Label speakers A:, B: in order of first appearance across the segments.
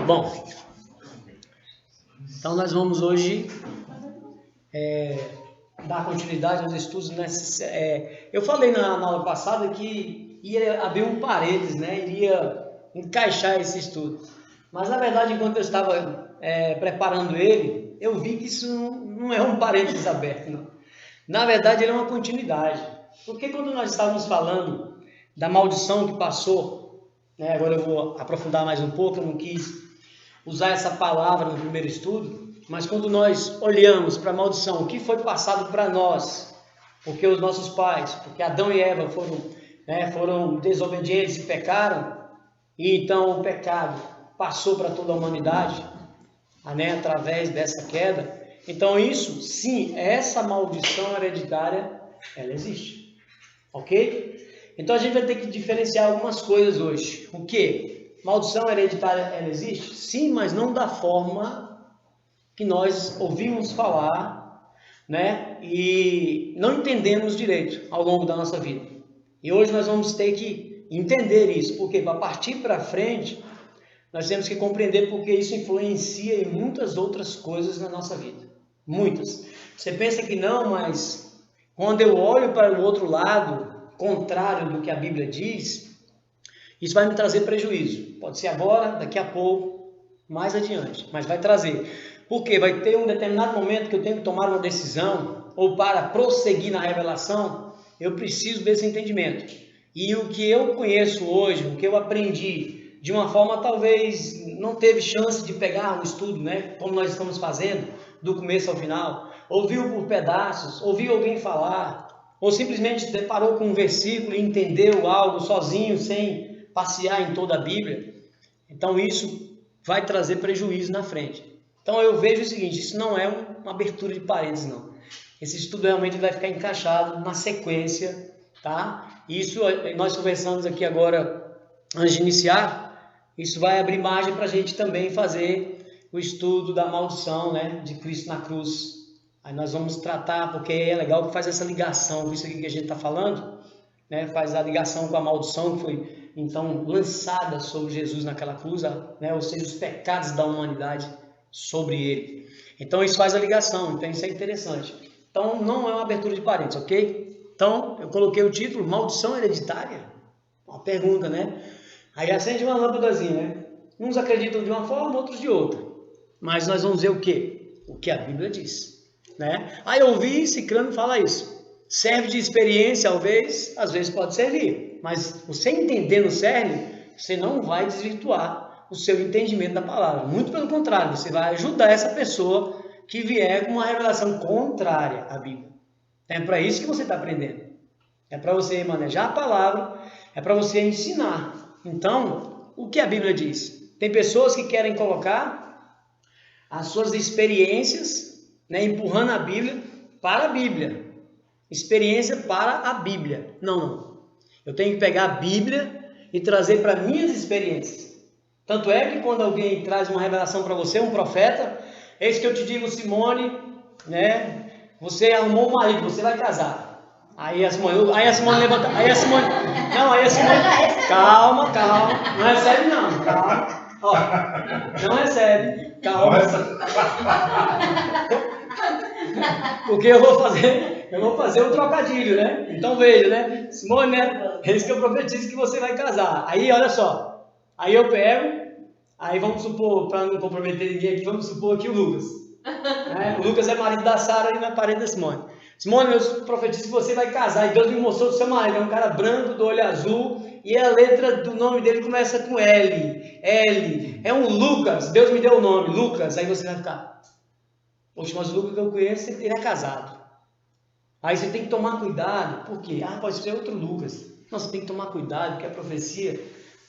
A: Bom, então nós vamos hoje dar continuidade aos estudos. Eu falei na aula passada que ia abrir um parênteses, né? Iria encaixar esse estudo. Mas na verdade, enquanto eu estava preparando ele, eu vi que isso não é um parênteses aberto, não. Na verdade, ele é uma continuidade. Porque quando nós estávamos falando da maldição que passou, né? Agora eu vou aprofundar mais um pouco, eu não quis usar essa palavra no primeiro estudo, mas quando nós olhamos para a maldição, o que foi passado para nós, porque os nossos pais, porque Adão e Eva foram desobedientes e pecaram, e então o pecado passou para toda a humanidade, através dessa queda. Então isso, sim, essa maldição hereditária, ela existe, ok? Então a gente vai ter que diferenciar algumas coisas hoje. O que? Maldição hereditária, ela existe? Sim, mas não da forma que nós ouvimos falar, né? E não entendemos direito ao longo da nossa vida. E hoje nós vamos ter que entender isso, porque para partir para frente, nós temos que compreender porque isso influencia em muitas outras coisas na nossa vida. Muitas. Você pensa que não, mas quando eu olho para o outro lado, contrário do que a Bíblia diz, isso vai me trazer prejuízo. Pode ser agora, daqui a pouco, mais adiante, mas vai trazer. Porque vai ter um determinado momento que eu tenho que tomar uma decisão, ou para prosseguir na revelação, eu preciso desse entendimento. E o que eu conheço hoje, o que eu aprendi, de uma forma talvez não teve chance de pegar um estudo, né, como nós estamos fazendo, do começo ao final, ouviu por pedaços, ouviu alguém falar, ou simplesmente deparou com um versículo e entendeu algo sozinho, sem passear em toda a Bíblia. Então isso vai trazer prejuízo na frente. Então eu vejo o seguinte, isso não é uma abertura de parênteses, não. Esse estudo realmente vai ficar encaixado na sequência, tá? Isso nós conversamos aqui agora, antes de iniciar, isso vai abrir margem para a gente também fazer o estudo da maldição, né, de Cristo na cruz. Aí nós vamos tratar, porque é legal que faz essa ligação com isso aqui que a gente está falando, né, faz a ligação com a maldição que foi então lançada sobre Jesus naquela cruz, né, ou seja, os pecados da humanidade sobre ele. Então isso faz a ligação, então isso é interessante. Então não é uma abertura de parênteses, ok? Então eu coloquei o título, maldição hereditária? Uma pergunta, né? Aí acende uma lâmpadazinha, né? Uns acreditam de uma forma, outros de outra. Mas nós vamos ver o quê? O que a Bíblia diz, né? Aí eu ouvi Cicrano falar isso. Serve de experiência, talvez, às vezes pode servir. Mas você entendendo o cerne, você não vai desvirtuar o seu entendimento da palavra. Muito pelo contrário, você vai ajudar essa pessoa que vier com uma revelação contrária à Bíblia. É para isso que você está aprendendo. É para você manejar a palavra, é para você ensinar. Então, o que a Bíblia diz? Tem pessoas que querem colocar as suas experiências, né, empurrando a Bíblia para a Bíblia. Experiência para a Bíblia. Não. Eu tenho que pegar a Bíblia e trazer para minhas experiências. Tanto é que quando alguém traz uma revelação para você, um profeta, eis que eu te digo, Simone, né? Você arrumou um marido, você vai casar. Aí a Simone levanta. Aí a Simone. Calma. Não recebe não. Calma. Ó, não recebe. Calma. Porque eu vou fazer um trocadilho, né? Então veja, né? Simone, né? É isso que eu profetizo que você vai casar. Aí, olha só. Aí eu pego, aí vamos supor, para não comprometer ninguém aqui, vamos supor aqui o Lucas. Né? O Lucas é marido da Sara e não é parente da Simone. Simone, eu profetizo que você vai casar. E Deus me mostrou o seu marido. É um cara branco, do olho azul. E a letra do nome dele começa com L. L. É um Lucas. Deus me deu o nome, Lucas. Aí você vai ficar... Poxa, mas o Lucas que eu conheço, ele é casado. Aí você tem que tomar cuidado, por quê? Pode ser outro Lucas. Não, você tem que tomar cuidado, porque a profecia,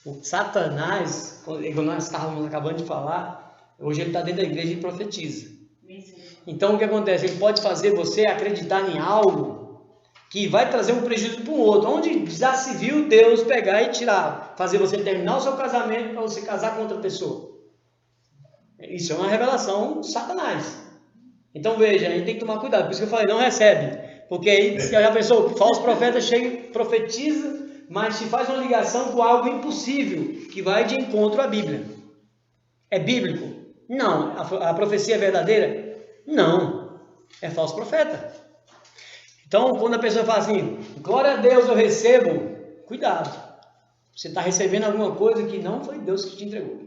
A: o Satanás, como nós estávamos acabando de falar, hoje ele está dentro da igreja e profetiza. Então o que acontece? Ele pode fazer você acreditar em algo que vai trazer um prejuízo para o outro. Onde já se viu Deus pegar e tirar, fazer você terminar o seu casamento para você casar com outra pessoa. Isso é uma revelação de Satanás. Então veja, a gente tem que tomar cuidado. Por isso que eu falei, não recebe. Porque aí, se já pensou, o falso profeta chega e profetiza mas se faz uma ligação com algo impossível, que vai de encontro à Bíblia. É bíblico? Não. A profecia é verdadeira? Não. É falso profeta. Então, quando a pessoa fala assim, glória a Deus eu recebo, cuidado. Você está recebendo alguma coisa que não foi Deus que te entregou.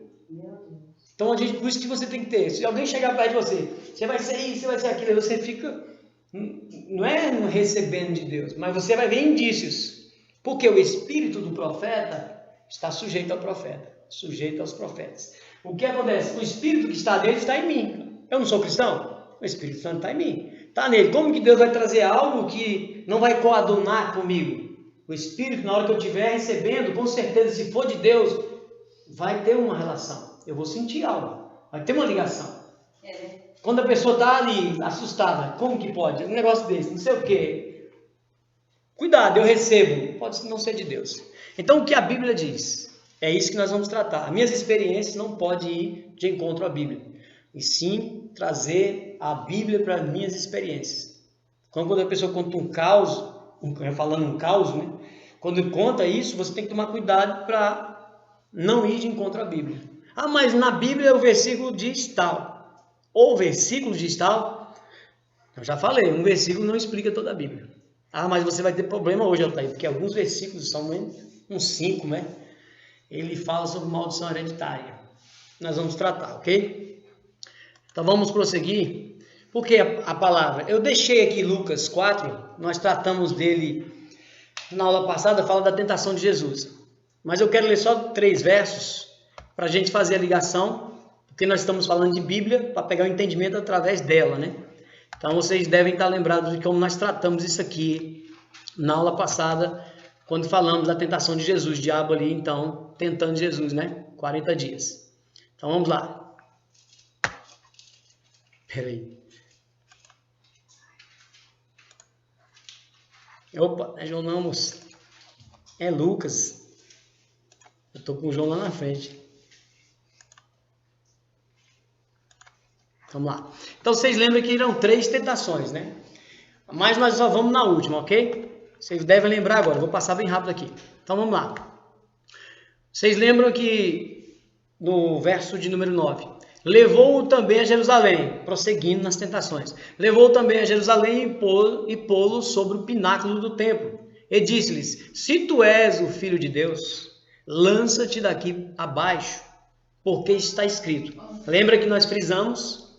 A: Então, por isso que você tem que ter. Se alguém chegar perto de você, você vai ser isso, você vai ser aquilo, você fica, não é recebendo de Deus, mas você vai ver indícios. Porque o espírito do profeta está sujeito ao profeta, sujeito aos profetas. O que acontece? O espírito que está nele está em mim. Eu não sou cristão? O Espírito Santo está em mim. Está nele. Como que Deus vai trazer algo que não vai coadunar comigo? O Espírito, na hora que eu estiver recebendo, com certeza, se for de Deus, vai ter uma relação. Eu vou sentir algo. Vai ter uma ligação. Quando a pessoa está ali, assustada, como que pode? Um negócio desse, não sei o quê. Cuidado, eu recebo. Pode não ser de Deus. Então, o que a Bíblia diz? É isso que nós vamos tratar. Minhas experiências não podem ir de encontro à Bíblia. E sim, trazer a Bíblia para minhas experiências. Quando a pessoa conta um caos, falando um caos, né? Quando conta isso, você tem que tomar cuidado para não ir de encontro à Bíblia. Ah, mas na Bíblia o versículo diz tal. Ou o versículo diz tal. Eu já falei, um versículo não explica toda a Bíblia. Ah, mas você vai ter problema hoje, Altair, porque alguns versículos, são uns 5, né? Ele fala sobre maldição hereditária. Nós vamos tratar, ok? Então vamos prosseguir. Porque a palavra, eu deixei aqui Lucas 4, nós tratamos dele na aula passada, fala da tentação de Jesus. Mas eu quero ler só 3 versos para a gente fazer a ligação, porque nós estamos falando de Bíblia para pegar o entendimento através dela, né? Então vocês devem estar lembrados de como nós tratamos isso aqui na aula passada, quando falamos da tentação de Jesus, o diabo ali então tentando Jesus, né? 40 dias. Então vamos lá. Peraí. Opa, é João não, moço. É Lucas. Eu tô com o João lá na frente. Vamos lá. Então vocês lembram que eram 3 tentações, né? Mas nós só vamos na última, ok? Vocês devem lembrar agora. Vou passar bem rápido aqui. Então vamos lá. Vocês lembram que no verso de número 9... Levou-o também a Jerusalém, prosseguindo nas tentações. Levou-o também a Jerusalém e pô-lo sobre o pináculo do templo. E disse-lhes, se tu és o Filho de Deus, lança-te daqui abaixo, porque está escrito. Lembra que nós frisamos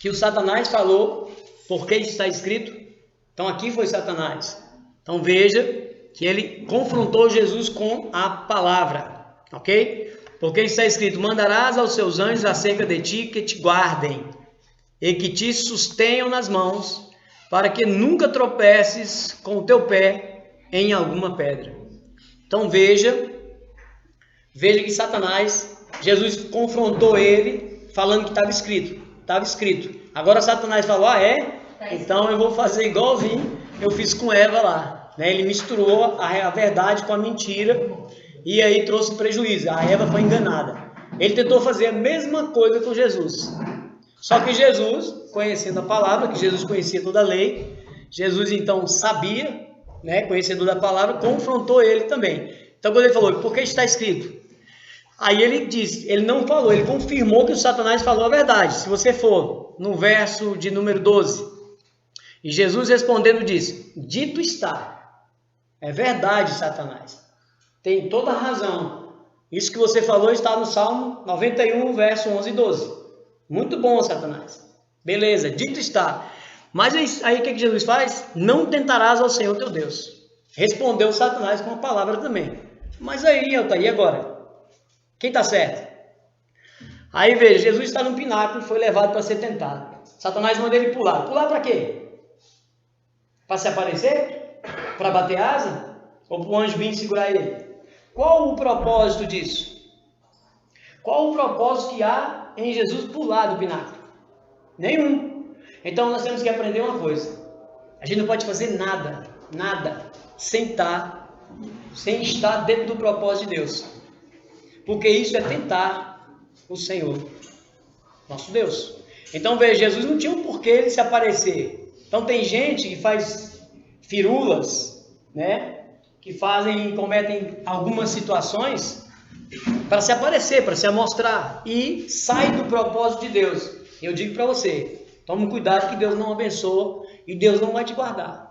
A: que o Satanás falou, porque está escrito? Então aqui foi Satanás. Então veja que ele confrontou Jesus com a palavra, ok? Porque está escrito, mandarás aos seus anjos acerca de ti que te guardem e que te sustenham nas mãos, para que nunca tropeces com o teu pé em alguma pedra. Então veja que Satanás, Jesus confrontou ele, falando que estava escrito. Agora Satanás falou, então eu vou fazer igualzinho eu fiz com Eva lá. Ele misturou a verdade com a mentira, e aí trouxe prejuízo. A Eva foi enganada. Ele tentou fazer a mesma coisa com Jesus. Só que Jesus, conhecendo a palavra, que Jesus conhecia toda a lei, Jesus então sabia, né, conhecedor da palavra, confrontou ele também. Então quando ele falou, por que está escrito? Aí ele disse, ele não falou, ele confirmou que o Satanás falou a verdade. Se você for no verso de número 12, e Jesus respondendo disse, dito está, é verdade, Satanás. Tem toda a razão. Isso que você falou está no Salmo 91, verso 11 e 12. Muito bom, Satanás. Beleza, dito está. Mas aí o que Jesus faz? Não tentarás ao Senhor teu Deus. Respondeu Satanás com a palavra também. Mas aí, Altair, e agora? Quem está certo? Aí veja, Jesus está no pináculo, foi levado para ser tentado. Satanás manda ele pular. Pular para quê? Para se aparecer? Para bater asa? Ou para o anjo vir segurar ele? Qual o propósito disso? Qual o propósito que há em Jesus pular do pináculo? Nenhum. Então nós temos que aprender uma coisa. A gente não pode fazer nada, sem estar dentro do propósito de Deus. Porque isso é tentar o Senhor, nosso Deus. Então veja, Jesus não tinha um porquê de se aparecer. Então tem gente que faz firulas, né, que cometem algumas situações para se aparecer, para se amostrar e sai do propósito de Deus. Eu digo para você, tome cuidado que Deus não abençoa e Deus não vai te guardar.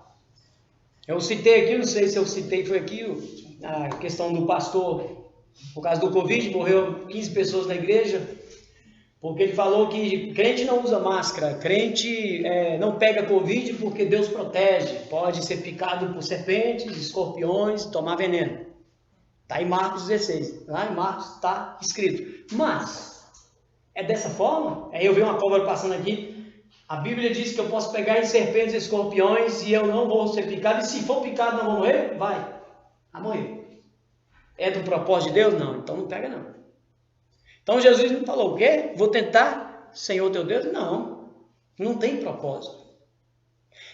A: Eu citei aqui, não sei se eu citei, foi aqui a questão do pastor, por causa do Covid, morreu 15 pessoas na igreja, porque ele falou que crente não usa máscara, crente não pega Covid porque Deus protege, pode ser picado por serpentes, escorpiões, tomar veneno. Está em Marcos 16, lá em Marcos está escrito. Mas, é dessa forma? Aí eu vi uma cobra passando aqui, a Bíblia diz que eu posso pegar em serpentes e escorpiões e eu não vou ser picado, e se for picado não vou morrer? Vai morrer. É do propósito de Deus? Não, então não pega não. Então Jesus não falou o quê? Vou tentar, Senhor teu Deus? Não tem propósito.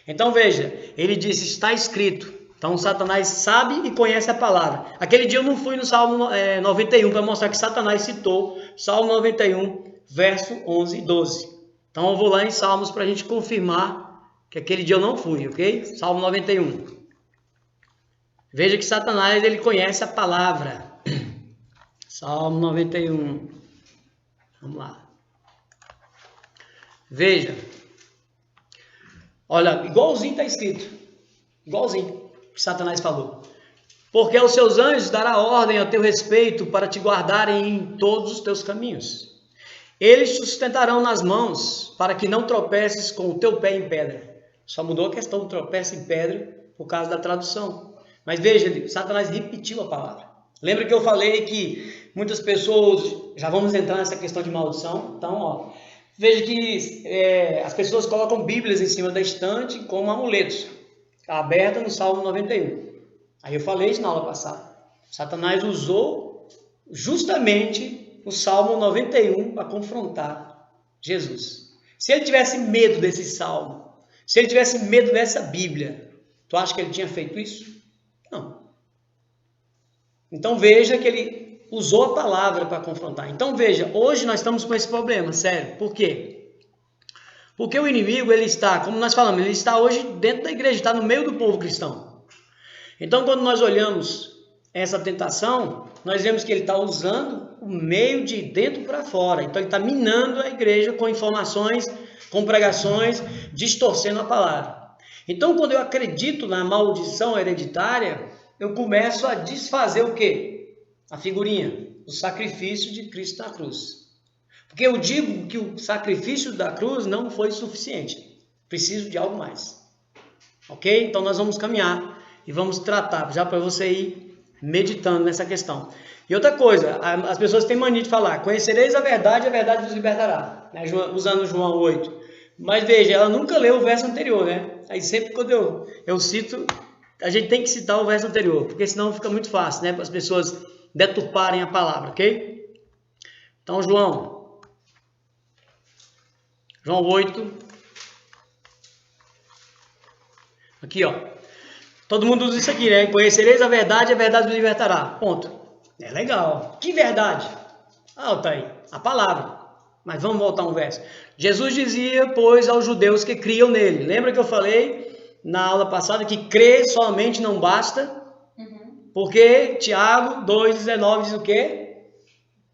A: Então veja, ele disse, está escrito. Então Satanás sabe e conhece a palavra. Aquele dia eu não fui no Salmo 91 para mostrar que Satanás citou Salmo 91, verso 11 e 12. Então eu vou lá em Salmos para a gente confirmar que aquele dia eu não fui, ok? Salmo 91. Veja que Satanás ele conhece a palavra. Salmo 91. Vamos lá. Veja. Olha, igualzinho está escrito. Igualzinho que Satanás falou. Porque aos seus anjos dará ordem a teu respeito para te guardarem em todos os teus caminhos. Eles te sustentarão nas mãos para que não tropeces com o teu pé em pedra. Só mudou a questão do tropeço em pedra por causa da tradução. Mas veja, Satanás repetiu a palavra. Lembra que eu falei que muitas pessoas, já vamos entrar nessa questão de maldição, então, veja que as pessoas colocam Bíblias em cima da estante como amuletos, está aberta no Salmo 91. Aí eu falei isso na aula passada. Satanás usou justamente o Salmo 91 para confrontar Jesus. Se ele tivesse medo desse Salmo, se ele tivesse medo dessa Bíblia, tu acha que ele tinha feito isso? Não. Então veja que ele usou a palavra para confrontar. Então veja, hoje nós estamos com esse problema, sério. Por quê? Porque o inimigo, ele está, como nós falamos, ele está hoje dentro da igreja, está no meio do povo cristão. Então quando nós olhamos essa tentação, nós vemos que ele está usando o meio de dentro para fora. Então ele está minando a igreja com informações, com pregações, distorcendo a palavra. Então quando eu acredito na maldição hereditária, eu começo a desfazer o quê? A figurinha, o sacrifício de Cristo na cruz. Porque eu digo que o sacrifício da cruz não foi suficiente. Preciso de algo mais. Ok? Então nós vamos caminhar e vamos tratar, já para você ir meditando nessa questão. E outra coisa, as pessoas têm mania de falar, conhecereis a verdade vos libertará. Né? Usando João 8. Mas veja, ela nunca leu o verso anterior, né? Aí sempre quando eu cito, a gente tem que citar o verso anterior, porque senão fica muito fácil, né? Para as pessoas deturparem a palavra, ok? Então, João 8. Aqui, ó. Todo mundo usa isso aqui, né? Conhecereis a verdade vos libertará. Ponto. É legal. Que verdade? Tá aí. A palavra. Mas vamos voltar um verso. Jesus dizia, pois, aos judeus que criam nele. Lembra que eu falei na aula passada que crer somente não basta? Porque Tiago 2,19 diz o quê?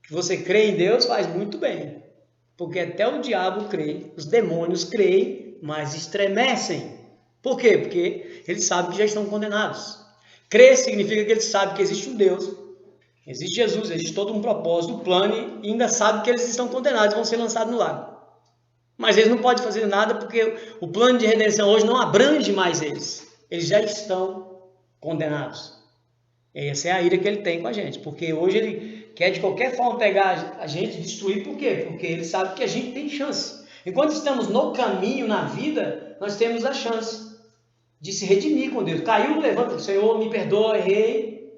A: Que você crê em Deus faz muito bem. Porque até o diabo crê, os demônios creem, mas estremecem. Por quê? Porque eles sabem que já estão condenados. Crer significa que eles sabem que existe um Deus, existe Jesus, existe todo um propósito, um plano, e ainda sabem que eles estão condenados e vão ser lançados no lago. Mas eles não podem fazer nada porque o plano de redenção hoje não abrange mais eles. Eles já estão condenados. Essa é a ira que ele tem com a gente. Porque hoje ele quer de qualquer forma pegar a gente e destruir. Por quê? Porque ele sabe que a gente tem chance. Enquanto estamos no caminho, na vida, nós temos a chance de se redimir com Deus. Caiu, levanta. Senhor, me perdoa, errei.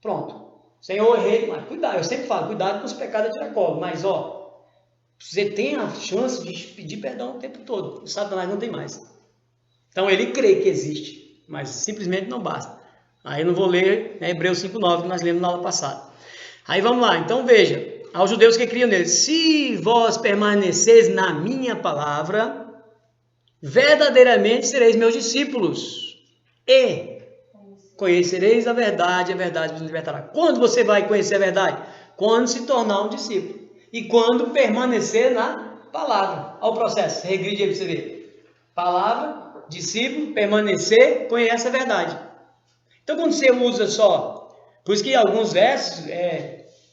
A: Pronto. Senhor, errei. Mas cuidado, eu sempre falo, cuidado com os pecados de Jacó. Mas, você tem a chance de pedir perdão o tempo todo. O Satanás não tem mais. Então, ele crê que existe, mas simplesmente não basta. Aí eu não vou ler Hebreus 5,9, que nós lemos na aula passada. Aí vamos lá. Então, veja. Aos judeus que criam nele. Se vós permaneceis na minha palavra, verdadeiramente sereis meus discípulos. E Conhecereis a verdade vos libertará. Quando você vai conhecer a verdade? Quando se tornar um discípulo. E quando permanecer na palavra. Olha o processo, regride aí para você ver. Palavra, discípulo, permanecer, conhece a verdade. Então quando você usa só, por isso que alguns versos,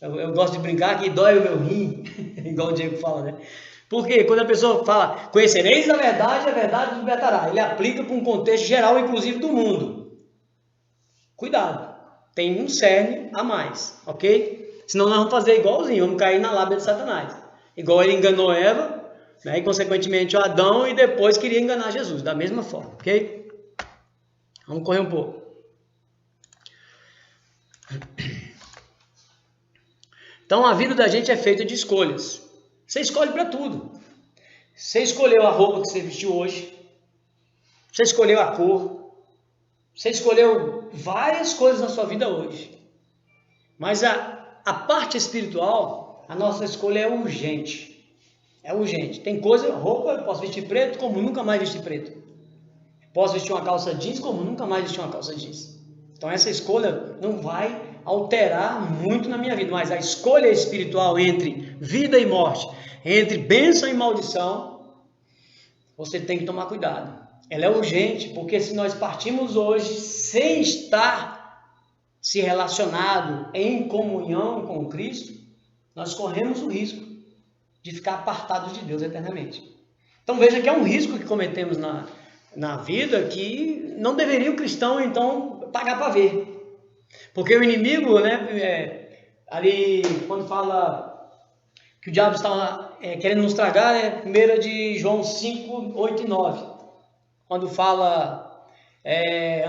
A: eu gosto de brincar que dói o meu rim, igual o Diego fala, né? Porque quando a pessoa fala, conhecereis a verdade vos libertará. Ele aplica para um contexto geral, inclusive do mundo. Cuidado, tem um cerne a mais, ok? Senão nós vamos fazer igualzinho, vamos cair na lábia de Satanás. Igual ele enganou Eva, né, e consequentemente o Adão, e depois queria enganar Jesus, da mesma forma, ok? Vamos correr um pouco. Então a vida da gente é feita de escolhas. Você escolhe para tudo. Você escolheu a roupa que você vestiu hoje. Você escolheu a cor. Você escolheu várias coisas na sua vida hoje. Mas a parte espiritual, a nossa escolha é urgente. É urgente. Tem coisa, roupa, eu posso vestir preto como nunca mais vesti preto. Posso vestir uma calça jeans como nunca mais vesti uma calça jeans. Então essa escolha não vai alterar muito na minha vida, mas a escolha espiritual entre vida e morte, entre bênção e maldição, você tem que tomar cuidado. Ela é urgente, porque se nós partimos hoje sem estar se relacionado em comunhão com Cristo, nós corremos o risco de ficar apartados de Deus eternamente. Então veja que é um risco que cometemos na vida que não deveria o cristão então pagar para ver. Porque o inimigo, né, ali quando fala que o diabo está querendo nos tragar, é 1 de João 5, 8 e 9. Quando fala,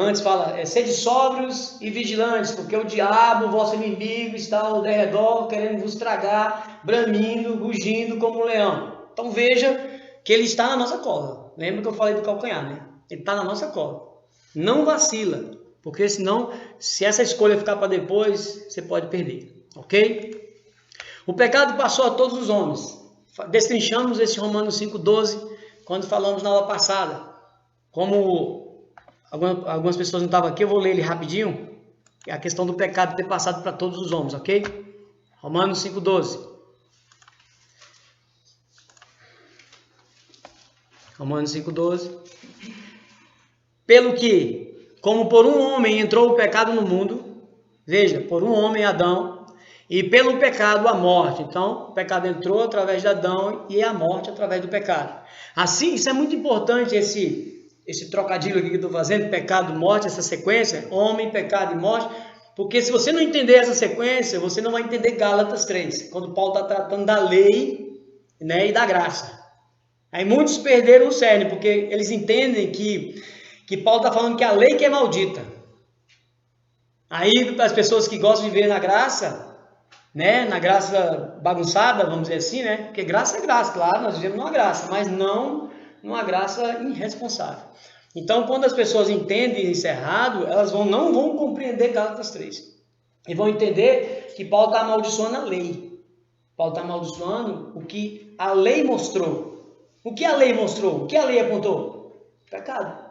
A: antes fala, sede sóbrios e vigilantes, porque o diabo, vosso inimigo, está ao derredor, querendo vos tragar, bramindo, rugindo como um leão. Então veja que ele está na nossa cola. Lembra que eu falei do calcanhar, né? Ele está na nossa cola. Não vacila. Porque senão, se essa escolha ficar para depois, você pode perder, ok? O pecado passou a todos os homens. Destrinchamos esse Romanos 5,12, quando falamos na aula passada. Como algumas pessoas não estavam aqui, eu vou ler ele rapidinho. É a questão do pecado ter passado para todos os homens, ok? Romanos 5,12. Romanos 5,12. Pelo que... Como por um homem entrou o pecado no mundo, veja, por um homem, Adão, e pelo pecado a morte. Então, o pecado entrou através de Adão e a morte através do pecado. Assim, isso é muito importante, esse trocadilho aqui que eu estou fazendo, pecado, morte, essa sequência, homem, pecado e morte, porque se você não entender essa sequência, você não vai entender Gálatas 3, quando Paulo está tratando da lei, né, e da graça. Aí muitos perderam o cerne, porque eles entendem que Paulo está falando que a lei que é maldita. Aí, para as pessoas que gostam de ver na graça, né, na graça bagunçada, vamos dizer assim, né, porque graça é graça, claro, nós vivemos numa graça, mas não numa graça irresponsável. Então, quando as pessoas entendem isso errado, elas não vão compreender Gálatas 3. E vão entender que Paulo está amaldiçoando a lei. Paulo está amaldiçoando o que a lei mostrou. O que a lei mostrou? O que a lei apontou? Pecado.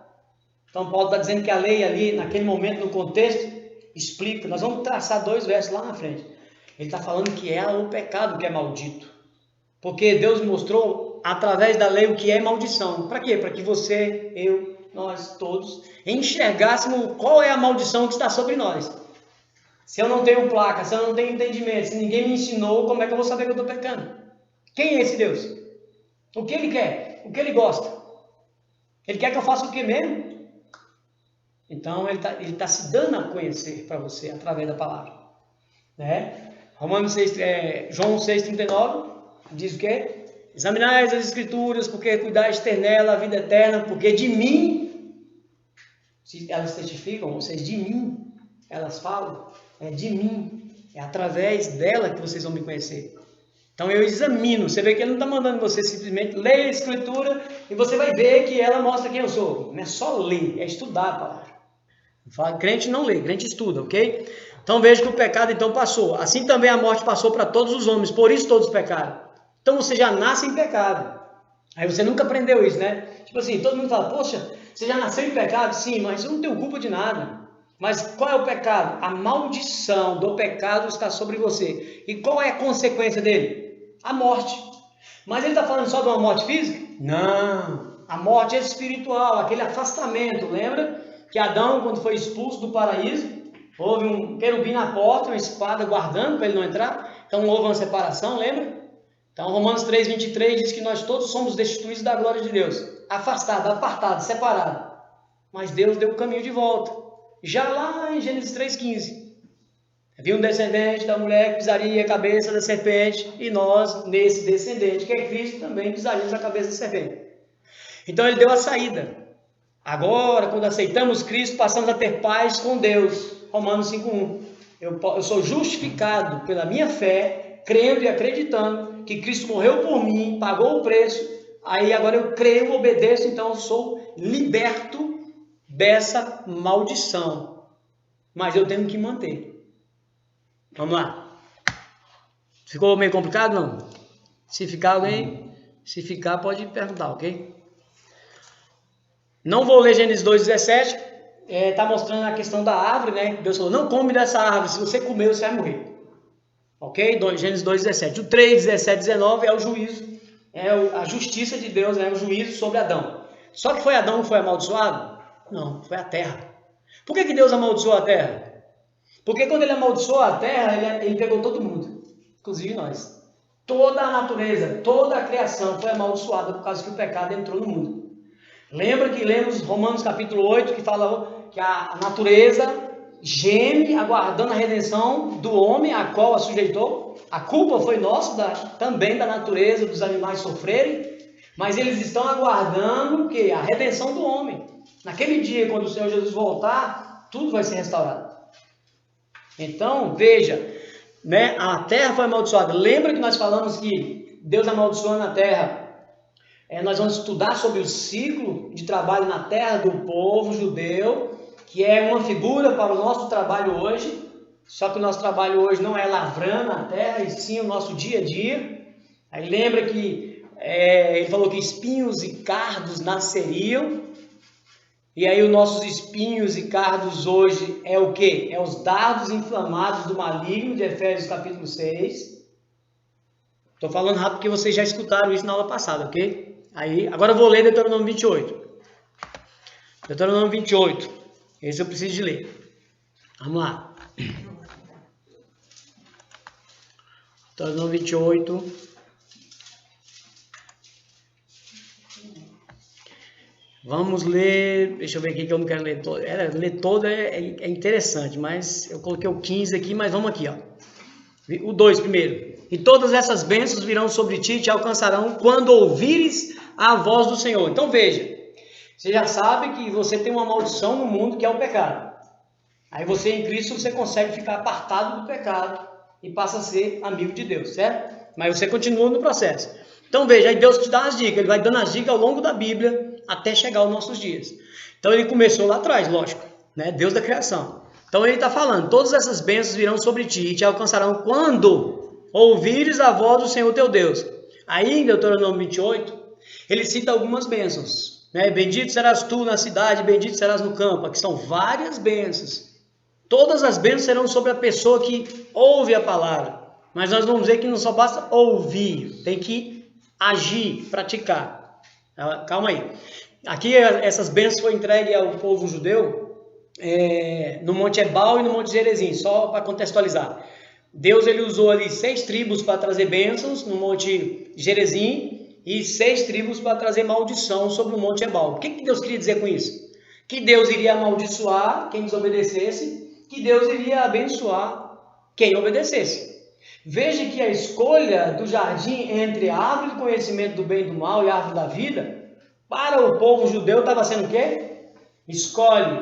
A: Então Paulo está dizendo que a lei ali, naquele momento, no contexto, explica. Nós vamos traçar 2 versos lá na frente. Ele está falando que é o pecado que é maldito. Porque Deus mostrou através da lei o que é maldição. Para quê? Para que você, eu, nós todos enxergássemos qual é a maldição que está sobre nós. Se eu não tenho placa, se eu não tenho entendimento, se ninguém me ensinou, como é que eu vou saber que eu estou pecando? Quem é esse Deus? O que Ele quer? O que Ele gosta? Ele quer que eu faça o que mesmo? Então, ele tá se dando a conhecer para você através da palavra. Né? João 6,39 diz o quê? Examinai as escrituras, porque cuidais ter nela a vida eterna, porque de mim, se elas testificam, ou seja, de mim, elas falam, é de mim, é através dela que vocês vão me conhecer. Então eu examino, você vê que ele não está mandando você simplesmente ler a escritura e você vai ver que ela mostra quem eu sou. Não é só ler, é estudar a palavra. Crente não lê, crente estuda, ok? Então veja que o pecado então passou. Assim também a morte passou para todos os homens, por isso todos pecaram. Então você já nasce em pecado. Aí você nunca aprendeu isso, né? Tipo assim, todo mundo fala, poxa, você já nasceu em pecado? Sim, mas eu não tenho culpa de nada. Mas qual é o pecado? A maldição do pecado está sobre você. E qual é a consequência dele? A morte. Mas ele está falando só de uma morte física? Não. A morte espiritual, aquele afastamento. Lembra que Adão, quando foi expulso do paraíso, houve um querubim na porta, uma espada guardando para ele não entrar? Então houve uma separação, lembra? Então Romanos 3,23 diz que nós todos somos destituídos da glória de Deus. Afastado, apartado, separado. Mas Deus deu o caminho de volta. Já lá em Gênesis 3,15. Havia um descendente da mulher que pisaria a cabeça da serpente, e nós, nesse descendente, que é Cristo, também pisaríamos a cabeça da serpente. Então ele deu a saída. Agora, quando aceitamos Cristo, passamos a ter paz com Deus. Romanos 5,1. Eu sou justificado pela minha fé, crendo e acreditando que Cristo morreu por mim, pagou o preço. Aí agora eu creio, obedeço, então eu sou liberto dessa maldição. Mas eu tenho que manter. Vamos lá. Ficou meio complicado, não? Se ficar alguém, se ficar pode perguntar, ok? Não vou ler Gênesis 2,17. Está mostrando a questão da árvore, né? Deus falou, não come dessa árvore, se você comer você vai morrer. Ok? Gênesis 2,17. O 3, 17, 19 é o juízo, é a justiça de Deus, é o juízo sobre Adão. Só que foi Adão que foi amaldiçoado? Não, foi a terra. Por que Deus amaldiçoou a terra? Porque quando ele amaldiçoou a terra, ele pegou todo mundo, inclusive nós. Toda a natureza, toda a criação foi amaldiçoada por causa que o pecado entrou no mundo. Lembra que lemos Romanos capítulo 8, que fala que a natureza geme aguardando a redenção do homem, a qual a sujeitou. A culpa foi nossa, também da natureza, dos animais sofrerem, mas eles estão aguardando o quê? A redenção do homem. Naquele dia, quando o Senhor Jesus voltar, tudo vai ser restaurado. Então, veja, né, a terra foi amaldiçoada. Lembra que nós falamos que Deus amaldiçoou na terra? Nós vamos estudar sobre o ciclo de trabalho na terra do povo judeu, que é uma figura para o nosso trabalho hoje. Só que o nosso trabalho hoje não é lavrando a terra, e sim o nosso dia a dia. Aí lembra que ele falou que espinhos e cardos nasceriam. E aí os nossos espinhos e cardos hoje é o quê? É os dardos inflamados do maligno, de Efésios capítulo 6. Estou falando rápido porque vocês já escutaram isso na aula passada, ok? Aí, agora eu vou ler Deuteronômio 28. Deuteronômio 28. Esse eu preciso de ler. Vamos lá. Deuteronômio 28. Vamos ler, deixa eu ver aqui que eu não quero ler todo. Ler todo é interessante, mas eu coloquei o 15 aqui, mas vamos aqui, ó. O 2 primeiro. E todas essas bênçãos virão sobre ti e te alcançarão quando ouvires a voz do Senhor. Então veja, você já sabe que você tem uma maldição no mundo que é o pecado. Aí você em Cristo você consegue ficar apartado do pecado e passa a ser amigo de Deus, certo? Mas você continua no processo. Então veja, aí Deus te dá as dicas, Ele vai dando as dicas ao longo da Bíblia até chegar aos nossos dias. Então ele começou lá atrás, lógico, né? Deus da criação. Então ele está falando, todas essas bênçãos virão sobre ti e te alcançarão quando ouvires a voz do Senhor teu Deus. Aí em Deuteronômio 28, ele cita algumas bênçãos, né? Bendito serás tu na cidade, bendito serás no campo. Aqui são várias bênçãos. Todas as bênçãos serão sobre a pessoa que ouve a palavra. Mas nós vamos ver que não só basta ouvir, tem que agir, praticar. Calma aí. Aqui essas bênçãos foram entregues ao povo judeu no Monte Ebal e no Monte Gerizim, só para contextualizar. Deus ele usou ali 6 tribos para trazer bênçãos no Monte Gerizim e 6 tribos para trazer maldição sobre o Monte Ebal. O que Deus queria dizer com isso? Que Deus iria amaldiçoar quem desobedecesse, que Deus iria abençoar quem obedecesse. Veja que a escolha do jardim entre a árvore do conhecimento do bem e do mal e a árvore da vida, para o povo judeu estava sendo o quê? Escolhe.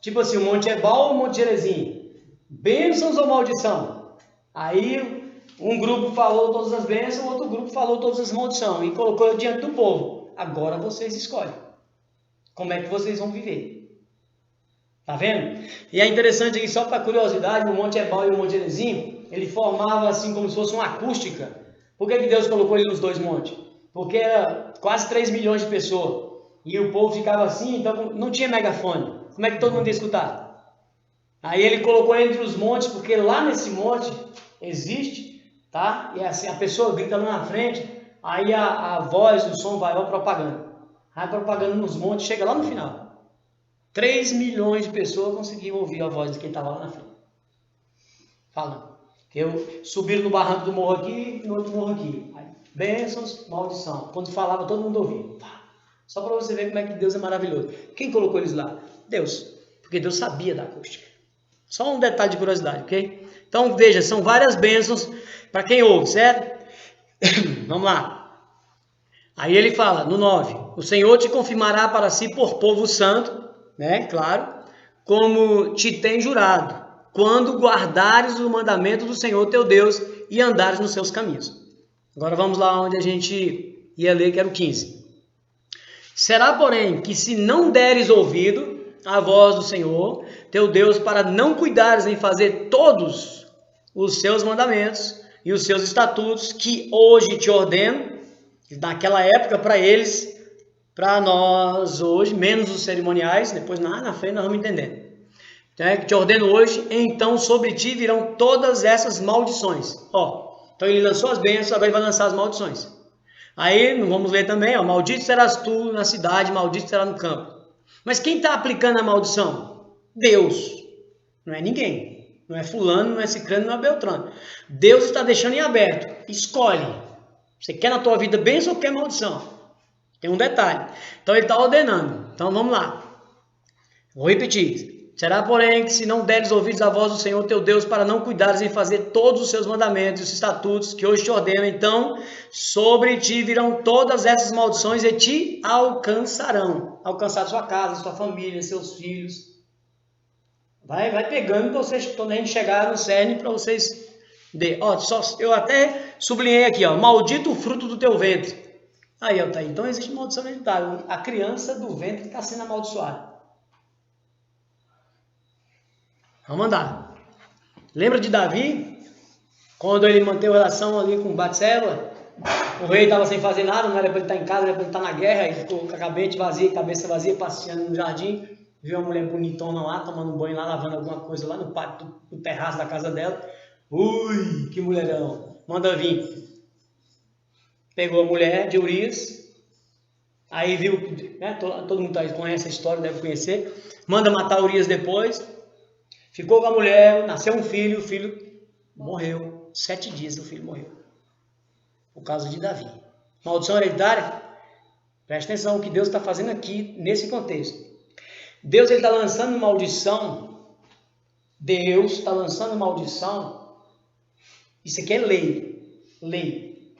A: Tipo assim, o Monte Ebal ou o Monte Gerizim? Bênçãos ou maldição? Aí um grupo falou todas as bênçãos, o outro grupo falou todas as maldições e colocou diante do povo. Agora vocês escolhem. Como é que vocês vão viver? Tá vendo? E é interessante aqui, só para curiosidade, o Monte Ebal e o Monte Gerizim, ele formava assim como se fosse uma acústica. Por que Deus colocou ele nos dois montes? Porque era quase 3 milhões de pessoas. E o povo ficava assim, então não tinha megafone. Como é que todo mundo ia escutar? Aí ele colocou entre os montes, porque lá nesse monte existe, tá? E assim, a pessoa grita lá na frente, aí a voz, o som vai propagando. Vai propagando nos montes, chega lá no final. 3 milhões de pessoas conseguiam ouvir a voz de quem estava lá na frente. Falando. Subiram no barranco do morro aqui, no outro morro aqui. Aí, bênçãos, maldição. Quando falava, todo mundo ouvia. Só para você ver como é que Deus é maravilhoso. Quem colocou eles lá? Deus. Porque Deus sabia da acústica. Só um detalhe de curiosidade, ok? Então, veja, são várias bênçãos para quem ouve, certo? Vamos lá. Aí ele fala, no 9, o Senhor te confirmará para si por povo santo, né? Claro, como te tem jurado, quando guardares o mandamento do Senhor teu Deus e andares nos seus caminhos. Agora vamos lá onde a gente ia ler, que era o 15. Será, porém, que se não deres ouvido à voz do Senhor teu Deus, para não cuidares em fazer todos os seus mandamentos e os seus estatutos que hoje te ordeno, naquela época para eles, para nós hoje, menos os cerimoniais, depois na frente nós vamos entender. Que te ordeno hoje, então sobre ti virão todas essas maldições. Então ele lançou as bênçãos, agora ele vai lançar as maldições. Aí, vamos ler também, maldito serás tu na cidade, maldito será no campo. Mas quem está aplicando a maldição? Deus. Não é ninguém. Não é fulano, não é ciclano, não é beltrano. Deus está deixando em aberto. Escolhe. Você quer na tua vida bênção ou quer maldição? Tem um detalhe. Então ele está ordenando. Então vamos lá. Vou repetir. Será, porém, que se não deres ouvidos à voz do Senhor teu Deus, para não cuidares em fazer todos os seus mandamentos e os estatutos que hoje te ordeno, então sobre ti virão todas essas maldições e te alcançarão. Alcançar sua casa, sua família, seus filhos. Vai pegando para vocês, quando a gente chegar no cerne, para vocês verem. Eu até sublinhei aqui, maldito o fruto do teu ventre. Aí, tá aí. Então existe maldição hereditária. A criança do ventre está sendo amaldiçoada. Vamos andar. Lembra de Davi? Quando ele manteve relação ali com Batseba? O rei estava sem fazer nada, não era para ele estar em casa, era para ele estar na guerra. Ele ficou com a cabeça vazia, passeando no jardim. Viu uma mulher bonitona lá, tomando um banho lá, lavando alguma coisa lá no pátio, no terraço da casa dela. Ui, que mulherão. Manda vir. Pegou a mulher de Urias. Aí viu, né, todo mundo conhece a história, deve conhecer. Manda matar Urias depois. Ficou com a mulher, nasceu um filho, o filho morreu. 7 dias o filho morreu. Por causa de Davi. Maldição hereditária? Preste atenção o que Deus está fazendo aqui, nesse contexto. Deus está lançando maldição. Deus está lançando maldição. Isso aqui é lei. Lei.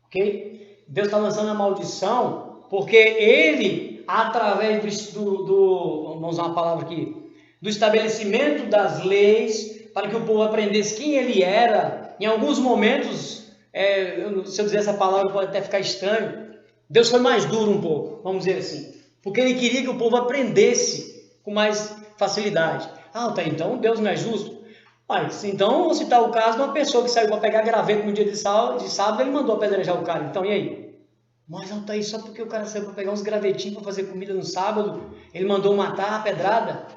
A: Ok? Deus está lançando a maldição porque Ele, através vamos usar uma palavra aqui, do estabelecimento das leis, para que o povo aprendesse quem ele era. Em alguns momentos, se eu dizer essa palavra pode até ficar estranho, Deus foi mais duro um pouco, vamos dizer assim, porque ele queria que o povo aprendesse com mais facilidade. Então Deus não é justo? Mas, então, vou citar o caso de uma pessoa que saiu para pegar graveto no dia de sábado, ele mandou apedrejar o cara. Então, e aí? Mas não, tá aí só porque o cara saiu para pegar uns gravetinhos para fazer comida no sábado, ele mandou matar a pedrada?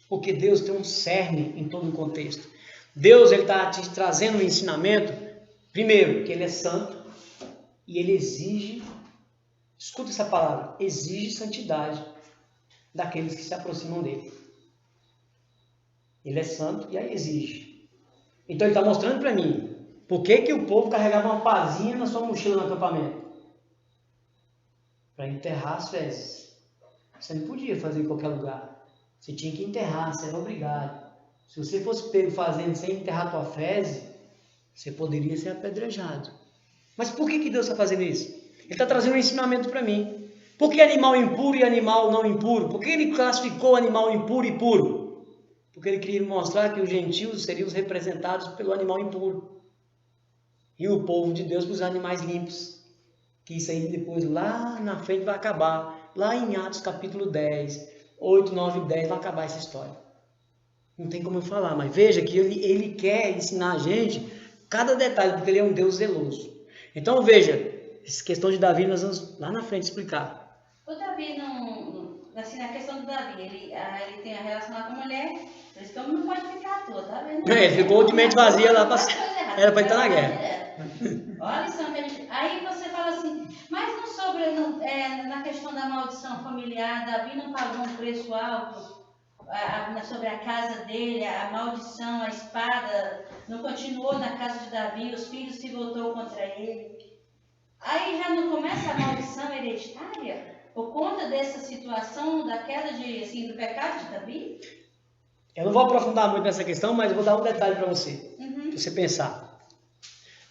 A: Porque Deus tem um cerne em todo o contexto. Deus está te trazendo um ensinamento, primeiro, que Ele é santo e Ele exige, escuta essa palavra, exige santidade daqueles que se aproximam dEle. Ele é santo e aí exige. Então Ele está mostrando para mim, por que o povo carregava uma pazinha na sua mochila no acampamento? Para enterrar as fezes. Você não podia fazer em qualquer lugar. Você tinha que enterrar, você era obrigado. Se você fosse pego fazendo sem enterrar a tua fezes, você poderia ser apedrejado. Mas por que Deus está fazendo isso? Ele está trazendo um ensinamento para mim. Por que animal impuro e animal não impuro? Por que ele classificou animal impuro e puro? Porque ele queria mostrar que os gentios seriam os representados pelo animal impuro. E o povo de Deus pelos animais limpos. Que isso aí depois lá na frente vai acabar. Lá em Atos capítulo 10... 8, 9 e 10 vai acabar essa história. Não tem como eu falar, mas veja que ele quer ensinar a gente cada detalhe, porque ele é um Deus zeloso. Então veja, essa questão de Davi nós vamos lá na frente explicar.
B: O Davi assim, na questão do Davi, ele tem a relação com a mulher, Esse homem não pode ficar à toa, tá vendo?
A: Ele ficou de mente vazia lá, era para estar na guerra.
B: Olha a lição que a gente... Aí você fala assim, mas não sobre, na questão da maldição familiar, Davi não pagou um preço alto sobre a casa dele, a maldição, a espada, não continuou na casa de Davi, os filhos se voltou contra ele. Aí já não começa a maldição hereditária? Por conta dessa situação, da queda do pecado de Davi?
A: Eu não vou aprofundar muito nessa questão, mas eu vou dar um detalhe para você, para você pensar.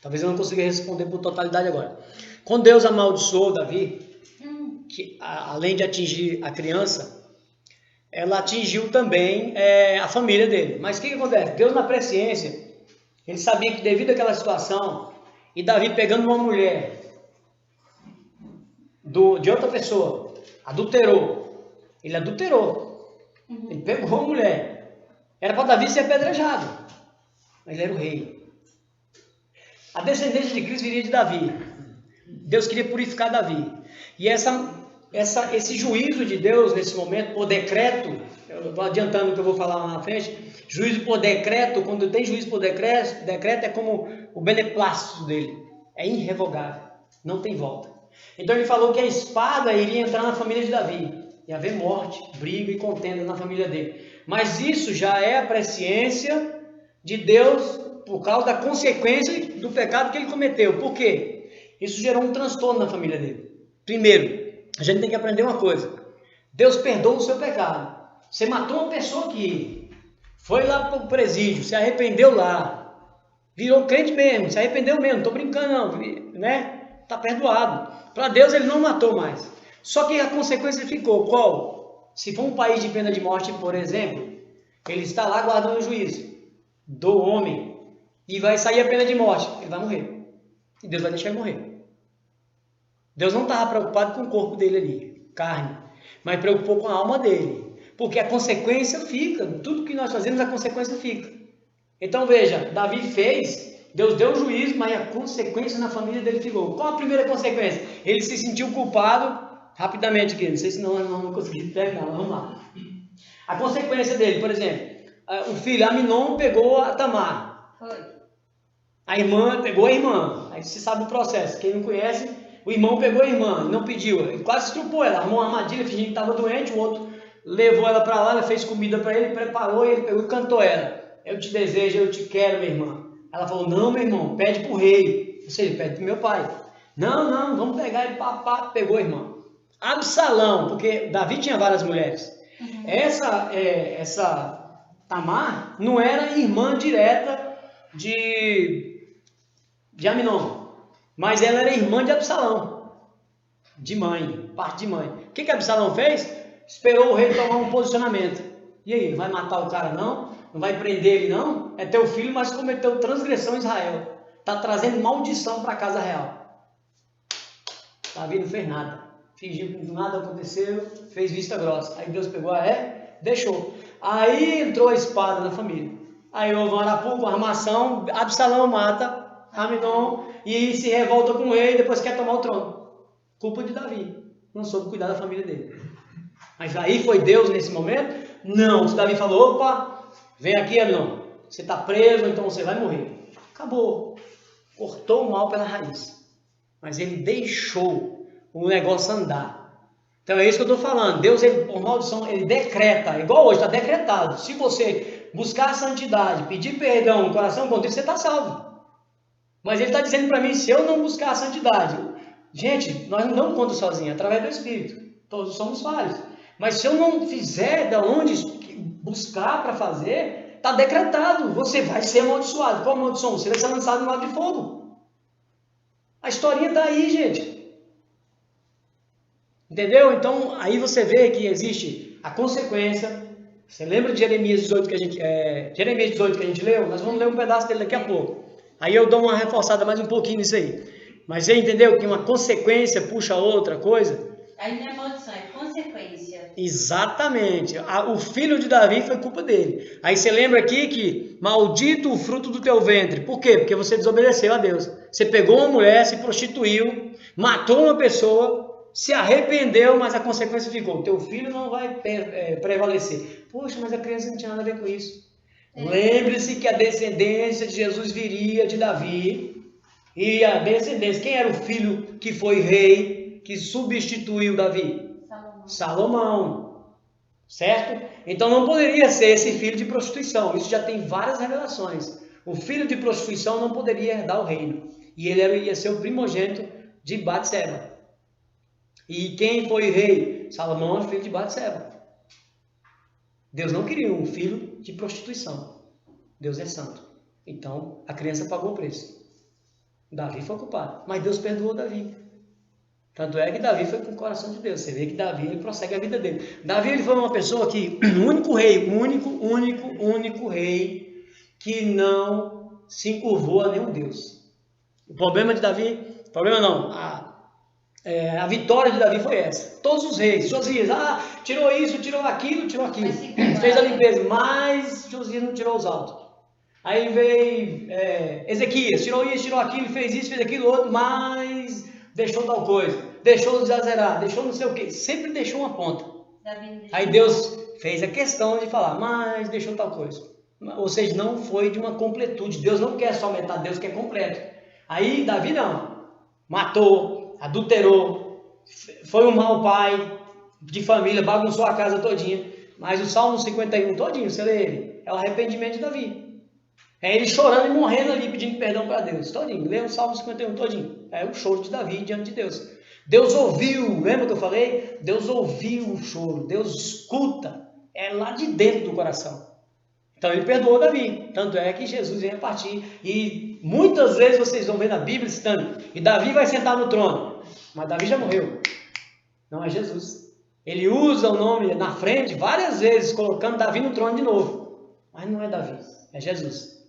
A: Talvez eu não consiga responder por totalidade agora. Quando Deus amaldiçoou Davi, que além de atingir a criança, ela atingiu também a família dele. Mas o que acontece? Deus, na presciência, ele sabia que devido àquela situação, e Davi pegando uma mulher de outra pessoa, adulterou. Ele adulterou. Ele pegou a mulher. Era para Davi ser apedrejado, mas ele era o rei. A descendência de Cristo viria de Davi. Deus queria purificar Davi. E esse juízo de Deus nesse momento, por decreto, eu estou adiantando o que eu vou falar lá na frente, juízo por decreto, quando tem juízo por decreto é como o beneplácito dele, é irrevogável, não tem volta. Então ele falou que a espada iria entrar na família de Davi, ia haver morte, briga e contenda na família dele. Mas isso já é a presciência de Deus por causa da consequência do pecado que ele cometeu. Por quê? Isso gerou um transtorno na família dele. Primeiro, a gente tem que aprender uma coisa. Deus perdoa o seu pecado. Você matou uma pessoa aqui, foi lá para o presídio, se arrependeu lá, virou crente mesmo, se arrependeu mesmo, não estou brincando não, né? Está perdoado. Para Deus ele não matou mais. Só que a consequência ficou qual? Se for um país de pena de morte, por exemplo, ele está lá guardando o juízo do homem e vai sair a pena de morte, ele vai morrer. E Deus vai deixar ele morrer. Deus não estava preocupado com o corpo dele ali, carne, mas preocupou com a alma dele. Porque a consequência fica, tudo que nós fazemos, a consequência fica. Então veja, Davi fez, Deus deu o juízo, mas a consequência na família dele ficou. Qual a primeira consequência? Ele se sentiu culpado, rapidamente aqui, não sei se não consegui terminar, vamos lá. A consequência dele, por exemplo, o filho Aminon pegou a Tamar. A irmã pegou a irmã. Aí você sabe o processo, quem não conhece, o irmão pegou a irmã, não pediu, ele quase estrupou ela, armou uma armadilha, fingindo que estava doente, o outro levou ela para lá, ela fez comida para ele, preparou e ele pegou e cantou ela. Eu te desejo, eu te quero, minha irmã. Ela falou, não, meu irmão, pede para o rei. Ou seja, pede para o meu pai. Não, vamos pegar ele, papá, pegou a irmã. Absalão, porque Davi tinha várias mulheres. Essa Tamar não era irmã direta de Aminon, mas ela era irmã de Absalão, de mãe, parte de mãe. O que Absalão fez? Esperou o rei tomar um posicionamento. E aí, vai matar o cara não? Não vai prender ele não? É teu filho, mas cometeu transgressão em Israel. Está trazendo maldição para a casa real. Davi não fez nada. Fingiu que nada aconteceu, fez vista grossa. Aí Deus pegou, deixou. Aí entrou a espada na família. Aí houve uma arapuca, uma armação, Absalão mata Aminon e se revolta com o rei e depois quer tomar o trono. Culpa de Davi. Não soube cuidar da família dele. Mas aí foi Deus nesse momento? Não. Se Davi falou, opa, vem aqui, Aminon. Você está preso, então você vai morrer. Acabou. Cortou o mal pela raiz. Mas ele deixou o negócio andar. Então é isso que eu estou falando. Deus, ele, por maldição, ele decreta. Igual hoje, está decretado. Se você buscar a santidade, pedir perdão, o coração contrito, você está salvo. Mas ele está dizendo para mim, se eu não buscar a santidade... Gente, nós não damos conta sozinhos, é através do Espírito. Todos somos falhos. Mas se eu não fizer da onde buscar para fazer, está decretado. Você vai ser amaldiçoado. Qual maldição? Você vai ser lançado no lago de fogo. A historinha está aí, gente. Entendeu? Então, aí você vê que existe a consequência. Você lembra de Jeremias 18 que a gente leu? Nós vamos ler um pedaço dele daqui a pouco. Aí eu dou uma reforçada mais um pouquinho nisso aí. Mas você entendeu que uma consequência puxa outra coisa?
B: Aí não é maldição, é consequência.
A: Exatamente. O filho de Davi foi culpa dele. Aí você lembra aqui que maldito o fruto do teu ventre. Por quê? Porque você desobedeceu a Deus. Você pegou uma mulher, se prostituiu, matou uma pessoa se arrependeu, mas a consequência ficou: teu filho não vai prevalecer. Poxa, mas a criança não tinha nada a ver com isso. Lembre-se que a descendência de Jesus viria de Davi, e a descendência, quem era o filho que foi rei, que substituiu Davi? Salomão. Certo? Então não poderia ser esse filho de prostituição. Isso já tem várias revelações. O filho de prostituição não poderia herdar o reino. E ele ia ser o primogênito de Batseba. E quem foi rei? Salomão é filho de Batseba. Deus não queria um filho de prostituição. Deus é santo. Então a criança pagou o preço. Davi foi culpado. Mas Deus perdoou Davi. Tanto é que Davi foi com o coração de Deus. Você vê que Davi ele prossegue a vida dele. Davi ele foi uma pessoa que, o único rei que não se encurvou a nenhum Deus. O problema de Davi, problema não, a vitória de Davi foi essa. Todos os reis, Josias, tirou isso, tirou aquilo, fez a limpeza, mas Josias não tirou os altos. Aí veio Ezequias, tirou isso, tirou aquilo, fez isso, fez aquilo outro, mas deixou tal coisa, deixou desazerar, deixou não sei o que, sempre deixou uma ponta. Aí Deus fez a questão de falar, mas deixou tal coisa. Ou seja, não foi de uma completude. Deus não quer só metade, Deus quer completo. Aí Davi não, matou, adulterou, foi um mau pai de família, bagunçou a casa todinha. Mas o Salmo 51 todinho, você lê ele, é o arrependimento de Davi. É ele chorando e morrendo ali, pedindo perdão para Deus. Todinho, lê o Salmo 51 todinho. É o choro de Davi diante de Deus. Deus ouviu, lembra que eu falei? Deus ouviu o choro, Deus escuta, é lá de dentro do coração. Então ele perdoou Davi, tanto é que Jesus vem a partir. E muitas vezes vocês vão ver na Bíblia citando, e Davi vai sentar no trono. Mas Davi já morreu, não é Jesus. Ele usa o nome na frente várias vezes, colocando Davi no trono de novo. Mas não é Davi, é Jesus.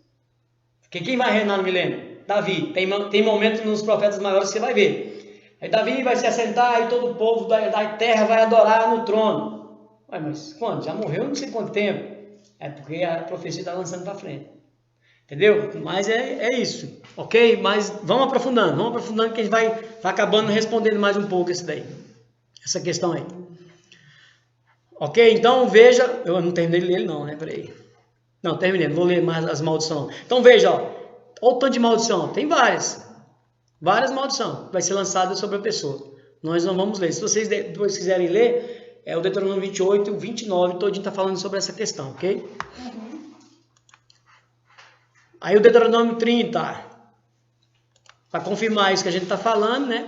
A: Porque quem vai reinar no milênio? Davi. Tem momentos nos profetas maiores que você vai ver. Aí Davi vai se assentar e todo o povo da terra vai adorar no trono. Ué, mas quando? Já morreu não sei quanto tempo. É porque a profecia está lançando para frente. Entendeu? Mas é isso. Ok? Mas vamos aprofundando que a gente vai acabando respondendo mais um pouco essa questão aí. Ok? Então veja, eu não terminei de ler ele não, né? Peraí. Não, terminei, não vou ler mais as maldições. Então veja, olha o tanto de maldição. Tem várias maldições que vai ser lançadas sobre a pessoa. Nós não vamos ler. Se vocês depois quiserem ler, o Deuteronômio 28 e o 29, todinho está falando sobre essa questão, ok? Aí o Deuteronômio 30, para confirmar isso que a gente está falando, né?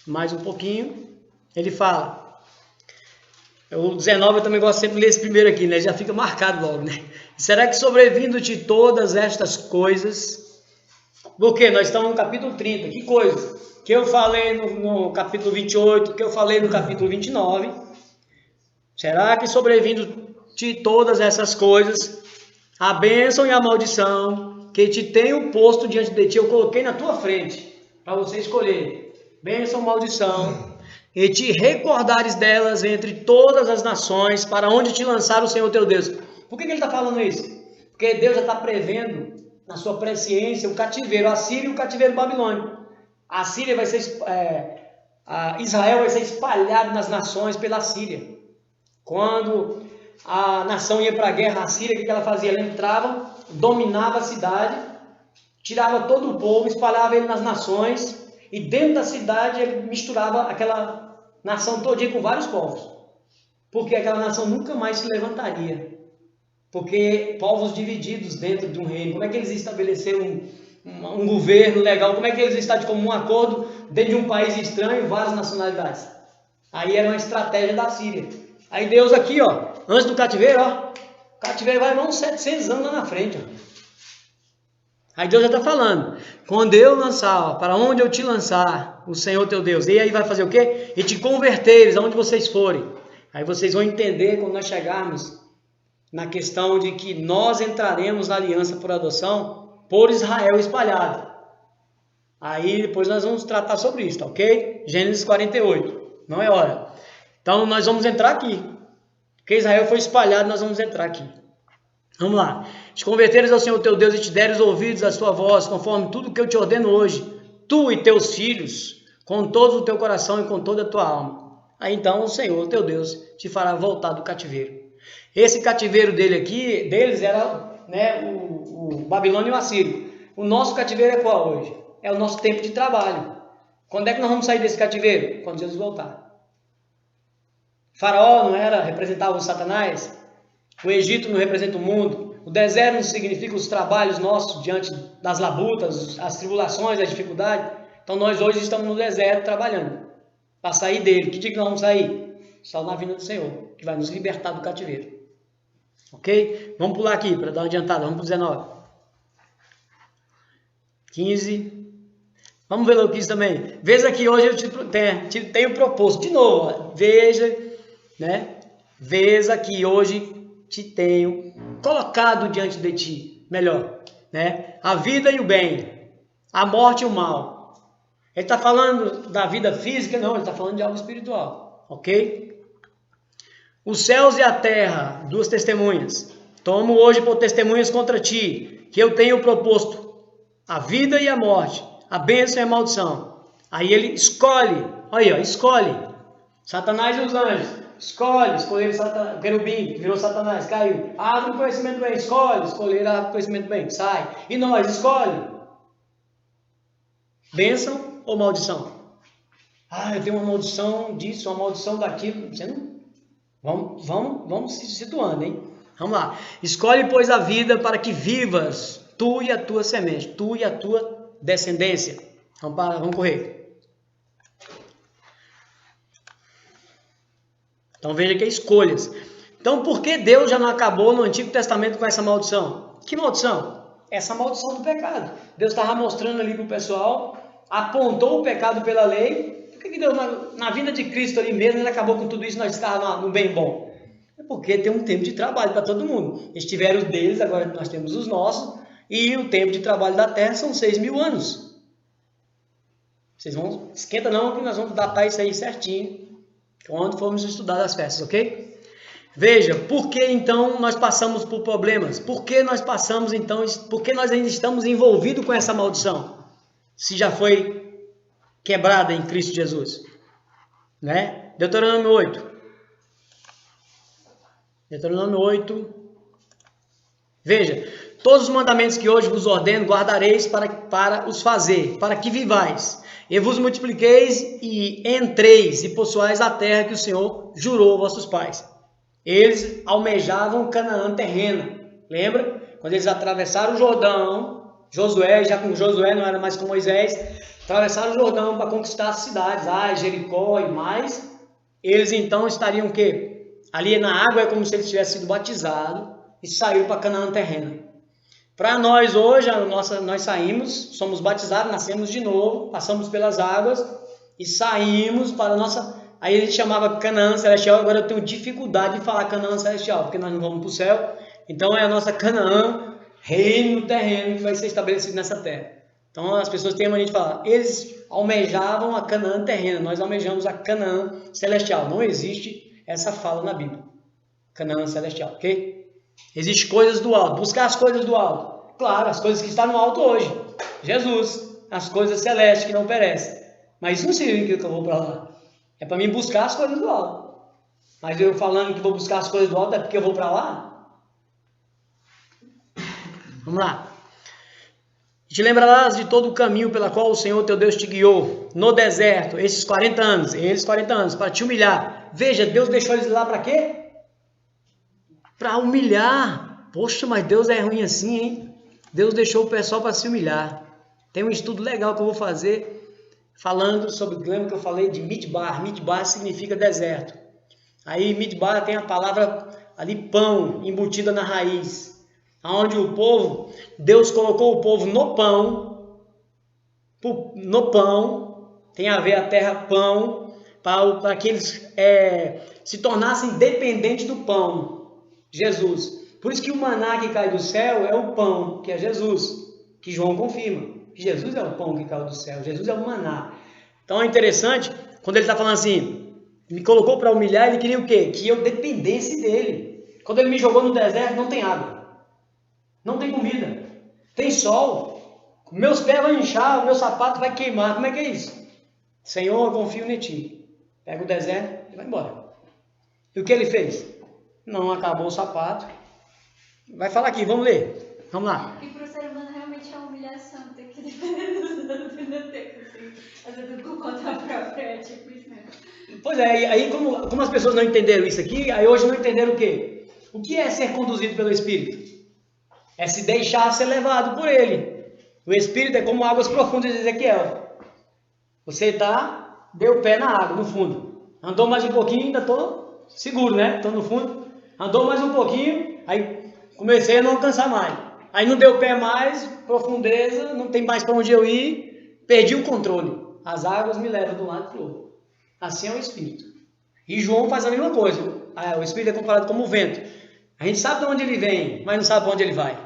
A: Mais um pouquinho, ele fala. O 19 eu também gosto sempre de ler esse primeiro aqui, né? Já fica marcado logo, né? Será que sobrevindo-te todas estas coisas? Porque nós estamos no capítulo 30. Que coisas? Que eu falei no capítulo 28, que eu falei no capítulo 29. Será que sobrevindo-te todas essas coisas, a bênção e a maldição que te tenho posto diante de ti, eu coloquei na tua frente, para você escolher. Bênção ou maldição. E te recordares delas entre todas as nações, para onde te lançar o Senhor teu Deus. Por que ele está falando isso? Porque Deus já está prevendo, na sua presciência, o cativeiro assírio e o cativeiro babilônico. A Síria vai ser, Israel vai ser espalhado nas nações pela Síria. Quando a nação ia para a guerra, a Síria, o que ela fazia? Ela entrava, dominava a cidade, tirava todo o povo, espalhava ele nas nações, e dentro da cidade ele misturava aquela nação todinha com vários povos. Porque aquela nação nunca mais se levantaria. Porque povos divididos dentro de um reino, como é que eles estabeleceram um governo legal? Como é que eles estão de comum acordo dentro de um país estranho, várias nacionalidades? Aí era uma estratégia da Síria. Aí Deus aqui, ó, antes do cativeiro, ó, o cativeiro vai uns 700 anos lá na frente, ó. Aí Deus já está falando, quando eu lançar, ó, para onde eu te lançar, o Senhor teu Deus, e aí vai fazer o quê? E te converteres aonde vocês forem. Aí vocês vão entender quando nós chegarmos na questão de que nós entraremos na aliança por adoção por Israel espalhado. Aí depois nós vamos tratar sobre isso, tá ok? Gênesis 48, não é hora. Então nós vamos entrar aqui, porque Israel foi espalhado, nós vamos entrar aqui. Vamos lá. Te converteres ao Senhor teu Deus e te deres ouvidos à sua voz, conforme tudo que eu te ordeno hoje, tu e teus filhos, com todo o teu coração e com toda a tua alma. Aí então o Senhor, teu Deus, te fará voltar do cativeiro. Esse cativeiro deles era, né, o Babilônio e o Assírio. O nosso cativeiro é qual hoje? É o nosso tempo de trabalho. Quando é que nós vamos sair desse cativeiro? Quando Jesus voltar. Faraó não era, representava o Satanás? O Egito não representa o mundo? O deserto não significa os trabalhos nossos diante das labutas, as tribulações, as dificuldades? Então nós hoje estamos no deserto trabalhando para sair dele. Que dia que nós vamos sair? Só na vinda do Senhor, que vai nos libertar do cativeiro. Ok? Vamos pular aqui para dar uma adiantada. Vamos para o 19. 15. Vamos ver o 15 também. Veja que hoje eu te tenho proposto. De novo, ó, veja, né? Veja que hoje te tenho colocado diante de ti. Melhor, né? A vida e o bem. A morte e o mal. Ele está falando da vida física? Não, ele está falando de algo espiritual. Ok? Os céus e a terra, duas testemunhas. Tomo hoje por testemunhas contra ti, que eu tenho proposto a vida e a morte, a bênção e a maldição. Aí ele escolhe, olha, escolhe. Satanás e os anjos, escolheram o querubim, que virou Satanás, caiu. Árvore do conhecimento bem, escolheram a árvore do conhecimento bem, sai. E nós, escolhe. Bênção ou maldição? Ah, eu tenho uma maldição disso, uma maldição daquilo. Você não... Vamos se situando, hein? Vamos lá. Escolhe, pois, a vida para que vivas, tu e a tua semente, tu e a tua descendência. Vamos correr. Então veja que é escolhas. Então por que Deus já não acabou no Antigo Testamento com essa maldição? Que maldição? Essa maldição do pecado. Deus estava mostrando ali para o pessoal, apontou o pecado pela lei. Por que Deus, na vinda de Cristo ali mesmo, ele acabou com tudo isso e nós estávamos no bem bom? É porque tem um tempo de trabalho para todo mundo. Eles tiveram os deles, agora nós temos os nossos. E o tempo de trabalho da terra são 6.000 anos. Vocês vão... Esquenta não, que nós vamos datar isso aí certinho. Quando formos estudar as festas, ok? Veja, por que então nós passamos por problemas? Por que nós passamos então... Por que nós ainda estamos envolvidos com essa maldição? Se já foi quebrada em Cristo Jesus. Né? Deuteronômio 8. Deuteronômio 8. Veja, todos os mandamentos que hoje vos ordeno, guardareis para os fazer, para que vivais, e vos multipliqueis e entreis e possuais a terra que o Senhor jurou aos vossos pais. Eles almejavam Canaã terrena. Lembra? Quando eles atravessaram o Jordão, Josué, já com Josué, não era mais com Moisés, atravessaram o Jordão para conquistar as cidades, Jericó e mais. Eles então estariam o quê? Ali na água é como se eles tivessem sido batizados e saíram para Canaã terrena. Para nós hoje, nós saímos, somos batizados, nascemos de novo, passamos pelas águas e saímos para a nossa... Aí a gente chamava Canaã Celestial, agora eu tenho dificuldade de falar Canaã Celestial, porque nós não vamos para o céu. Então é a nossa Canaã, reino terreno, que vai ser estabelecido nessa terra. Então as pessoas têm a mania de falar, eles almejavam a Canaã terrena, nós almejamos a Canaã Celestial. Não existe essa fala na Bíblia. Canaã Celestial, ok? Existem coisas do alto, buscar as coisas do alto. Claro, as coisas que estão no alto hoje. Jesus, as coisas celestes que não perecem. Mas isso não significa que eu vou para lá. É para mim buscar as coisas do alto. Mas eu falando que vou buscar as coisas do alto é porque eu vou para lá? Vamos lá. Te lembrarás de todo o caminho pela qual o Senhor teu Deus te guiou no deserto, esses 40 anos, para te humilhar. Veja, Deus deixou eles lá para quê? Para humilhar. Poxa, mas Deus é ruim assim, hein? Deus deixou o pessoal para se humilhar. Tem um estudo legal que eu vou fazer falando sobre, lembra que eu falei de Midbar? Midbar significa deserto. Aí Midbar tem a palavra ali pão, embutida na raiz. Onde o povo, Deus colocou o povo no pão, tem a ver a terra pão, para que eles se tornassem dependentes do pão, Jesus. Por isso que o maná que cai do céu é o pão, que é Jesus, que João confirma. Que Jesus é o pão que caiu do céu, Jesus é o maná. Então é interessante, quando ele está falando assim, me colocou para humilhar, ele queria o quê? Que eu dependesse dele. Quando ele me jogou no deserto, não tem água, não tem comida, tem sol, meus pés vão inchar, o meu sapato vai queimar, como é que é isso? Senhor, eu confio em ti. Pega o deserto e vai embora. E o que ele fez? Não acabou o sapato. Vai falar aqui, vamos ler. Vamos lá.
B: E para o ser humano realmente é uma humilhação ter que depender dos outros e não ter que fazer tudo por conta própria. É tipo isso mesmo.
A: Pois é, aí como as pessoas não entenderam isso aqui, aí hoje não entenderam o quê? O que é ser conduzido pelo Espírito? É se deixar ser levado por ele. O Espírito é como águas profundas de Ezequiel. Você deu o pé na água, no fundo. Andou mais um pouquinho, ainda estou seguro, né? Estou no fundo. Andou mais um pouquinho, aí comecei a não alcançar mais. Aí não deu pé mais, profundeza, não tem mais para onde eu ir, perdi o controle. As águas me levam de um lado para o outro. Assim é o Espírito. E João faz a mesma coisa. O Espírito é comparado como o vento. A gente sabe de onde ele vem, mas não sabe para onde ele vai.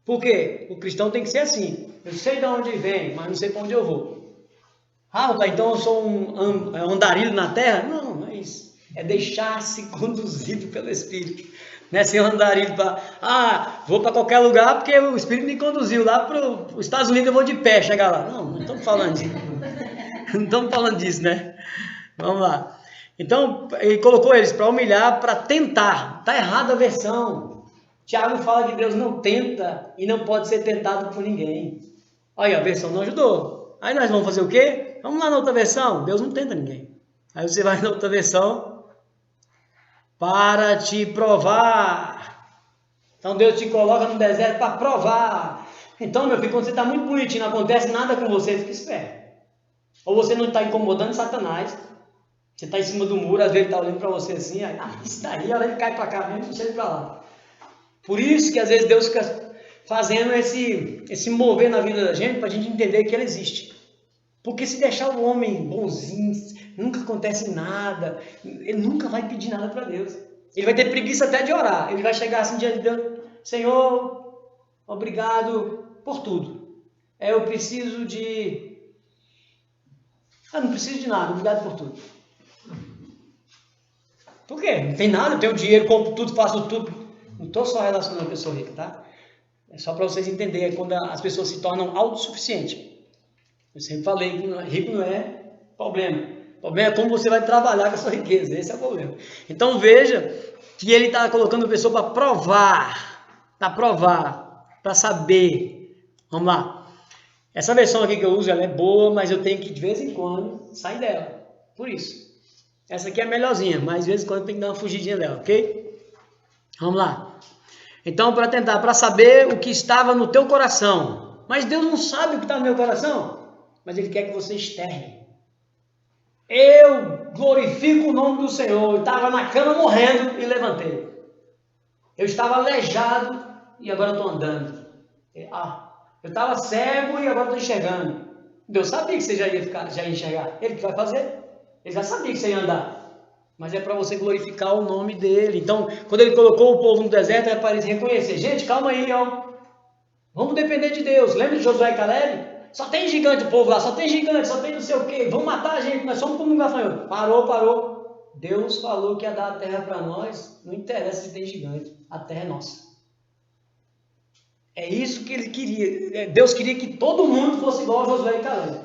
A: Por quê? O cristão tem que ser assim. Eu sei de onde vem, mas não sei para onde eu vou. Então eu sou um andarilho na terra? Não, não é isso. É deixar-se conduzido pelo Espírito. Não é ser um andarilho para... vou para qualquer lugar porque o Espírito me conduziu. Lá para os Estados Unidos eu vou de pé chegar lá. Não estamos falando disso. Não estamos falando disso, né? Vamos lá. Então, ele colocou eles para humilhar, para tentar. Está errada a versão. Tiago fala que Deus não tenta e não pode ser tentado por ninguém. Aí a versão não ajudou. Aí nós vamos fazer o quê? Vamos lá na outra versão. Deus não tenta ninguém. Aí você vai na outra versão. Para te provar. Então Deus te coloca no deserto para provar. Então, meu filho, quando você está muito bonitinho, não acontece nada com você, fica esperto. Ou você não está incomodando Satanás. Você está em cima do muro, às vezes ele está olhando para você assim, isso daí, a hora ele cai para cá mesmo, você para lá. Por isso que às vezes Deus fica fazendo esse mover na vida da gente, para a gente entender que ele existe. Porque se deixar o homem bonzinho, nunca acontece nada, ele nunca vai pedir nada para Deus. Ele vai ter preguiça até de orar. Ele vai chegar assim diante de Deus, Senhor, obrigado por tudo. Eu preciso de... não preciso de nada, obrigado por tudo. Por quê? Não tem nada, eu tenho dinheiro, compro tudo, faço tudo. Não estou só relacionando a pessoa rica, tá? É só para vocês entenderem quando as pessoas se tornam autossuficientes. Eu sempre falei que rico não é problema. O problema é como você vai trabalhar com a sua riqueza. Esse é o problema. Então veja que ele está colocando a pessoa para provar, para saber. Vamos lá. Essa versão aqui que eu uso, ela é boa, mas eu tenho que de vez em quando sair dela. Por isso. Essa aqui é a melhorzinha, mas de vez em quando tem que dar uma fugidinha dela, ok? Vamos lá. Então, para saber o que estava no teu coração. Mas Deus não sabe o que está no meu coração. Mas Ele quer que você externe. Eu glorifico o nome do Senhor. Eu estava na cama morrendo e levantei. Eu estava aleijado e agora estou andando. Eu estava cego e agora estou enxergando. Deus sabia que você já ia enxergar. Ele que vai fazer. Ele já sabia que você ia andar. Mas é para você glorificar o nome dele. Então, quando ele colocou o povo no deserto, é para eles reconhecer. Gente, calma aí, ó. Vamos depender de Deus. Lembra de Josué e Caleb? Só tem gigante o povo lá, só tem gigante, só tem não sei o quê. Vão matar a gente, nós somos como um gafanhoto. Parou. Deus falou que ia dar a terra para nós. Não interessa se tem gigante. A terra é nossa. É isso que ele queria. Deus queria que todo mundo fosse igual a Josué e Caleb.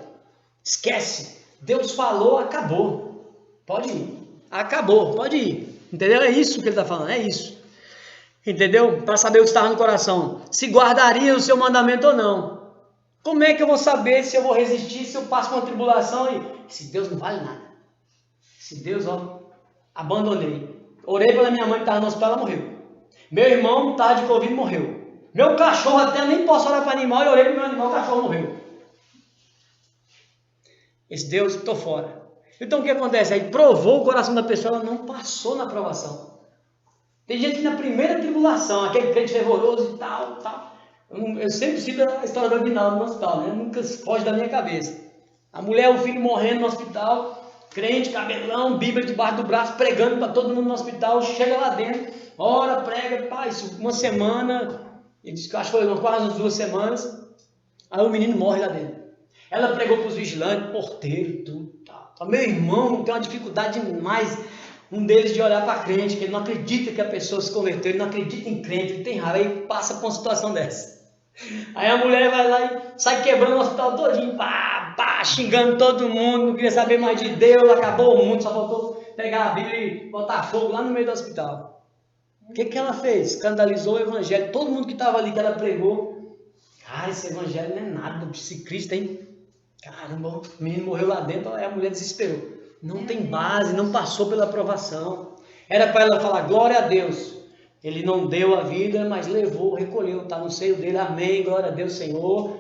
A: Esquece. Deus falou, acabou. Pode ir. Acabou, pode ir. Entendeu? É isso que ele está falando, é isso. Entendeu? Para saber o que estava no coração. Se guardaria o seu mandamento ou não. Como é que eu vou saber se eu vou resistir, se eu passo uma tribulação e... Se Deus não vale nada. Se Deus, abandonei. Orei pela minha mãe que estava no hospital, ela morreu. Meu irmão estava de Covid, morreu. Meu cachorro, até nem posso orar para animal, e orei para o meu animal, o cachorro morreu. Esse Deus, estou fora. Então o que acontece? Aí provou o coração da pessoa, ela não passou na provação. Tem gente que na primeira tribulação, aquele crente fervoroso e tal. Eu sempre cito a história do Aguinaldo no hospital, né? Nunca foge da minha cabeça. A mulher, o filho morrendo no hospital, crente, cabelão, Bíblia debaixo do braço, pregando para todo mundo no hospital, chega lá dentro, ora, prega, isso uma semana, ele disse que acho que foi quase umas 2 semanas, aí o menino morre lá dentro. Ela pregou para os vigilantes, porteiro e tudo. Meu irmão tem uma dificuldade demais, um deles de olhar para crente, que ele não acredita que a pessoa se converteu, ele não acredita em crente, ele tem raiva, aí passa por uma situação dessa. Aí a mulher vai lá e sai quebrando o hospital todinho, pá, pá, xingando todo mundo, não queria saber mais de Deus, acabou o mundo, só faltou pegar a Bíblia e botar fogo lá no meio do hospital. O que ela fez? Escandalizou o evangelho. Todo mundo que estava ali, que ela pregou, cara, esse evangelho não é nada, esse Cristo, hein? Caramba, o menino morreu lá dentro, aí a mulher desesperou. Não tem base, não passou pela aprovação. Era para ela falar, glória a Deus. Ele não deu a vida, mas levou, recolheu, está no seio dele, amém, glória a Deus, Senhor.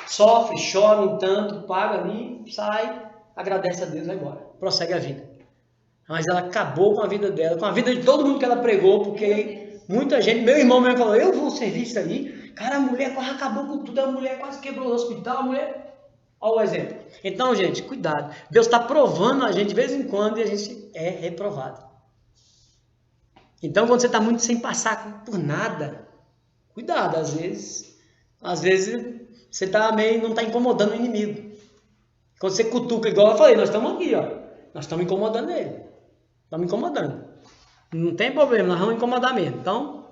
A: Sofre, chora um tanto, paga ali, sai, agradece a Deus, vai embora, prossegue a vida. Mas ela acabou com a vida dela, com a vida de todo mundo que ela pregou, porque muita gente, meu irmão mesmo falou, eu vou servir isso aí. Cara, a mulher quase acabou com tudo, a mulher quase quebrou o hospital, a mulher... Olha o exemplo. Então, gente, cuidado. Deus está provando a gente de vez em quando e a gente é reprovado. Então, quando você está muito sem passar por nada, cuidado, às vezes você tá meio, não está incomodando o inimigo. Quando você cutuca, igual eu falei, nós estamos aqui, ó. Nós estamos incomodando ele. Estamos incomodando. Não tem problema, nós vamos incomodar mesmo. Então,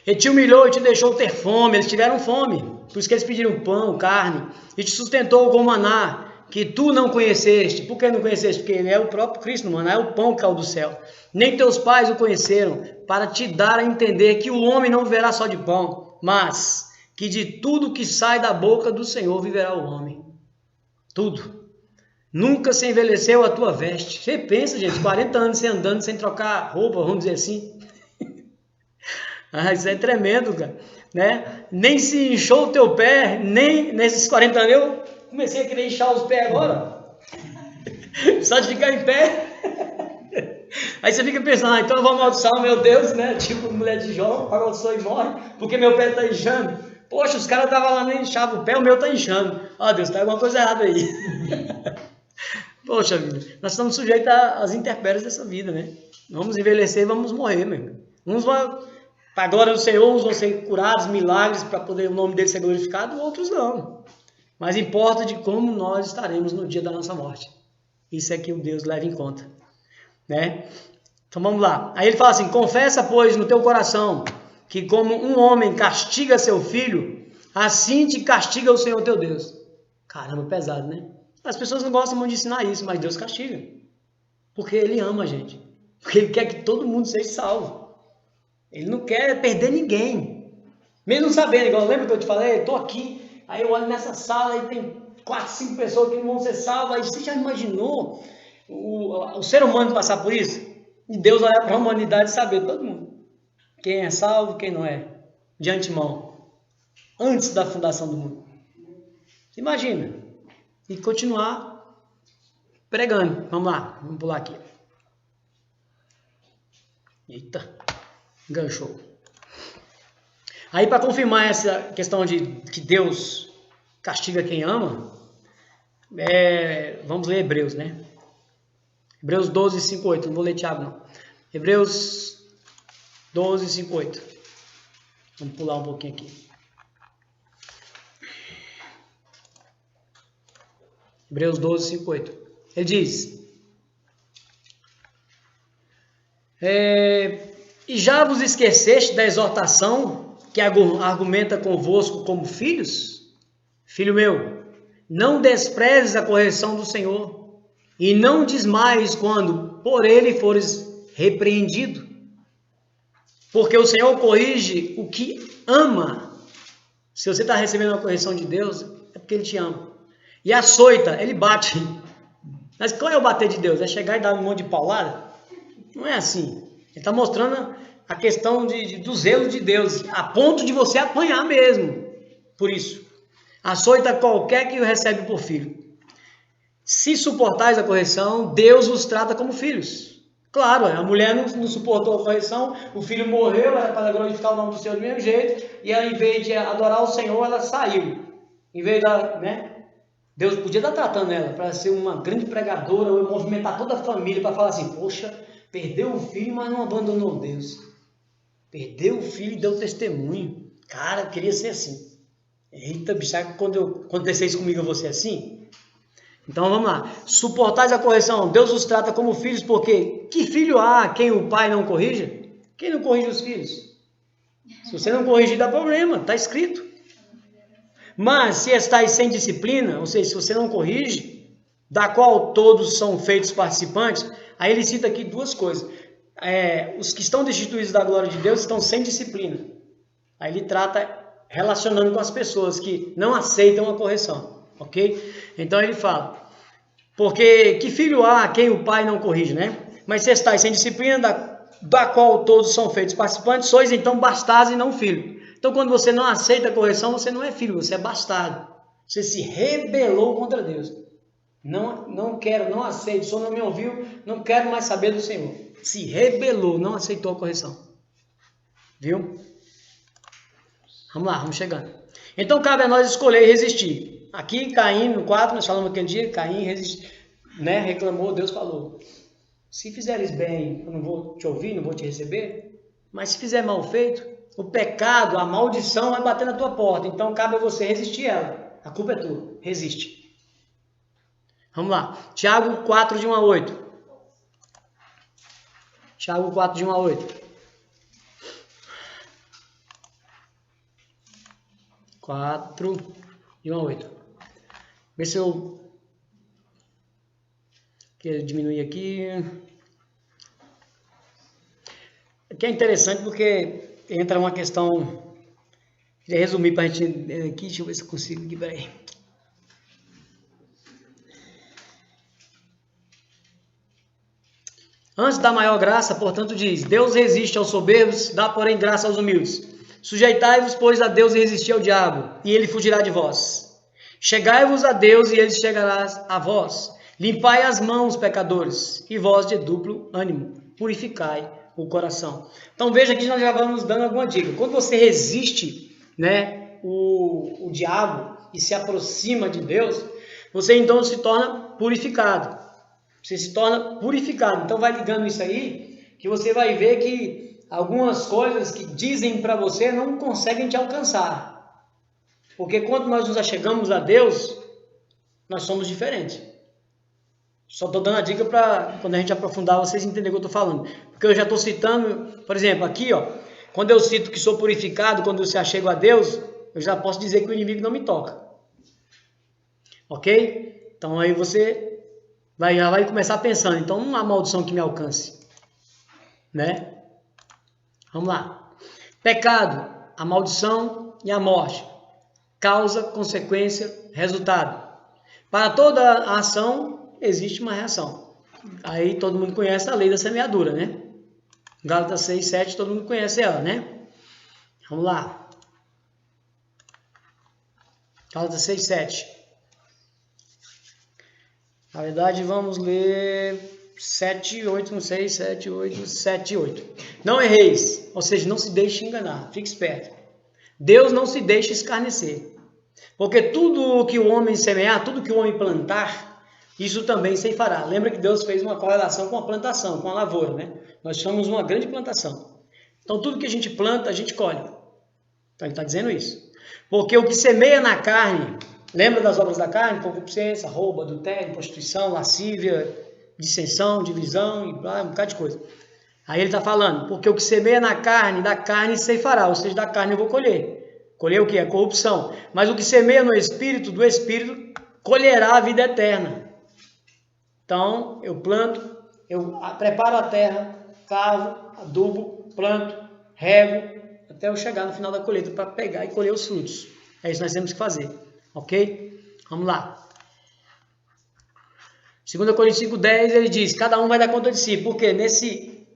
A: ele te humilhou e te deixou ter fome, eles tiveram fome. Por isso que eles pediram pão, carne, e te sustentou com maná, que tu não conheceste. Por que não conheceste? Porque ele é o próprio Cristo, maná é o pão que caiu do céu. Nem teus pais o conheceram, para te dar a entender que o homem não viverá só de pão, mas que de tudo que sai da boca do Senhor viverá o homem. Tudo. Nunca se envelheceu a tua veste. Você pensa, gente, 40 anos você andando sem trocar roupa, vamos dizer assim. Isso é tremendo, cara. Né? Nem se inchou o teu pé, nem nesses 40 anos eu comecei a querer inchar os pés agora. Só de ficar em pé. Aí você fica pensando, então eu vou amaldiçoar o meu Deus, né? Tipo mulher de Jó, amaldiçoa e morre, porque meu pé está inchando. Poxa, os caras estavam lá nem inchavam o pé, o meu está inchando. Ó Deus, está alguma coisa errada aí. Poxa vida, nós estamos sujeitos às intempéries dessa vida, né? Vamos envelhecer e vamos morrer, mesmo. Uns vão, para a glória do Senhor, uns vão ser curados, milagres, para poder o nome dele ser glorificado, outros não. Mas importa de como nós estaremos no dia da nossa morte. Isso é que o Deus leva em conta. Né? Então vamos lá. Aí ele fala assim, confessa, pois, no teu coração, que como um homem castiga seu filho, assim te castiga o Senhor teu Deus. Caramba, pesado, né? As pessoas não gostam muito de ensinar isso, mas Deus castiga. Porque Ele ama a gente. Porque Ele quer que todo mundo seja salvo. Ele não quer perder ninguém. Mesmo sabendo, igual lembra que eu te falei? Eu estou aqui, aí eu olho nessa sala e tem 4, 5 pessoas que não vão ser salvas. Aí você já imaginou o ser humano passar por isso? E Deus olhar para a humanidade e saber todo mundo. Quem é salvo, quem não é. De antemão. Antes da fundação do mundo. Imagina. E continuar pregando. Vamos lá, vamos pular aqui. Eita, enganchou. Aí para confirmar essa questão de que Deus castiga quem ama, vamos ler Hebreus, né? Hebreus 12, 5, 8. Não vou ler Tiago, não. Hebreus 12, 5, 8. Vamos pular um pouquinho aqui. Hebreus 12, 5, 8. Ele diz: e já vos esqueceste da exortação que argumenta convosco como filhos? Filho meu, não desprezes a correção do Senhor, e não desmaies quando por ele fores repreendido. Porque o Senhor corrige o que ama. Se você está recebendo uma correção de Deus, é porque Ele te ama. E açoita, Ele bate. Mas qual é o bater de Deus? É chegar e dar um monte de paulada? Não é assim. Ele está mostrando a questão do zelo de Deus, a ponto de você apanhar mesmo. Por isso, açoita qualquer que o recebe por filho. Se suportais a correção, Deus os trata como filhos. Claro, a mulher não suportou a correção, o filho morreu, era para glorificar o nome do Senhor do mesmo jeito, e ela, em vez de adorar o Senhor, ela saiu. Em vez da, né? Deus podia estar tratando ela para ser uma grande pregadora, ou movimentar toda a família para falar assim, poxa, perdeu o filho, mas não abandonou Deus. Perdeu o filho e deu testemunho. Cara, eu queria ser assim. Eita, bicho, sabe que quando acontecer isso comigo eu vou ser assim? Então vamos lá. Suportais a correção. Deus os trata como filhos, porque que filho há quem o pai não corrija? Quem não corrige os filhos? Se você não corrigir, dá problema, está escrito. Mas se estáis sem disciplina, ou seja, se você não corrige, da qual todos são feitos participantes, aí ele cita aqui duas coisas. Os que estão destituídos da glória de Deus estão sem disciplina. Aí ele trata relacionando com as pessoas que não aceitam a correção, ok? Então ele fala, porque que filho há a quem o pai não corrige, né? Mas se estáis sem disciplina, da qual todos são feitos participantes, sois então bastardos e não filhos. Então quando você não aceita a correção, você não é filho, você é bastardo. Você se rebelou contra Deus. Não quero, não aceito, o Senhor não me ouviu, não quero mais saber do Senhor. Se rebelou, não aceitou a correção. Viu? Vamos lá, vamos chegando. Então cabe a nós escolher e resistir. Aqui, Caim, no 4, nós falamos aquele dia, Caim resistiu, né, reclamou, Deus falou, se fizeres bem, eu não vou te ouvir, não vou te receber, mas se fizer mal feito, o pecado, a maldição vai bater na tua porta, então cabe a você resistir ela. A culpa é tua, resiste. Vamos lá, Tiago 4, de 1 a 8. Tiago 4, de 1 a 8. 4, de 1 a 8. Vê se eu quero diminuir aqui. Aqui é interessante porque entra uma questão. Queria resumir para a gente aqui. Deixa eu ver se eu consigo aqui. Peraí. Antes da maior graça, portanto, diz: Deus resiste aos soberbos, dá, porém, graça aos humildes. Sujeitai-vos, pois, a Deus e resisti ao diabo, e ele fugirá de vós. Chegai-vos a Deus, e ele chegará a vós. Limpai as mãos, pecadores, e vós de duplo ânimo, purificai o coração. Então veja que nós já vamos dando alguma dica. Quando você resiste, né, o diabo e se aproxima de Deus, você então se torna purificado. Você se torna purificado. Então vai ligando isso aí, que você vai ver que algumas coisas que dizem para você não conseguem te alcançar. Porque quando nós nos achegamos a Deus, nós somos diferentes. Só estou dando a dica para quando a gente aprofundar, vocês entenderem o que eu estou falando. Porque eu já estou citando, por exemplo, aqui, ó, quando eu cito que sou purificado, quando eu se achego a Deus, eu já posso dizer que o inimigo não me toca. Ok? Então aí você já vai começar pensando, então não há maldição que me alcance. Né? Vamos lá. Pecado, a maldição e a morte. Causa, consequência, resultado. Para toda a ação, existe uma reação. Aí todo mundo conhece a lei da semeadura, né? Gálatas 6, 7, todo mundo conhece ela, né? Vamos lá. Gálatas 6, 7. Na verdade, vamos ler 7, 8, não sei, 7, 8, 7, 8. Não erreis, ou seja, não se deixe enganar, fique esperto. Deus não se deixa escarnecer. Porque tudo que o homem semear, tudo que o homem plantar, isso também ceifará. Lembra que Deus fez uma correlação com a plantação, com a lavoura, né? Nós somos uma grande plantação. Então tudo que a gente planta, a gente colhe. Então ele está dizendo isso. Porque o que semeia na carne, lembra das obras da carne? Concupiscência, roubo, adultério, prostituição, lascívia, dissensão, divisão, e um bocado de coisa. Aí ele está falando, porque o que semeia na carne, da carne ceifará, ou seja, da carne eu vou colher. Colher o que? A corrupção. Mas o que semeia no Espírito, do Espírito, colherá a vida eterna. Então, eu planto, eu preparo a terra, cavo, adubo, planto, rego, até eu chegar no final da colheita para pegar e colher os frutos. É isso que nós temos que fazer. Ok? Vamos lá. 2 Coríntios 5,10 ele diz, cada um vai dar conta de si. Porque nesse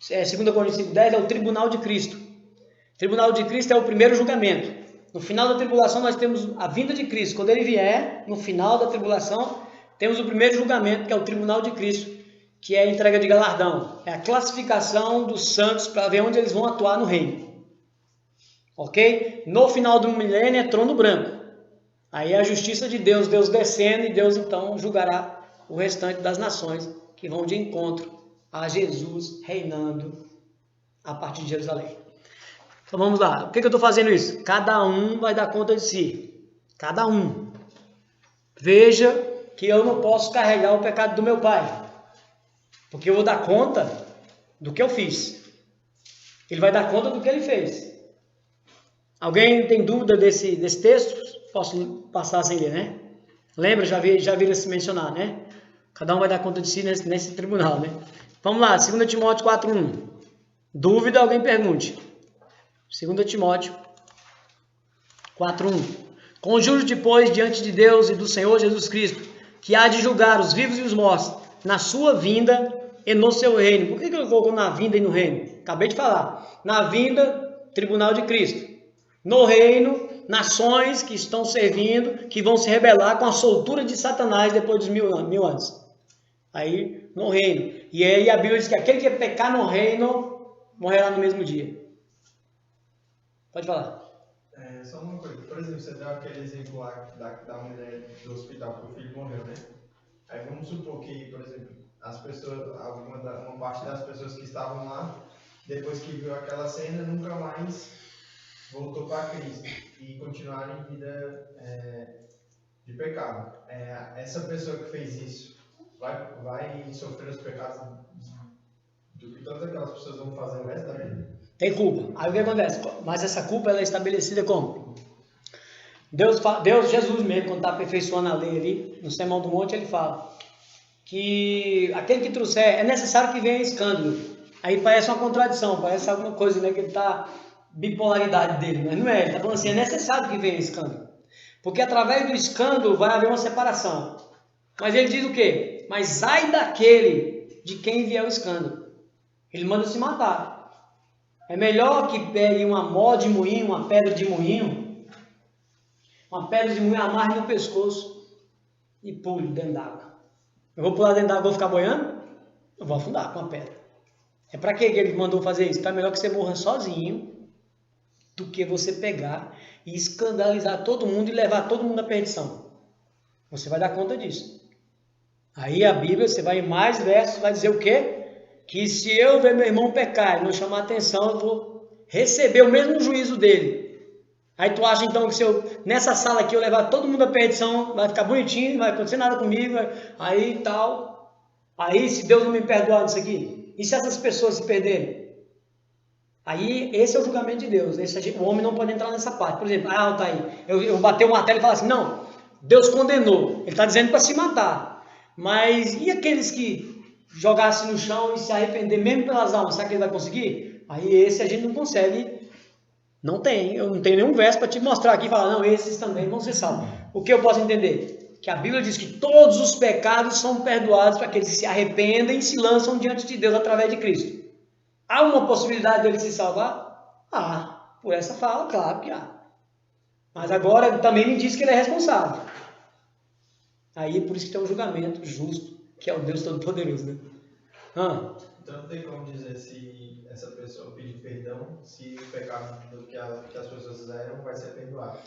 A: 2 Coríntios 5,10 é o tribunal de Cristo. O tribunal de Cristo é o primeiro julgamento. No final da tribulação nós temos a vinda de Cristo. Quando ele vier, no final da tribulação, temos o primeiro julgamento, que é o tribunal de Cristo, que é a entrega de galardão. É a classificação dos santos para ver onde eles vão atuar no reino. Ok? No final do milênio é trono branco. Aí é a justiça de Deus, Deus descendo e Deus então julgará o restante das nações que vão de encontro a Jesus reinando a partir de Jerusalém. Então vamos lá. Por que eu estou fazendo isso? Cada um vai dar conta de si. Cada um. Veja que eu não posso carregar o pecado do meu pai. Porque eu vou dar conta do que eu fiz. Ele vai dar conta do que ele fez. Alguém tem dúvida desse texto? Posso passar sem ler, né? Lembra? Já viram se mencionar, né? Cada um vai dar conta de si nesse tribunal, né? Vamos lá, 2 Timóteo 4:1. Dúvida, alguém pergunte. 2 Timóteo 4:1. Conjuro-te, pois, diante de Deus e do Senhor Jesus Cristo, que há de julgar os vivos e os mortos, na sua vinda e no seu reino. Por que ele colocou na vinda e no reino? Acabei de falar. Na vinda, tribunal de Cristo. No reino, nações que estão servindo, que vão se rebelar com a soltura de Satanás depois dos 1000 anos. Aí, no reino. E aí a Bíblia diz que aquele que pecar no reino, morrerá no mesmo dia. Pode falar.
C: Só uma coisa. Por exemplo, você deu aquele exemplo lá da mulher do hospital que o filho morreu, né? Aí vamos supor que, por exemplo, as pessoas, uma parte das pessoas que estavam lá, depois que viu aquela cena, nunca mais voltou para Cristo e continuaram em vida de pecado. Essa pessoa que fez isso vai sofrer os pecados do que todas aquelas pessoas vão fazer o resto da vida?
A: Tem culpa. Aí o que acontece? Mas essa culpa ela é estabelecida como? Deus, Jesus mesmo, quando está aperfeiçoando a lei ali, no Sermão do Monte, ele fala que aquele que trouxer, é necessário que venha escândalo. Aí parece uma contradição, parece alguma coisa, né, que ele está, bipolaridade dele, mas não é, ele está falando assim, é necessário que venha escândalo. Porque através do escândalo vai haver uma separação. Mas ele diz o quê? Mas ai daquele de quem vier o escândalo. Ele manda se matar. É melhor que pegue uma mó de moinho, uma pedra de moinho, amarre no pescoço e pule dentro d'água. Eu vou pular dentro d'água e vou ficar boiando? Eu vou afundar com a pedra. É para que ele mandou fazer isso? Então é melhor que você morra sozinho do que você pegar e escandalizar todo mundo e levar todo mundo à perdição. Você vai dar conta disso. Aí a Bíblia, você vai em mais versos, vai dizer o quê? Que se eu ver meu irmão pecar e não chamar atenção, eu vou receber o mesmo juízo dele. Aí tu acha então que se eu, nessa sala aqui, eu levar todo mundo à perdição, vai ficar bonitinho, não vai acontecer nada comigo, aí tal. Aí se Deus não me perdoar nisso aqui, e se essas pessoas se perderem? Aí esse é o julgamento de Deus. O homem não pode entrar nessa parte. Por exemplo, tá aí, eu bater o martelo e falar assim, não, Deus condenou, ele está dizendo para se matar. Mas e aqueles que jogasse no chão e se arrepender mesmo pelas almas, será que ele vai conseguir? Aí esse a gente não consegue, eu não tenho nenhum verso para te mostrar aqui e falar, não, esses também vão ser salvos. O que eu posso entender? Que a Bíblia diz que todos os pecados são perdoados para aqueles que se arrependem e se lançam diante de Deus através de Cristo. Há uma possibilidade dele se salvar? Por essa fala, claro que há. Mas agora também me diz que ele é responsável. Aí por isso que tem um julgamento justo, que é o Deus Todo-Poderoso, né?
C: Então não tem como dizer se essa pessoa pedir perdão, se o pecado que as pessoas fizeram vai ser perdoado.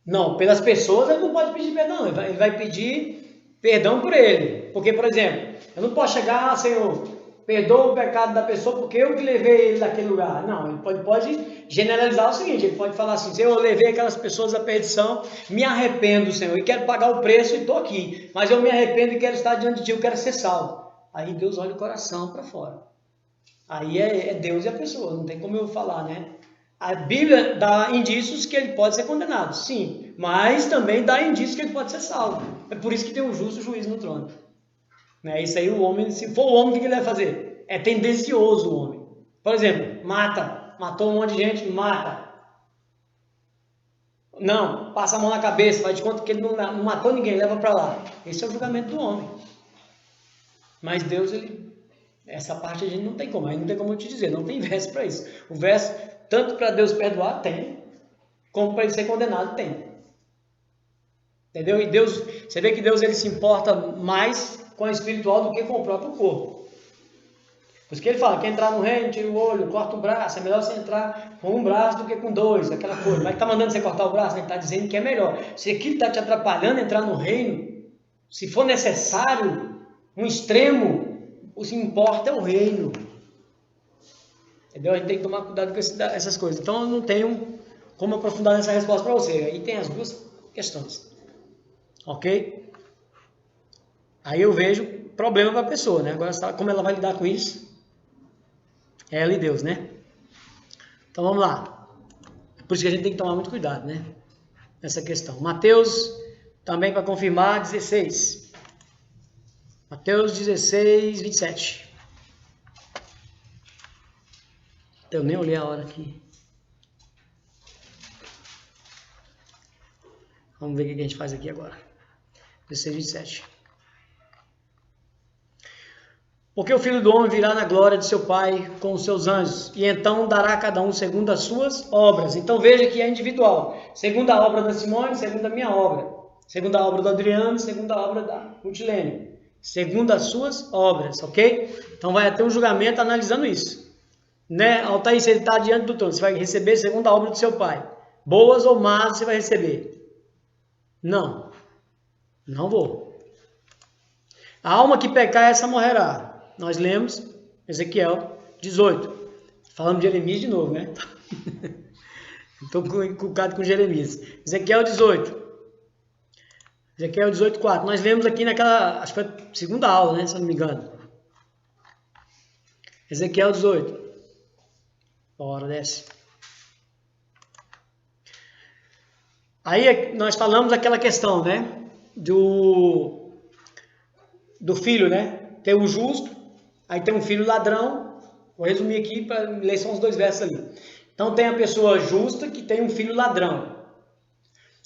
A: Não, pelas pessoas ele não pode pedir perdão, ele vai pedir perdão por ele. Porque, por exemplo, eu não posso chegar, Senhor, perdoa o pecado da pessoa porque eu que levei ele naquele lugar. Não, ele pode generalizar o seguinte, ele pode falar assim, Senhor, eu levei aquelas pessoas à perdição, me arrependo, Senhor, e quero pagar o preço e estou aqui. Mas eu me arrependo e quero estar diante de Ti, eu quero ser salvo. Aí Deus olha o coração para fora. Aí é Deus e a pessoa, não tem como eu falar, né? A Bíblia dá indícios que ele pode ser condenado, sim, mas também dá indícios que ele pode ser salvo. É por isso que tem um justo juiz no trono. Isso aí o homem, se for o homem, o que ele vai fazer? É tendencioso o homem. Por exemplo, matou um monte de gente, mata. Não, passa a mão na cabeça, faz de conta que ele não matou ninguém, leva para lá. Esse é o julgamento do homem. Mas Deus, essa parte a gente não tem como, aí não tem como eu te dizer, não tem verso para isso. O verso, tanto para Deus perdoar, tem, como para ele ser condenado, tem. Entendeu? E Deus, você vê que Deus ele se importa mais com o espiritual do que com o próprio corpo. Por isso que ele fala, quer entrar no reino, tira o olho, corta o braço, é melhor você entrar com um braço do que com dois, aquela coisa. Mas está mandando você cortar o braço, ele está dizendo que é melhor. Se aquilo está te atrapalhando a entrar no reino, se for necessário um extremo, o que importa é o reino. Entendeu? A gente tem que tomar cuidado com essas coisas. Então eu não tenho como aprofundar nessa resposta para você. Aí tem as duas questões. Ok? Aí eu vejo problema para a pessoa, né? Agora, como ela vai lidar com isso? Ela e Deus, né? Então vamos lá. Por isso que a gente tem que tomar muito cuidado, né? Nessa questão. Mateus, também para confirmar, 16. Mateus 16, 27. Eu nem olhei a hora aqui. Vamos ver o que a gente faz aqui agora. 16, 27. Porque o Filho do Homem virá na glória de seu Pai com os seus anjos, e então dará a cada um segundo as suas obras. Então veja que é individual. Segundo a obra da Simone, segundo a minha obra. Segundo a obra do Adriano, segundo a obra da Rutilene. Segundo as suas obras, ok? Então vai ter um julgamento analisando isso. Né? Altair, você está diante do trono, você vai receber segundo a obra do seu Pai. Boas ou más você vai receber. Não. Não vou. A alma que pecar, essa morrerá. Nós lemos Ezequiel 18. Falamos de Jeremias de novo, né? Estou encucado com Jeremias. Ezequiel 18. Ezequiel 18, 4. Nós lemos aqui naquela, acho que foi a segunda aula, né? Se eu não me engano. Ezequiel 18. Bora, desce. Aí nós falamos aquela questão, né? Do filho, né? Tem o justo, aí tem um filho ladrão. Vou resumir aqui para ler só uns 2 versos ali. Então tem a pessoa justa que tem um filho ladrão.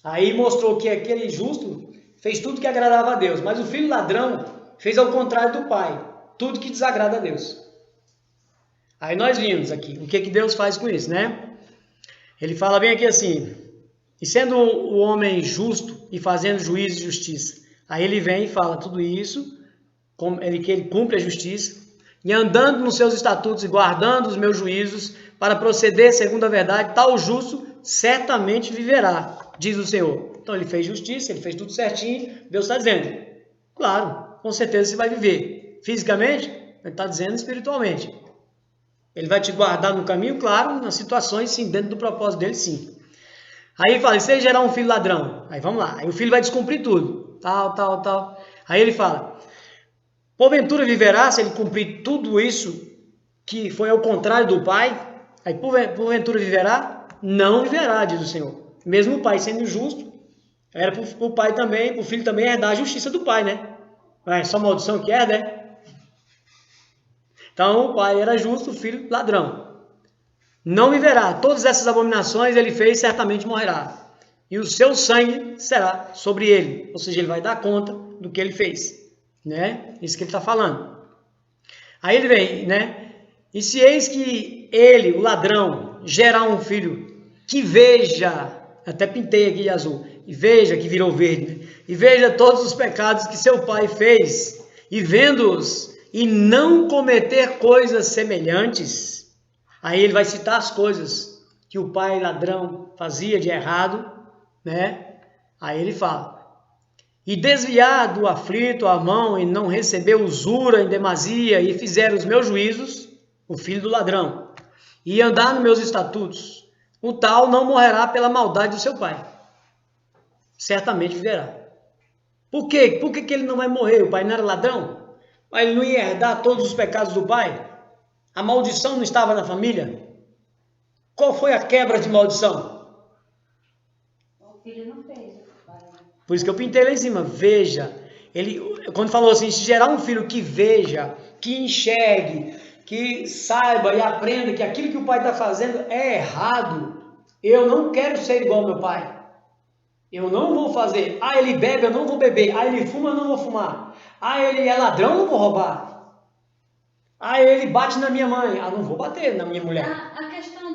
A: Aí mostrou que aquele justo fez tudo que agradava a Deus, mas o filho ladrão fez ao contrário do pai, tudo que desagrada a Deus. Aí nós vimos aqui o que Deus faz com isso, né? Ele fala bem aqui assim: e sendo o homem justo e fazendo juízo e justiça. Aí ele vem e fala tudo isso, que ele cumpre a justiça, e andando nos seus estatutos e guardando os meus juízos, para proceder segundo a verdade, tal justo certamente viverá, diz o Senhor. Então ele fez justiça, ele fez tudo certinho, Deus está dizendo, claro, com certeza você vai viver. Fisicamente, ele está dizendo espiritualmente. Ele vai te guardar no caminho, claro, nas situações, sim, dentro do propósito dele, sim. Aí ele fala, e se ele gerar um filho ladrão? Aí vamos lá, aí o filho vai descumprir tudo, tal. Aí ele fala, porventura viverá se ele cumprir tudo isso que foi ao contrário do pai? Aí porventura viverá? Não viverá, diz o Senhor. Mesmo o pai sendo justo, era para o pai também, para o filho também herdar a justiça do pai, né? É só maldição que herda, né? Então o pai era justo, o filho ladrão. Não viverá. Todas essas abominações ele fez, certamente morrerá. E o seu sangue será sobre ele. Ou seja, ele vai dar conta do que ele fez. Né? Isso que ele está falando. Aí ele vem, né? E se eis que ele, o ladrão, gerar um filho que veja, até pintei aqui de azul, e veja que virou verde, né? E veja todos os pecados que seu pai fez, e vendo-os, e não cometer coisas semelhantes, aí ele vai citar as coisas que o pai ladrão fazia de errado, né? Aí ele fala, e desviar do aflito a mão e não receber usura em demasia e fizer os meus juízos, o filho do ladrão, e andar nos meus estatutos, o tal não morrerá pela maldade do seu pai. Certamente viverá. Por quê? Por que ele não vai morrer? O pai não era ladrão? Mas ele não ia herdar todos os pecados do pai? A maldição não estava na família? Qual foi a quebra de maldição?
B: O filho não fez.
A: Por isso que eu pintei lá em cima. Veja. Ele, quando falou assim, se gerar um filho que veja, que enxergue, que saiba e aprenda que aquilo que o pai está fazendo é errado. Eu não quero ser igual ao meu pai. Eu não vou fazer. Ah, ele bebe, eu não vou beber. Ah, ele fuma, eu não vou fumar. Ah, ele é ladrão, eu não vou roubar. Ah, ele bate na minha mãe. Ah, não vou bater na minha mulher.
B: A questão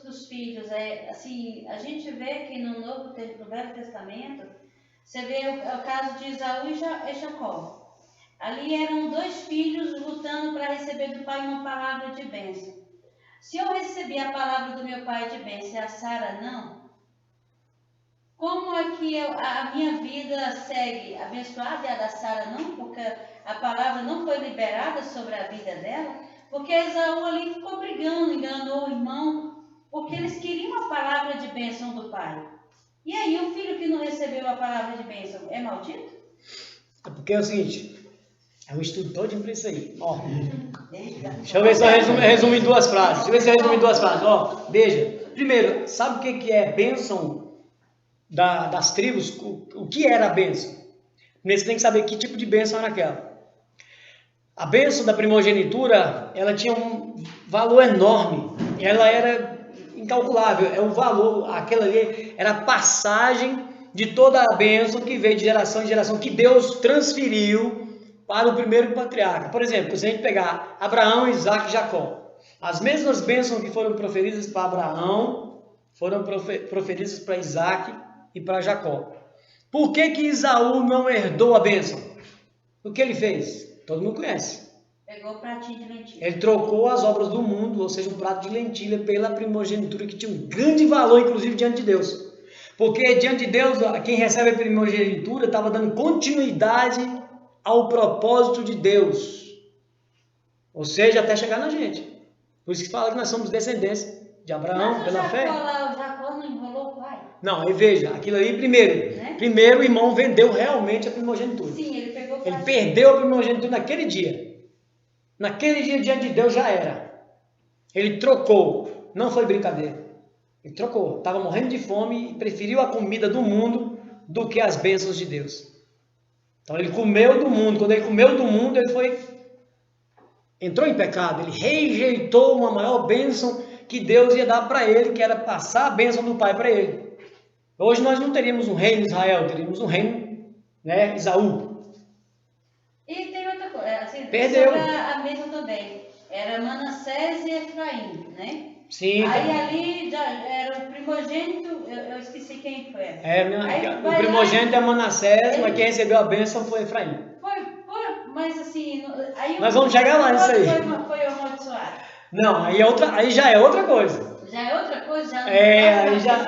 B: dos filhos, assim, a gente vê que no Velho Testamento, você vê o caso de Esaú e Jacó. Ali eram 2 filhos lutando para receber do pai uma palavra de bênção. Se eu receber a palavra do meu pai de bênção e a Sara não, como é que a minha vida segue abençoada e a da Sara não? Porque a palavra não foi liberada sobre a vida dela. Porque Esaú ali ficou brigando, enganou o irmão, porque eles queriam a palavra de bênção do pai. E aí o filho que não recebeu a palavra de bênção é maldito?
A: É porque é o seguinte, é um estudo todo para isso aí. Ó, deixa eu ver se eu resumo em 2 frases. Ó, veja. Primeiro, sabe o que é bênção das tribos? O que era a bênção? Primeiro você tem que saber que tipo de bênção era aquela. A bênção da primogenitura, ela tinha um valor enorme. Ela era incalculável. É um valor, aquela ali era a passagem de toda a bênção que veio de geração em geração, que Deus transferiu para o primeiro patriarca. Por exemplo, se a gente pegar Abraão, Isaac e Jacó, as mesmas bênçãos que foram proferidas para Abraão, foram proferidas para Isaac e para Jacó. Por que Esaú não herdou a bênção? O que ele fez? Todo mundo conhece.
B: Pegou o pratinho de lentilha.
A: Ele trocou as obras do mundo, ou seja, um prato de lentilha, pela primogenitura, que tinha um grande valor, inclusive, diante de Deus. Porque diante de Deus, quem recebe a primogenitura estava dando continuidade ao propósito de Deus. Ou seja, até chegar na gente. Por isso que fala que nós somos descendentes de Abraão, pela fé.
B: Mas o Jacó não enrolou o pai?
A: Não, aí veja, aquilo ali primeiro. Né? Primeiro o irmão vendeu realmente a primogenitura.
B: Sim, ele pegou.
A: Ele perdeu a primogenitura naquele dia. Naquele dia diante de Deus já era. Ele trocou. Não foi brincadeira. Ele trocou. Estava morrendo de fome e preferiu a comida do mundo do que as bênçãos de Deus. Então ele comeu do mundo. Quando ele comeu do mundo, ele entrou em pecado. Ele rejeitou uma maior bênção que Deus ia dar para ele, que era passar a bênção do Pai para ele. Hoje nós não teríamos um reino Israel, teríamos um reino, né, Esaú.
B: E tem outra coisa, assim,
A: perdeu.
B: Sobre a mesma também. Era Manassés e Efraim, né?
A: Sim.
B: Aí ali era o primogênito, eu esqueci quem foi.
A: O primogênito é Manassés, mas quem recebeu a bênção foi Efraim.
B: Mas assim, aí
A: nós vamos chegar lá nisso aí.
B: Foi amaldiçoado.
A: Não, aí já é outra coisa.
B: Já é outra coisa?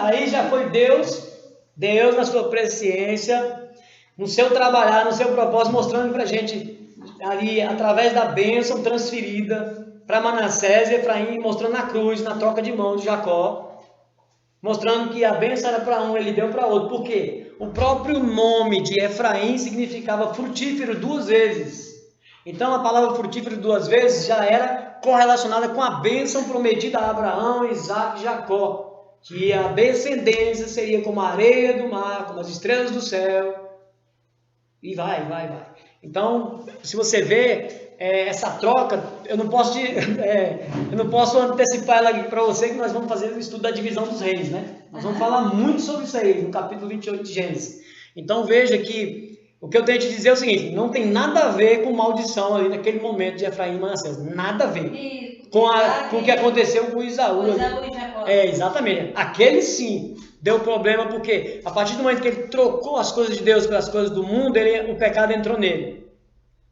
A: Aí já foi Deus na sua presciência, no seu trabalhar, no seu propósito, mostrando para a gente ali, através da bênção transferida para Manassés e Efraim, mostrando na cruz, na troca de mão de Jacó, mostrando que a bênção era para um, ele deu para outro. Por quê? O próprio nome de Efraim significava frutífero 2 vezes. Então a palavra frutífero 2 vezes já era correlacionada com a bênção prometida a Abraão, Isaac e Jacó, que a descendência seria como a areia do mar, como as estrelas do céu, e vai. Então, se você vê essa troca, eu não posso antecipar ela aqui para você, que nós vamos fazer o estudo da divisão dos reis, né? Nós vamos falar muito sobre isso aí, no capítulo 28 de Gênesis. Então veja que o que eu tenho a te dizer é o seguinte, não tem nada a ver com maldição ali naquele momento de Efraim e Manassés, nada a ver com o que aconteceu com Esaú.
B: Esaú e Jacó.
A: Exatamente. Aquele sim deu problema, porque a partir do momento que ele trocou as coisas de Deus pelas coisas do mundo, o pecado entrou nele.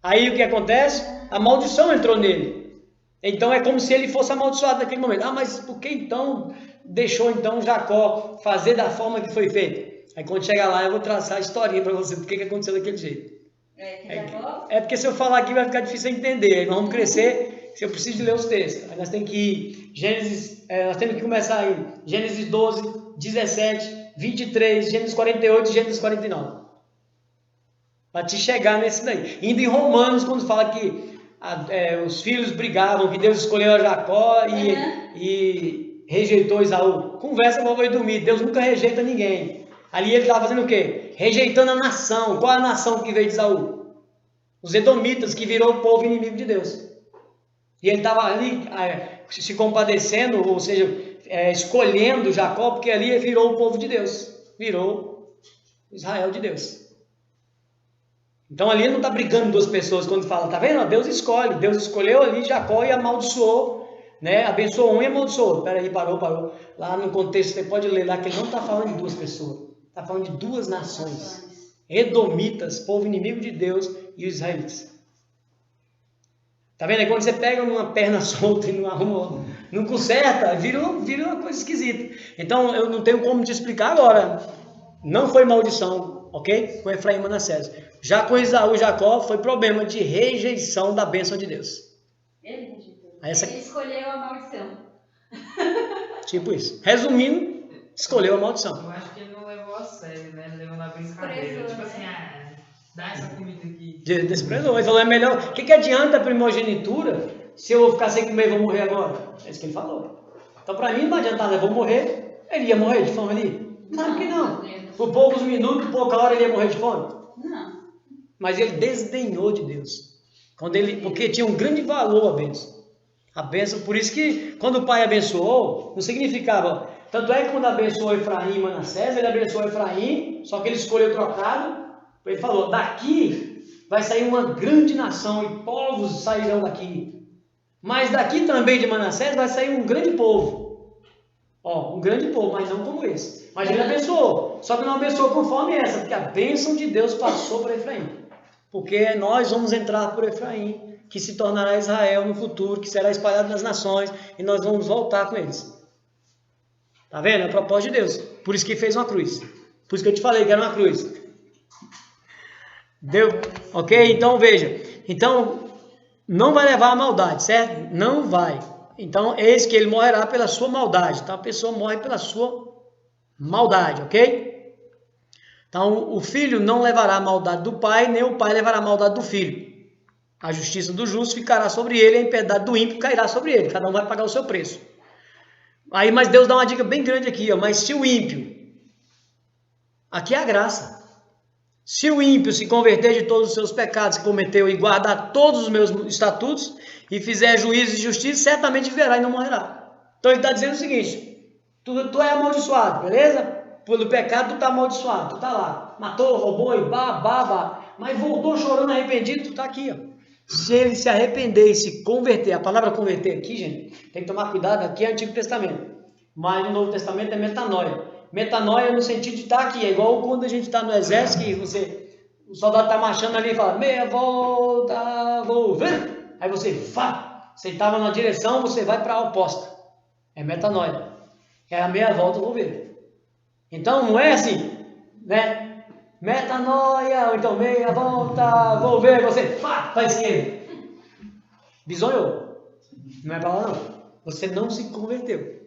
A: Aí o que acontece? A maldição entrou nele. Então é como se ele fosse amaldiçoado naquele momento. Mas por que então deixou Jacó fazer da forma que foi feito? Aí quando chegar lá eu vou traçar a historinha para você do que aconteceu daquele jeito. Porque se eu falar aqui vai ficar difícil de entender. Aí nós vamos crescer, se eu preciso de ler os textos. Aí nós temos que ir nós temos que começar em Gênesis 12, 17, 23, Gênesis 48 e Gênesis 49. Para te chegar nesse daí. Indo em Romanos, quando fala que os filhos brigavam, que Deus escolheu a Jacó e rejeitou Esaú. Conversa para eu dormir. Deus nunca rejeita ninguém. Ali ele estava fazendo o quê? Rejeitando a nação. Qual é a nação que veio de Esaú? Os edomitas, que virou o povo inimigo de Deus. E ele estava ali se compadecendo, ou seja, escolhendo Jacó, porque ali ele virou o povo de Deus. Virou Israel de Deus. Então ali ele não está brigando 2 pessoas quando fala, tá vendo? Deus escolhe. Deus escolheu ali Jacó e amaldiçoou, né? Abençoou um e amaldiçoou. Peraí, parou. Lá no contexto você pode ler lá que ele não está falando de 2 pessoas. Está falando de 2 nações. Edomitas, povo inimigo de Deus, e os israelitas. Tá vendo? Aí quando você pega uma perna solta e não arruma, não conserta, vira uma coisa esquisita. Então eu não tenho como te explicar agora. Não foi maldição, ok? Com Efraim e Manassés. Já com Esaú e Jacó foi problema de rejeição da bênção de Deus.
B: Ele rejeitou.
D: Ele escolheu a maldição.
A: Tipo isso. Resumindo, escolheu a maldição.
E: Eu acho que ele não levou a sério, né? Ele levou na brincadeira. Tipo assim, dá essa comida aqui.
A: Desprezou. Ele falou, é melhor. O que adianta a primogenitura se eu vou ficar sem comer e vou morrer agora? É isso que ele falou. Então para mim não adianta nada, eu vou morrer, ele ia morrer de fome ali? Claro que não. Por poucos minutos, por pouca hora ele ia morrer de fome?
B: Não.
A: Mas ele desdenhou de Deus. Porque tinha um grande valor a bênção. A bênção, por isso que quando o pai abençoou, não significava. Tanto é que quando abençoou Efraim e Manassés, ele abençoou Efraim, só que ele escolheu trocado. Ele falou: daqui vai sair uma grande nação e povos sairão daqui. Mas daqui também de Manassés vai sair um grande povo. Ó, um grande povo, mas não como esse. Mas ele abençoou. Só que não abençoou conforme essa, porque a bênção de Deus passou por Efraim. Porque nós vamos entrar por Efraim, que se tornará Israel no futuro, que será espalhado nas nações, e nós vamos voltar com eles. Tá vendo? É o propósito de Deus. Por isso que fez uma cruz. Por isso que eu te falei que era uma cruz. Deu? Ok? Então veja. Então, não vai levar a maldade, certo? Não vai. Então, eis que ele morrerá pela sua maldade. Então, a pessoa morre pela sua maldade, ok? Então, o filho não levará a maldade do pai, nem o pai levará a maldade do filho. A justiça do justo ficará sobre ele, e a impiedade do ímpio cairá sobre ele. Cada um vai pagar o seu preço. Aí, mas Deus dá uma dica bem grande aqui, ó. Mas se o ímpio, aqui é a graça. Se o ímpio se converter de todos os seus pecados que cometeu e guardar todos os meus estatutos e fizer juízo e justiça, certamente viverá e não morrerá. Então ele está dizendo o seguinte: tu é amaldiçoado, beleza? Pelo pecado tu está amaldiçoado, tu está lá, matou, roubou e mas voltou chorando arrependido, tu está aqui, ó. Se ele se arrepender e se converter, a palavra converter aqui, gente, tem que tomar cuidado, aqui é Antigo Testamento, mas no Novo Testamento é metanoia. Metanoia no sentido de estar aqui, é igual quando a gente está no exército, que o soldado está marchando ali e fala, meia volta, vou ver. Aí você estava na direção, você vai para a oposta. É metanoia. É a meia volta, vou ver. Então não é assim, né? Metanoia, ou então meia volta, vou ver, você para a esquerda. Bisonhou. Não é para lá não. Você não se converteu.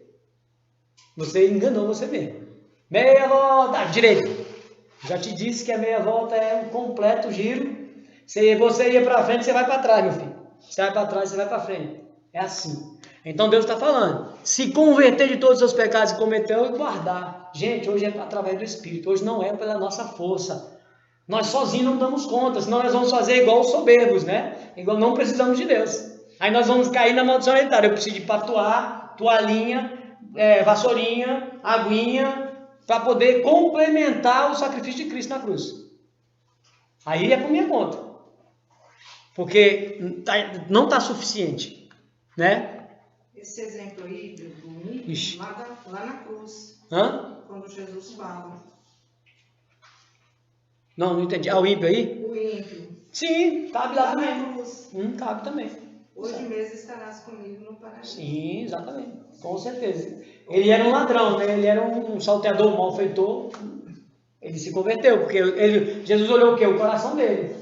A: Você enganou você mesmo. Meia volta, direita. Já te disse que a meia volta é um completo giro. Se você ia para frente, você vai para trás, meu filho. Você vai para trás, você vai para frente. É assim. Então Deus está falando. Se converter de todos os seus pecados que cometeu e guardar. Gente, hoje é através do Espírito. Hoje não é pela nossa força. Nós sozinhos não damos conta. Senão nós vamos fazer igual os soberbos, né? Igual não precisamos de Deus. Aí nós vamos cair na maldição hereditária. Eu preciso de patuar, toalhinha, vassourinha, aguinha, para poder complementar o sacrifício de Cristo na cruz. Aí é por minha conta. Porque não está suficiente, né?
F: Esse exemplo aí do ímpio, lá na cruz, quando Jesus fala. Não
A: entendi. Ah, o ímpio aí?
F: O ímpio.
A: Sim, cabe lá também.
F: Na cruz.
A: Cabe também.
F: Hoje mesmo estarás comigo no paraíso.
A: Sim, exatamente. Com certeza. Ele era um ladrão, né? Ele era um salteador, um malfeitor. Ele se converteu, porque Jesus olhou o quê? O coração dele.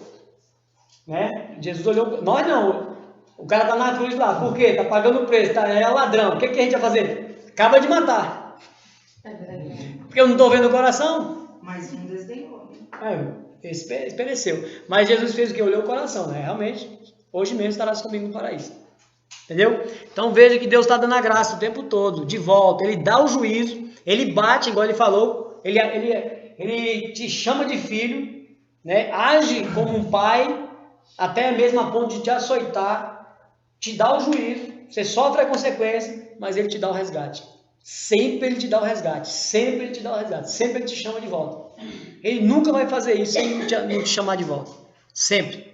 A: Né? Jesus olhou... Nós não. O cara está na cruz lá. Por quê? Está pagando o preço. É ladrão. O que a gente vai fazer? Acaba de matar. Porque eu não estou vendo o coração.
F: Mas um desdenhou.
A: Esse pereceu. Mas Jesus fez o quê? Olhou o coração, né? Realmente... Hoje mesmo estarás comigo no paraíso. Entendeu? Então veja que Deus está dando a graça o tempo todo, de volta. Ele dá o juízo, ele bate, igual ele falou, ele te chama de filho, né? Age como um pai, até mesmo a ponto de te açoitar, te dá o juízo, você sofre a consequência, mas ele te dá o resgate. Sempre ele te dá o resgate, sempre ele te dá o resgate, sempre ele te chama de volta. Ele nunca vai fazer isso sem não te chamar de volta. Sempre.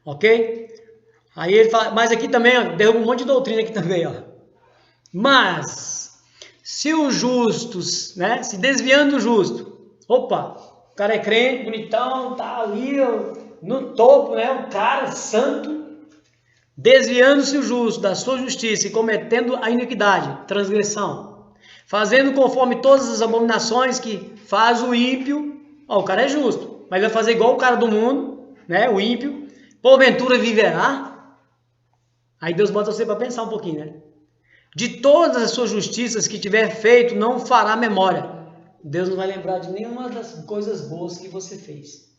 A: Ok? Aí ele fala, mas aqui também, ó, derruba um monte de doutrina aqui também, ó. Mas, se os justos, né, se desviando do justo, opa, o cara é crente, bonitão, tá ali ó, no topo, né, o cara santo, desviando-se o justo da sua justiça e cometendo a iniquidade, transgressão, fazendo conforme todas as abominações que faz o ímpio, ó, o cara é justo, mas vai fazer igual o cara do mundo, né, o ímpio, porventura viverá? Aí Deus bota você para pensar um pouquinho, né? De todas as suas justiças que tiver feito, não fará memória. Deus não vai lembrar de nenhuma das coisas boas que você fez.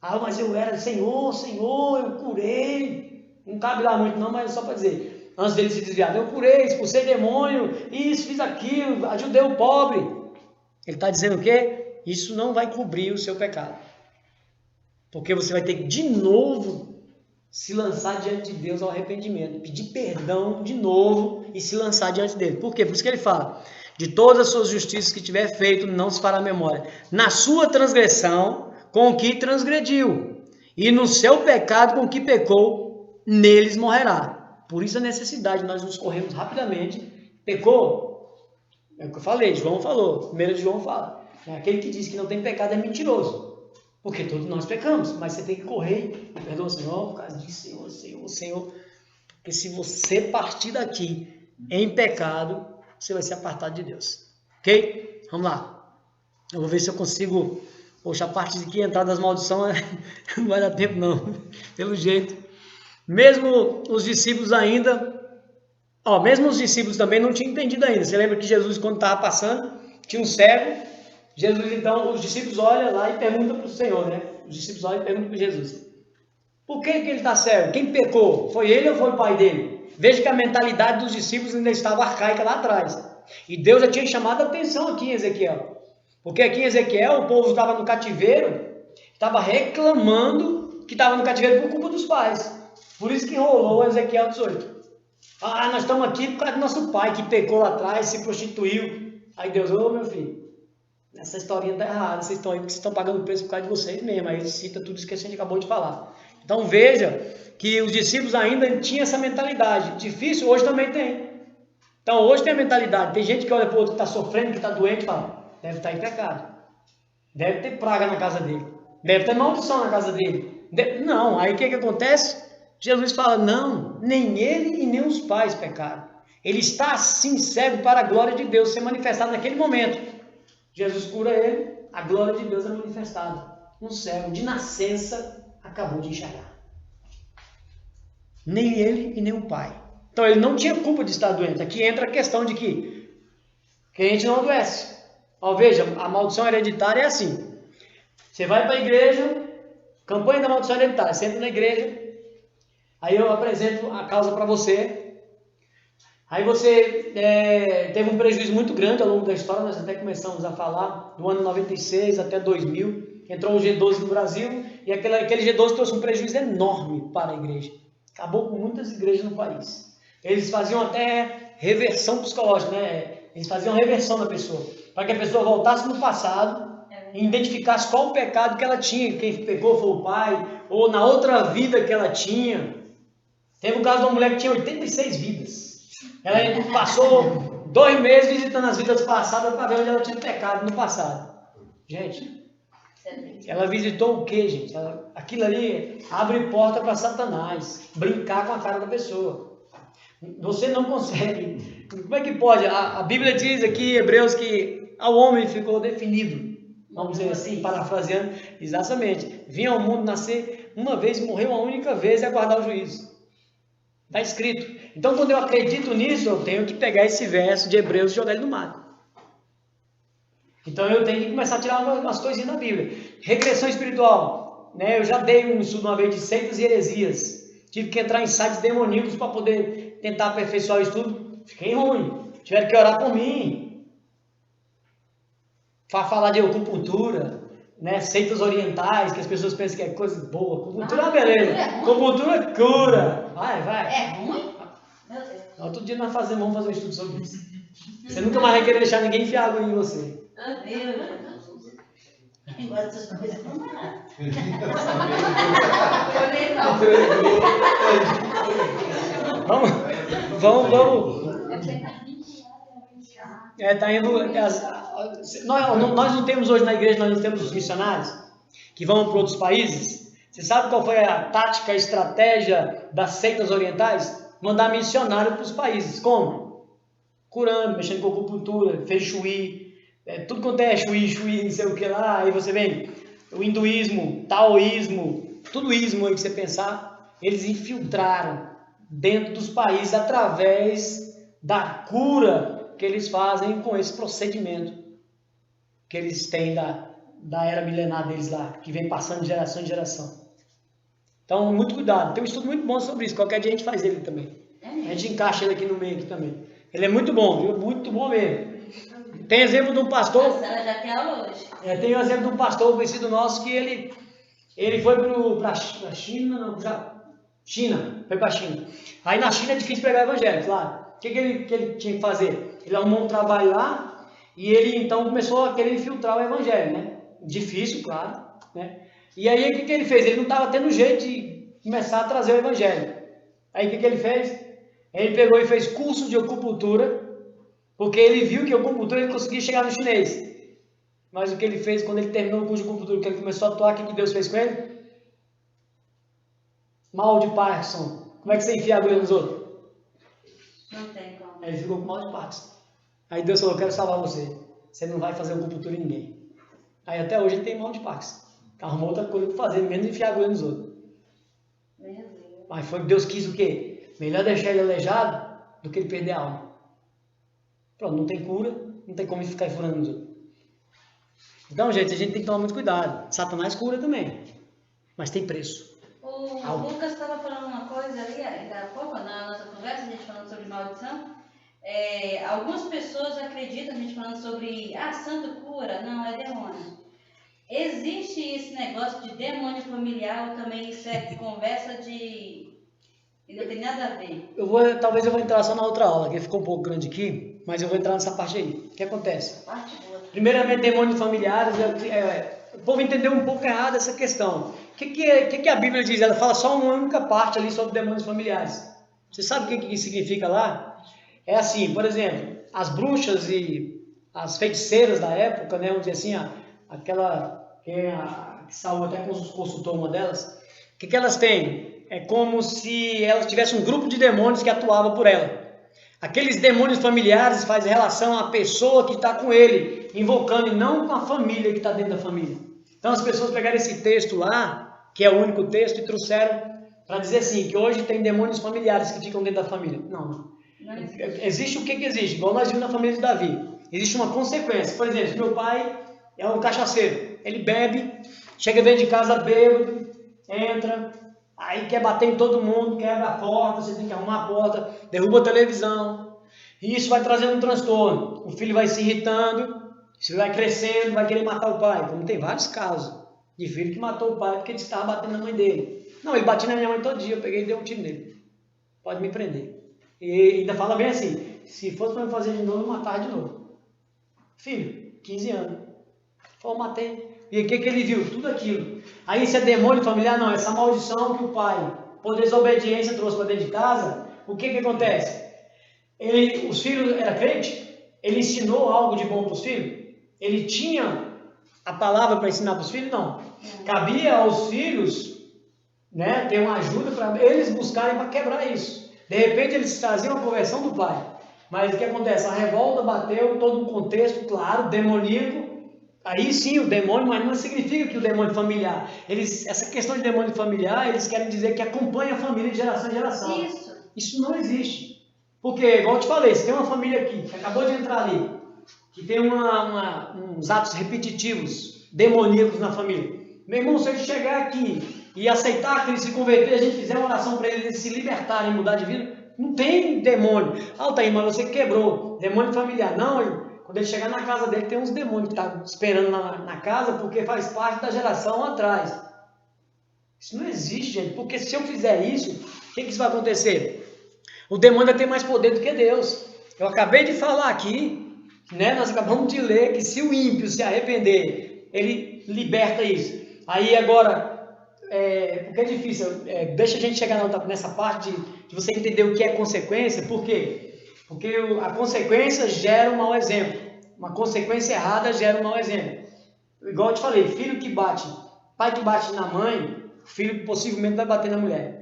A: Ah, mas eu era Senhor, eu curei. Não cabe lá muito não, mas só para dizer. antes dele se desviar. Eu curei, expulsei demônio, isso, fiz aquilo, ajudei o pobre. Ele está dizendo o quê? Isso não vai cobrir o seu pecado. Porque você vai ter que de novo se lançar diante de Deus ao arrependimento, pedir perdão de novo e se lançar diante dele. Por quê? Por isso que ele fala, de todas as suas justiças que tiver feito, não se fará memória. Na sua transgressão, com o que transgrediu, e no seu pecado, com o que pecou, neles morrerá. Por isso a necessidade de nós nos corremos rapidamente. Pecou? É o que eu falei, João falou, 1 João fala. Aquele que diz que não tem pecado é mentiroso. Porque todos nós pecamos, mas você tem que correr e perdoa o Senhor por causa disso, Senhor. Porque se você partir daqui em pecado, você vai ser apartado de Deus. Ok? Vamos lá. Eu vou ver se eu consigo... Poxa, a parte de que entrar das maldições não vai dar tempo não. Pelo jeito. Mesmo os discípulos ainda... mesmo os discípulos também não tinham entendido ainda. Você lembra que Jesus, quando estava passando, tinha um cego... Jesus, então, os discípulos olham lá e perguntam para o Senhor, né? Os discípulos olham e perguntam para Jesus. Por que ele está cego? Quem pecou? Foi ele ou foi o pai dele? Veja que a mentalidade dos discípulos ainda estava arcaica lá atrás. E Deus já tinha chamado a atenção aqui em Ezequiel. Porque aqui em Ezequiel o povo estava no cativeiro, estava reclamando que estava no cativeiro por culpa dos pais. Por isso que rolou Ezequiel 18. Nós estamos aqui por causa do nosso pai que pecou lá atrás, se prostituiu. Aí Deus, meu filho. Essa historinha está errada, vocês estão aí porque vocês estão pagando o preço por causa de vocês mesmo. Aí ele cita tudo isso que a gente acabou de falar. Então veja que os discípulos ainda tinham essa mentalidade. Difícil, hoje também tem. Então hoje tem a mentalidade. Tem gente que olha para o outro que está sofrendo, que está doente e fala, deve estar em pecado. Deve ter praga na casa dele. Deve ter maldição na casa dele. Não, aí o que acontece? Jesus fala, não, nem ele e nem os pais pecaram. Ele está assim cego para a glória de Deus ser manifestada naquele momento. Jesus cura ele, a glória de Deus é manifestada. Um cego de nascença acabou de enxergar. Nem ele e nem o pai. Então ele não tinha culpa de estar doente. Aqui entra a questão de que a gente não adoece. Veja, a maldição hereditária é assim. Você vai para a igreja, campanha da maldição hereditária, você entra na igreja, aí eu apresento a causa para você. Aí você teve um prejuízo muito grande ao longo da história, nós até começamos a falar, do ano 96 até 2000, entrou o G12 no Brasil, e aquele G12 trouxe um prejuízo enorme para a igreja. Acabou com muitas igrejas no país. Eles faziam até reversão psicológica, né? Eles faziam reversão da pessoa, para que a pessoa voltasse no passado e identificasse qual o pecado que ela tinha, quem pecou foi o pai, ou na outra vida que ela tinha. Teve um caso de uma mulher que tinha 86 vidas. Ela passou 2 meses visitando as vidas passadas para ver onde ela tinha pecado no passado. Gente, ela visitou o que, gente? Aquilo ali abre porta para Satanás brincar com a cara da pessoa. Você não consegue. Como é que pode? A Bíblia diz aqui, Hebreus, que ao homem ficou definido. Vamos dizer assim, parafraseando. Exatamente. Vinha ao mundo nascer uma vez, morreu uma única vez e aguardar o juízo. Está escrito. Então, quando eu acredito nisso, eu tenho que pegar esse verso de Hebreus e jogar ele no mar. Então, eu tenho que começar a tirar umas coisinhas da Bíblia. Regressão espiritual. Né? Eu já dei um estudo uma vez de seitas e heresias. Tive que entrar em sites demoníacos para poder tentar aperfeiçoar o estudo. Fiquei ruim. Tiveram que orar por mim. Para falar de acupuntura. Né? Seitas orientais, que as pessoas pensam que é coisa boa. Acupuntura é uma beleza. Acupuntura cura. Vai.
B: É ruim? Meu Deus.
A: Outro dia nós vamos fazer um estudo sobre isso. Você nunca mais vai querer deixar ninguém enfiar água em você.
B: Quem gosta dessas coisas não vai lá.
A: Vamos. Tá indo. Nós não temos hoje na igreja, nós não temos os missionários que vão para outros países. Você sabe qual foi a tática, a estratégia das seitas orientais? Mandar missionário para os países. Como? Curando, mexendo com acupuntura, fez Shui, tudo quanto é Shui, não sei o que lá. Aí você vem, o hinduísmo, taoísmo, tudo ismo aí que você pensar, eles infiltraram dentro dos países através da cura que eles fazem com esse procedimento que eles têm da era milenar deles lá, que vem passando de geração em geração. Então, muito cuidado. Tem um estudo muito bom sobre isso. Qualquer dia a gente faz ele também.
B: É
A: A
B: mesmo.
A: gente encaixa ele aqui no meio aqui também. Ele é muito bom, viu? Muito bom mesmo. Tem exemplo de um pastor.
B: Nossa, ela já tem aula hoje.
A: Tem um exemplo de um pastor conhecido nosso que ele foi para a China, não, China, foi para a China. Aí na China é difícil pregar o evangelho, claro. O que ele tinha que fazer? Ele arrumou um trabalho lá e ele então começou a querer infiltrar o evangelho, né? Difícil, claro, né? E aí o que ele fez? Ele não estava tendo jeito de começar a trazer o evangelho. Aí o que ele fez? Ele pegou e fez curso de acupuntura, porque ele viu que a acupuntura ele conseguia chegar no chinês. Mas o que ele fez quando ele terminou o curso de acupuntura, que ele começou a atuar, o que Deus fez com ele? Mal de Parkinson. Como é que você enfia a agulha nos outros?
B: Não tem como.
A: Aí ele ficou com mal de Parkinson. Aí Deus falou, eu quero salvar você. Você não vai fazer acupuntura em ninguém. Aí até hoje ele tem mal de Parkinson. Arrumou outra coisa para fazer, menos enfiar a agulha nos outros.
B: Meu Deus.
A: Mas foi que Deus quis o quê? Melhor deixar ele aleijado do que ele perder a alma. Pronto, não tem cura, não tem como ficar furando nos outros. Então, gente, a gente tem que tomar muito cuidado. Satanás cura também, mas tem preço.
B: O Lucas estava falando uma coisa ali, ainda há pouco, na nossa conversa, a gente falando sobre maldição. Algumas pessoas acreditam, a gente falando sobre, santo cura, não, é demônio. Existe esse negócio de demônio familiar ou também isso é conversa de... e não tem nada a ver?
A: Talvez eu vou entrar só na outra aula, que ficou um pouco grande aqui, mas eu vou entrar nessa parte aí. O que acontece?
B: Parte boa.
A: Primeiramente, demônios familiares, o povo entendeu um pouco errado essa questão. O que a Bíblia diz? Ela fala só uma única parte ali sobre demônios familiares. Você sabe o que significa lá? É assim, por exemplo, as bruxas e as feiticeiras da época, né, vamos dizer assim, aquela que saiu até consultou uma delas, o que elas têm? É como se elas tivessem um grupo de demônios que atuava por ela. Aqueles demônios familiares fazem relação à pessoa que está com ele, invocando, e não com a família que está dentro da família. Então as pessoas pegaram esse texto lá, que é o único texto, e trouxeram para dizer assim, que hoje tem demônios familiares que ficam dentro da família. Não. Existe o que existe, igual nós vimos na família de Davi. Existe uma consequência. Por exemplo, meu pai é um cachaceiro, ele bebe, chega dentro de casa bêbado, entra, aí quer bater em todo mundo, quebra a porta, você tem que arrumar a porta, derruba a televisão. E isso vai trazendo um transtorno. O filho vai se irritando, isso vai crescendo, vai querer matar o pai. Como tem vários casos de filho que matou o pai porque ele estava batendo na mãe dele. Não, ele batia na minha mãe todo dia, eu peguei e dei um tiro nele. Pode me prender. E ainda fala bem assim, se fosse para me fazer de novo, eu matava de novo. Filho, 15 anos. Falou, matei. E o que ele viu? Tudo aquilo. Aí isso é demônio familiar? Não, essa maldição que o pai, por desobediência, trouxe para dentro de casa. O que acontece? Os filhos eram crentes? Ele ensinou algo de bom para os filhos? Ele tinha a palavra para ensinar para os filhos? Não. Cabia aos filhos, né, ter uma ajuda para eles buscarem para quebrar isso. De repente eles traziam a conversão do pai. Mas o que acontece? A revolta bateu, todo um contexto, claro, demoníaco. Aí sim o demônio, mas não significa que o demônio familiar. Essa questão de demônio familiar, eles querem dizer que acompanha a família de geração em geração. Isso não existe. Porque, igual eu te falei, se tem uma família aqui, que acabou de entrar ali, que tem uns atos repetitivos, demoníacos na família. Meu irmão, se ele chegar aqui e aceitar que ele se converter, a gente fizer uma oração para eles se libertarem, mudar de vida, não tem demônio. Altair, mas você quebrou. Demônio familiar. Não, quando ele chegar na casa dele, tem uns demônios que estão esperando na casa, porque faz parte da geração atrás. Isso não existe, gente, porque se eu fizer isso, o que vai acontecer? O demônio vai ter mais poder do que Deus. Eu acabei de falar aqui, né? Nós acabamos de ler que se o ímpio se arrepender, ele liberta isso. Aí agora, porque é difícil, deixa a gente chegar nessa parte de você entender o que é consequência. Por quê? Porque a consequência gera um mau exemplo. Uma consequência errada gera um mau exemplo. Igual eu te falei, filho que bate, pai que bate na mãe, o filho possivelmente vai bater na mulher.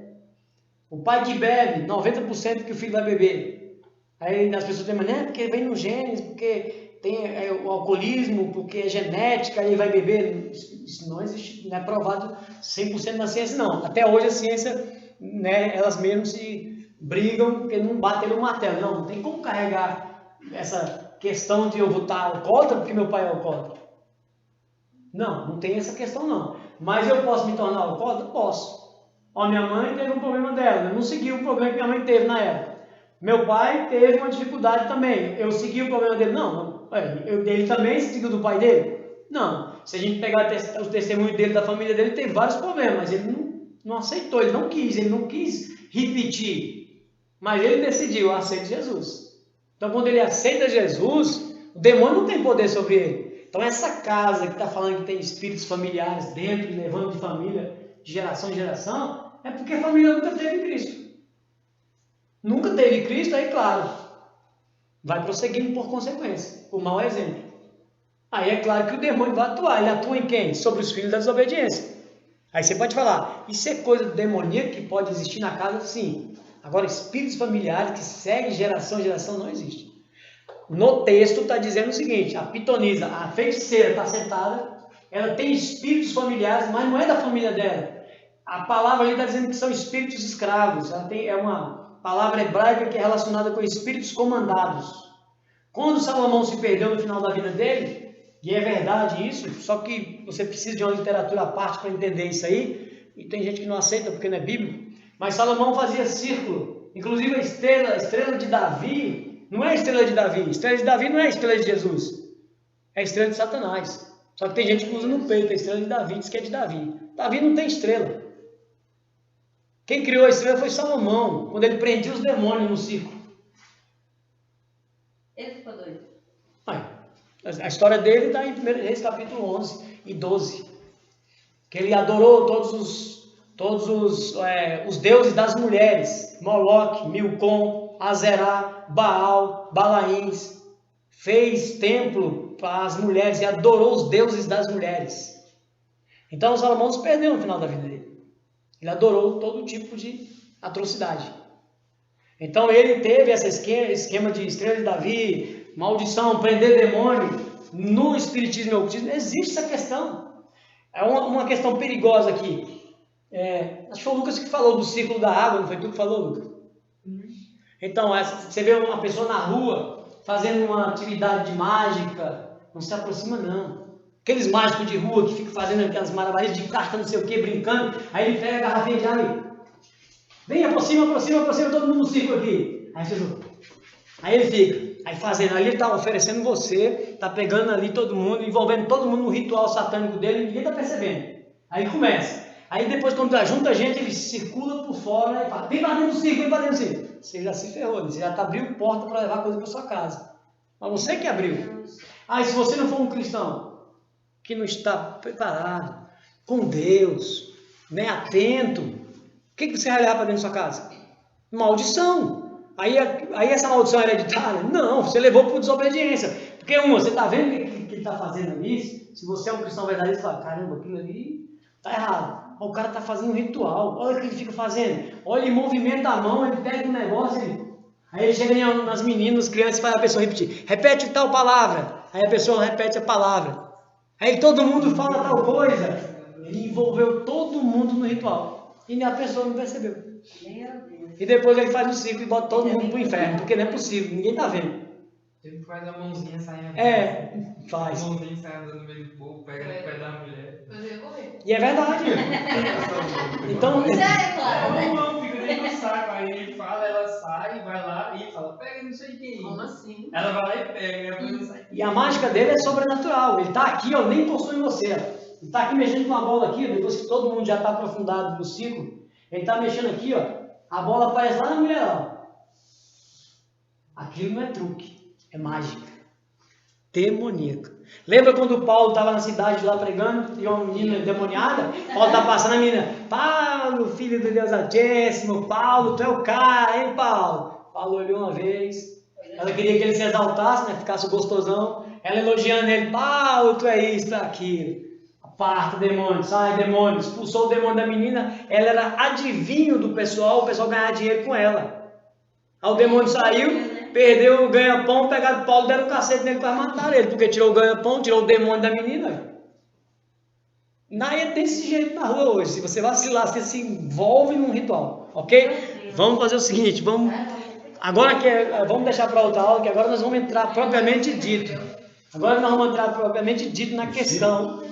A: O pai que bebe, 90% que o filho vai beber. Aí as pessoas dizem, mas porque vem no genes, porque tem o alcoolismo, porque é genética, aí vai beber. Isso não existe, não é provado 100% na ciência, não. Até hoje a ciência, né, elas mesmas se brigam porque não batem no martelo. Não tem como carregar essa questão de eu vou estar alcoólatra porque meu pai é alcoólatra. Não tem essa questão não. Mas eu posso me tornar alcoólatra? Posso. Ó, minha mãe teve um problema dela, eu não segui o problema que minha mãe teve na época. Meu pai teve uma dificuldade também. Eu segui o problema dele? Não. Ele também seguiu do pai dele? Não. Se a gente pegar o testemunho dele, da família dele, teve vários problemas, mas ele não aceitou, ele não quis repetir. Mas ele decidiu, eu aceito Jesus. Então, quando ele aceita Jesus, o demônio não tem poder sobre ele. Então, essa casa que está falando que tem espíritos familiares dentro, levando de família, de geração em geração, é porque a família nunca teve Cristo. Nunca teve Cristo, aí claro, vai prosseguindo por consequência, por mau exemplo. Aí é claro que o demônio vai atuar. Ele atua em quem? Sobre os filhos da desobediência. Aí você pode falar, isso é coisa demoníaca que pode existir na casa? Sim. Agora, espíritos familiares que seguem geração em geração não existe. No texto está dizendo o seguinte, a pitonisa, a feiticeira está sentada, ela tem espíritos familiares, mas não é da família dela. A palavra ali está dizendo que são espíritos escravos. É uma palavra hebraica que é relacionada com espíritos comandados. Quando Salomão se perdeu no final da vida dele, e é verdade isso, só que você precisa de uma literatura à parte para entender isso aí, e tem gente que não aceita porque não é bíblico, mas Salomão fazia círculo, inclusive a estrela de Davi, não é a estrela de Davi, a estrela de Davi não é a estrela de Jesus, é a estrela de Satanás, só que tem gente que usa no peito a estrela de Davi, diz que é de Davi. Davi não tem estrela. Quem criou a estrela foi Salomão, quando ele prendia os demônios no círculo.
B: Ele ficou doido.
A: A história dele está em 1 Reis capítulo 11 e 12. Que ele adorou todos os deuses das mulheres. Moloque, Milcom, Azerá, Baal, Balaíns. Fez templo para as mulheres e adorou os deuses das mulheres. Então Salomão se perdeu no final da vida dele. Ele adorou todo tipo de atrocidade. Então ele teve esse esquema de estrela de Davi, maldição, prender demônio. No espiritismo e ocultismo existe essa questão. É uma questão perigosa aqui. Acho que foi o Lucas que falou do ciclo da água, não foi tu que falou, Lucas? Então, você vê uma pessoa na rua fazendo uma atividade de mágica, não se aproxima não. Aqueles mágicos de rua que ficam fazendo aquelas maravilhas de carta, não sei o que, brincando, aí ele pega a garrafinha de água e vem, aproxima todo mundo no círculo aqui. Aí ele fica. Aí fazendo ali, ele está oferecendo você, está pegando ali todo mundo, envolvendo todo mundo no ritual satânico dele, ninguém está percebendo. Aí começa. Aí depois, quando junta a gente, ele circula por fora e fala, vem para dentro do círculo, vem para dentro do círculo. Você já se ferrou, você já está abrindo porta para levar coisa para sua casa. Mas você que abriu. E se você não for um cristão, que não está preparado, com Deus, né, atento, o que você vai levar para dentro da sua casa? Maldição. Aí essa maldição é hereditária? Não, você levou por desobediência. Porque você está vendo o que ele está fazendo ali? Se você é um cristão verdadeiro, você fala, caramba, aquilo ali está errado. O cara está fazendo um ritual, olha o que ele fica fazendo. Olha, ele movimenta a mão, ele pega um negócio, aí ele chega nas meninas, crianças, e faz a pessoa repetir. Repete tal palavra. Aí a pessoa repete a palavra. Aí todo mundo fala tal coisa. Ele envolveu todo mundo no ritual. E a pessoa não percebeu. E depois ele faz um ciclo e bota todo mundo pro inferno, porque não é possível, ninguém tá vendo.
E: Ele faz a mãozinha saindo.
A: Faz.
E: A mãozinha saindo no meio do povo, pega no pé da mulher.
A: E é verdade. Então.
B: Claro, né?
E: Não, fica dentro do saco. Aí ele fala, ela sai, vai lá e fala, pega não sei quem.
F: Como assim?
E: Ela vai lá e pega.
A: E a mágica dele é sobrenatural. Ele tá aqui, ó, nem postou em você. Ele tá aqui mexendo com uma bola aqui, depois que todo mundo já tá aprofundado no ciclo. Ele tá mexendo aqui, ó. A bola aparece lá na mulher, ó. Aquilo não é truque, é mágica. Demoníaca. Lembra quando o Paulo estava na cidade lá pregando e uma menina endemoniada? Paulo está passando a menina. Paulo, filho de Deus Altíssimo. Paulo, tu é o cara, hein, Paulo? Paulo olhou uma vez. Ela queria que ele se exaltasse, né? Ficasse gostosão. Ela elogiando ele. Paulo, tu é isso, tu é aquilo. Aparta, demônio, sai, demônio. Expulsou o demônio da menina. Ela era adivinho do pessoal. O pessoal ganhava dinheiro com ela. Aí o demônio saiu. Perdeu o ganha-pão, pegaram o Paulo, deram um cacete nele para matar ele, porque tirou o ganha-pão, tirou o demônio da menina. É desse jeito na rua hoje. Se você vacilar, você se envolve num ritual, ok? Vamos fazer o seguinte, vamos deixar para outra aula, que agora nós vamos entrar propriamente dito. Agora nós vamos entrar propriamente dito na questão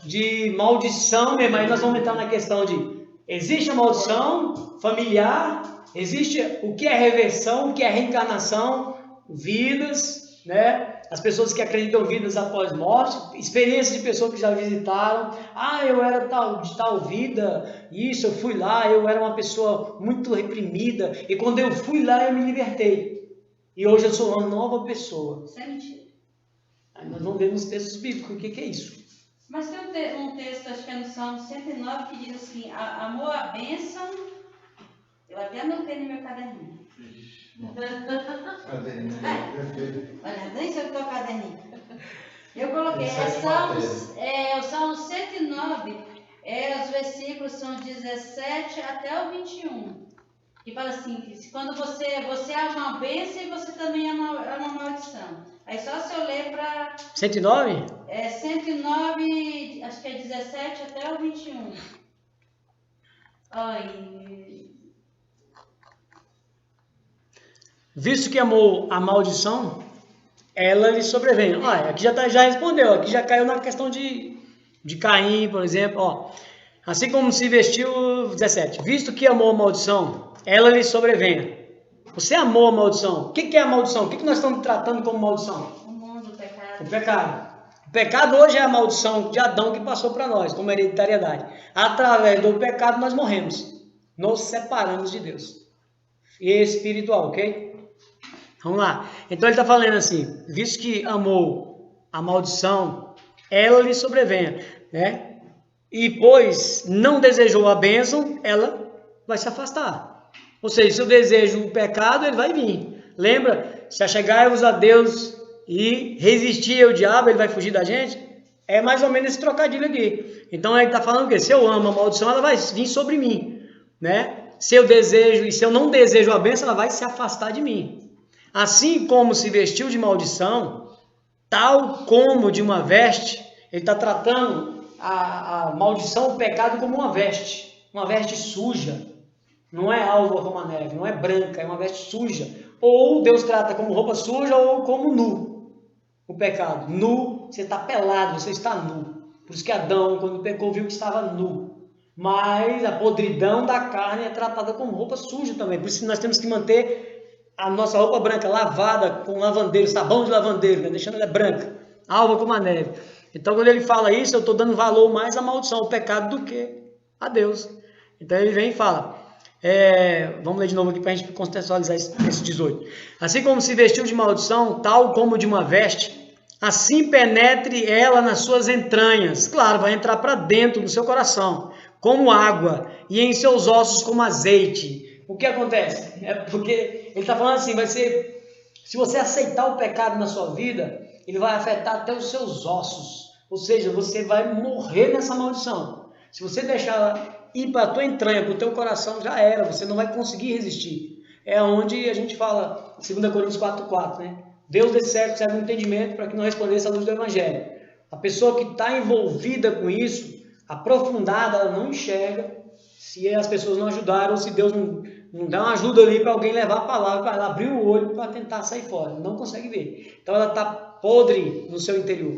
A: de maldição mesmo. Aí nós vamos entrar na questão de, existe a maldição familiar existe o que é reversão, o que é reencarnação, vidas, né? As pessoas que acreditam vidas após morte, experiências de pessoas que já visitaram. Ah, eu era de tal vida, isso, eu fui lá, eu era uma pessoa muito reprimida, e quando eu fui lá eu me libertei. E hoje eu sou uma nova pessoa.
B: Isso é mentira.
A: Aí nós vamos ver nos textos bíblicos o que é isso.
B: Mas tem um texto, acho que é no Salmo 109, que diz assim, amor a bênção, eu até anotei no meu caderninho. Olha, nem sei o teu caderninho. Eu coloquei, o Salmo 109, os versículos são 17 até o 21. Que fala assim, que quando você é uma bênção e você também é uma maldição. Aí só se eu ler para...
A: 109?
B: 109, acho que é 17 até o 21. Ai...
A: Visto que amou a maldição, ela lhe sobrevém. Olha, aqui já respondeu, aqui já caiu na questão de Caim, por exemplo. Ó, assim como se vestiu, 17. Visto que amou a maldição, ela lhe sobrevém. Você amou a maldição. O que é a maldição? O que nós estamos tratando como maldição?
B: O mundo, o pecado.
A: O pecado. O pecado hoje é a maldição de Adão que passou para nós, como hereditariedade. Através do pecado nós morremos. Nos separamos de Deus. E espiritual, ok? Vamos lá. Então ele está falando assim, visto que amou a maldição, ela lhe sobrevém, né? E pois não desejou a bênção, ela vai se afastar. Ou seja, se eu desejo o pecado, ele vai vir. Lembra? Se achegai-vos a Deus e resistir ao diabo, ele vai fugir da gente? É mais ou menos esse trocadilho aqui. Então ele está falando o quê? Se eu amo a maldição, ela vai vir sobre mim, né? Se eu desejo e se eu não desejo a bênção, ela vai se afastar de mim. Assim como se vestiu de maldição, tal como de uma veste, ele está tratando a maldição, o pecado como uma veste suja, não é alva como a neve, não é branca, é uma veste suja, ou Deus trata como roupa suja ou como nu, o pecado, nu, você está pelado, você está nu, por isso que Adão, quando pecou, viu que estava nu, mas a podridão da carne é tratada como roupa suja também, por isso nós temos que manter a nossa roupa branca lavada com lavandeiro, sabão de lavandeiro, né? Deixando ela branca, alva como a neve. Então, quando ele fala isso, eu estou dando valor mais à maldição, ao pecado, do que a Deus. Então, ele vem e fala, vamos ler de novo aqui para a gente contextualizar esse 18. Assim como se vestiu de maldição, tal como de uma veste, assim penetre ela nas suas entranhas. Claro, vai entrar para dentro do seu coração, como água, e em seus ossos como azeite. O que acontece? É porque ele está falando assim, vai ser, se você aceitar o pecado na sua vida, ele vai afetar até os seus ossos, ou seja, você vai morrer nessa maldição. Se você deixar ela ir para a tua entranha, para o teu coração, já era, você não vai conseguir resistir. É onde a gente fala, 2 Coríntios 4,4, né? Deus desse século serve um entendimento para que não respondesse à luz do Evangelho. A pessoa que está envolvida com isso, aprofundada, ela não enxerga, se as pessoas não ajudaram, ou se Deus não dá uma ajuda ali para alguém levar a palavra, para ela abrir o olho para tentar sair fora. Não consegue ver. Então ela está podre no seu interior.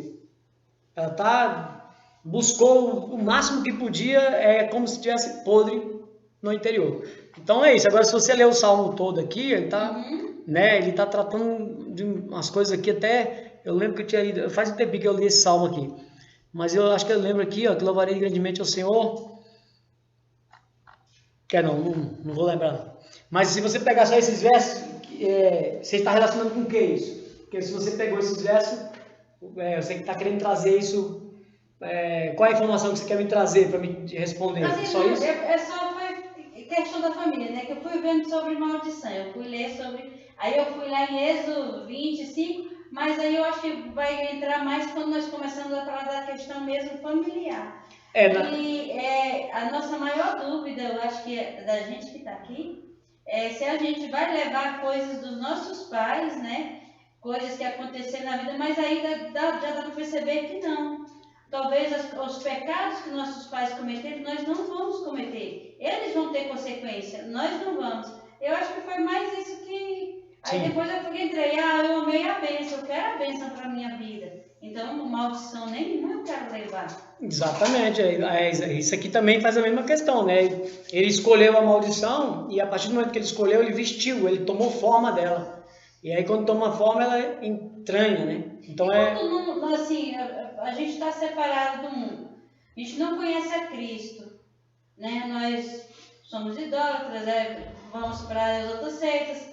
A: Ela buscou o máximo que podia, é como se estivesse podre no interior. Então é isso. Agora, se você ler o Salmo todo aqui, ele está tratando de umas coisas aqui até... Eu lembro que eu tinha lido... Faz um tempo que eu li esse Salmo aqui. Mas eu acho que eu lembro aqui, ó, que louvarei grandemente ao Senhor... Não vou lembrar. Mas se você pegar só esses versos, você está relacionando com o que isso? Porque se você pegou esses versos, você está querendo trazer isso, qual é a informação que você quer me trazer para me responder?
B: Mas,
A: só isso?
B: Só foi questão da família, né? Que eu fui vendo sobre maldição, eu fui ler sobre... Aí eu fui lá em Êxodo 25, mas aí eu acho que vai entrar mais quando nós começamos a falar da questão mesmo familiar. E a nossa maior dúvida, eu acho que da gente que está aqui, é se a gente vai levar coisas dos nossos pais, né? Coisas que aconteceram na vida, mas aí já dá para perceber que não. Talvez os pecados que nossos pais cometeram, nós não vamos cometer. Eles vão ter consequência, nós não vamos. Eu acho que foi mais isso que Aí
A: Sim.
B: depois eu entrei, eu amei a bênção, eu quero a bênção para a minha vida. Então, maldição nenhuma eu quero levar.
A: Exatamente, isso aqui também faz a mesma questão, né? Ele escolheu a maldição e a partir do momento que ele escolheu, ele vestiu, ele tomou forma dela. E aí quando toma forma, ela entranha, né? Então
B: quando assim, a gente está separado do mundo, a gente não conhece a Cristo, né? Nós somos idólatras, vamos para as outras seitas.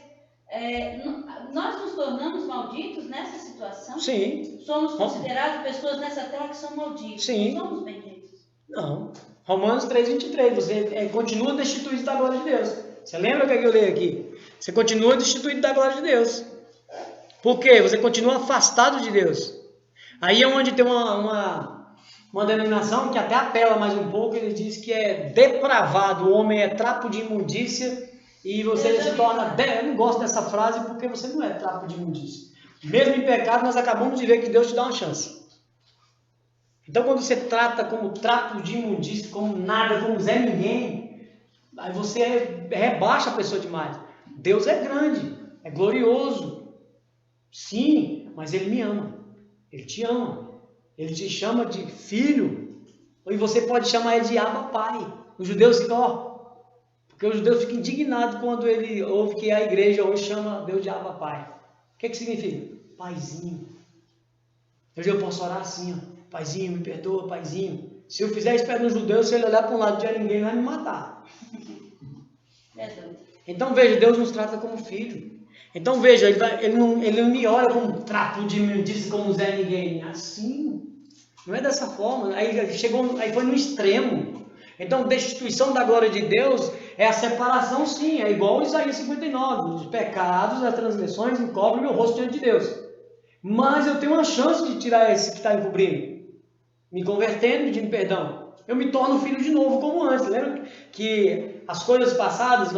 B: Nós nos tornamos malditos nessa situação?
A: Sim.
B: Somos considerados pessoas nessa terra que são malditas.
A: Sim.
B: Não somos benditos.
A: Não. Romanos 3,23, você continua destituído da glória de Deus. Você lembra o que eu li aqui? Você continua destituído da glória de Deus. Por quê? Você continua afastado de Deus. Aí é onde tem uma denominação que até apela mais um pouco, ele diz que é depravado, o homem é trapo de imundícia. E você se torna... Eu não gosto dessa frase porque você não é trapo de imundícia. Mesmo em pecado, nós acabamos de ver que Deus te dá uma chance. Então, quando você trata como trapo de imundícia, como nada, como Zé Ninguém, aí você rebaixa a pessoa demais. Deus é grande, é glorioso. Sim, mas Ele me ama. Ele te ama. Ele te chama de filho. E você pode chamar Ele de Abba Pai. Os judeus ficam... Porque os judeus ficam indignados quando ele ouve que a igreja hoje chama Deus de Abba Pai. O que significa? Paizinho. Hoje eu posso orar assim, ó. Paizinho, me perdoa, paizinho. Se eu fizer isso perto do judeu, se ele olhar para um lado de ninguém, vai me matar. Então veja, Deus nos trata como filho. Então veja, ele não me olha como trapo de imundícia, como Zé Ninguém. Assim, não é dessa forma. Aí foi no extremo. Então, destituição da glória de Deus é a separação, sim, é igual Isaías 59, os pecados, as transgressões encobrem meu rosto diante de Deus. Mas eu tenho uma chance de tirar esse que está encobrindo, me convertendo, pedindo perdão. Eu me torno filho de novo como antes. Lembra que as coisas passadas,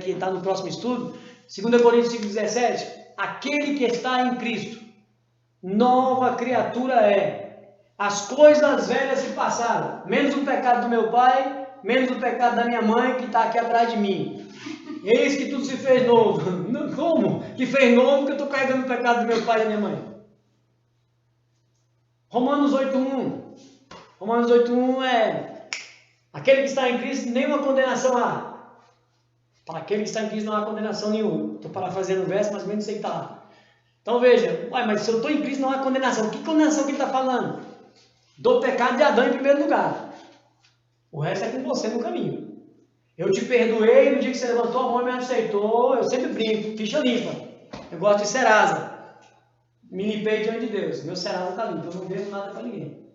A: que está no próximo estudo, 2 Coríntios 5,17, aquele que está em Cristo, nova criatura é. As coisas velhas se passaram, menos o pecado do meu pai, menos o pecado da minha mãe que está aqui atrás de mim. Eis que tudo se fez novo. Como? Que fez novo que eu estou carregando o pecado do meu pai e da minha mãe. Romanos 8,1. Romanos 8,1 é aquele que está em Cristo, nenhuma condenação há. Para aquele que está em Cristo não há condenação nenhuma. Estou parafraseando o verso, mas menos sei que está lá. Então veja, mas se eu estou em Cristo não há condenação. Que condenação que ele está falando? Do pecado de Adão em primeiro lugar. O resto é com você no caminho. Eu te perdoei no dia que você levantou a mão e me aceitou. Eu sempre brinco, ficha limpa. Eu gosto de Serasa. Me limpei diante de Deus. Meu Serasa está limpo, eu não devo nada para ninguém.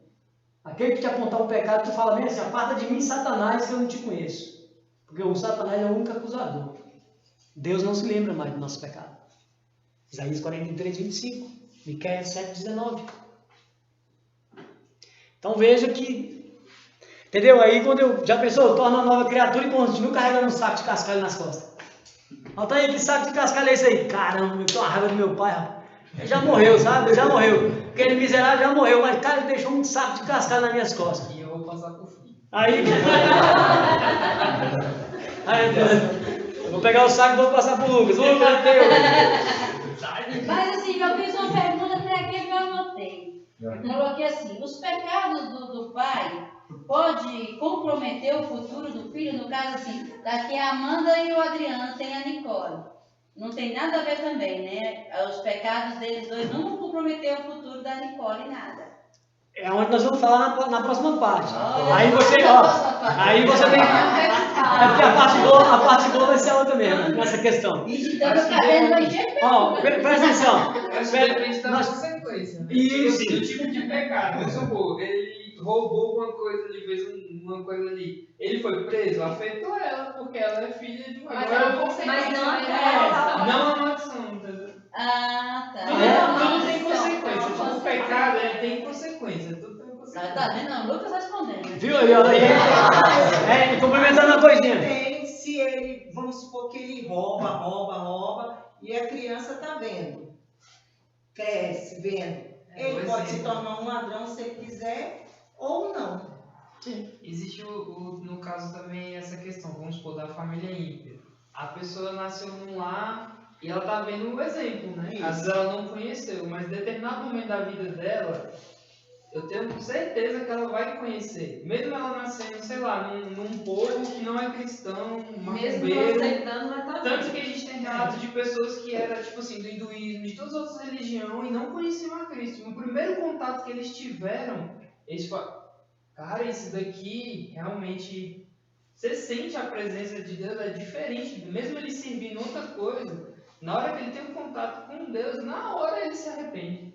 A: Aquele que te apontar um pecado, tu fala bem assim, aparta de mim, Satanás, que eu não te conheço. Porque o Satanás é o único acusador. Deus não se lembra mais do nosso pecado. Isaías 43, 25. Miqueias 7, 19. Então veja que, entendeu? Aí quando já pensou, eu torno uma nova criatura e continuo carregando um saco de cascalho nas costas. Olha aí, que saco de cascalho é esse aí? Caramba, eu tô a raiva do meu pai, rapaz. Ele já morreu, sabe? Ele já morreu. Aquele miserável já morreu, mas cara, ele deixou um saco de cascalho nas minhas costas.
E: E eu vou passar por fim.
A: Aí eu vou pegar o saco e vou passar pro Lucas. Lucas, é teu.
B: Mas assim, eu fiz uma pergunta até aqui que eu anotei. Eu coloquei assim, os pecados do pai pode comprometer o futuro do filho? No caso assim, daqui a Amanda e o Adriano tem a Nicole. Não tem nada a ver também, né? Os pecados deles dois não vão comprometer o futuro da Nicole em nada.
A: É onde nós vamos falar na próxima parte.
B: Olha,
A: aí você tem... É porque a parte boa vai ser a outra mesmo, nessa questão. Presta atenção.
E: Acho que depende da consequência. Né?
A: Isso.
E: Do tipo de pecado. Vamos supor, ele roubou alguma coisa, ele fez uma coisa ali. Ele foi preso, afetou ela, porque ela é filha de uma...
D: Mas não a
E: Não a maldição, entendeu?
B: Ah, tá.
E: Tudo tem consequência. Tipo, o pecado ele tem consequência. Tudo tem consequência.
B: Tá vendo? Não, Lucas respondendo.
A: Viu aí? Complementando uma coisinha.
F: Tem, se ele, vamos supor que ele rouba, e a criança está vendo. Cresce, vendo. Ele pode se tornar um ladrão se ele quiser ou não.
A: Sim.
E: Existe, no caso também, essa questão, vamos supor, da família ímpia. A pessoa nasceu num lar E ela tá vendo o exemplo, né? Às vezes ela não conheceu, mas em determinado momento da vida dela, eu tenho certeza que ela vai conhecer. Mesmo ela nascendo, sei lá, num povo que não é cristão,
D: Mesmo não
E: macumbeiro.
D: aceitando, vai estar
E: Tanto que a gente tem relatos de pessoas que eram, tipo assim, do hinduísmo, de todas as outras religiões, e não conheciam a Cristo. No primeiro contato que eles tiveram, eles falaram, cara, isso daqui realmente... Você sente a presença de Deus, é diferente. Mesmo ele servindo outra coisa, na hora que ele tem um contato com Deus, na hora ele se arrepende.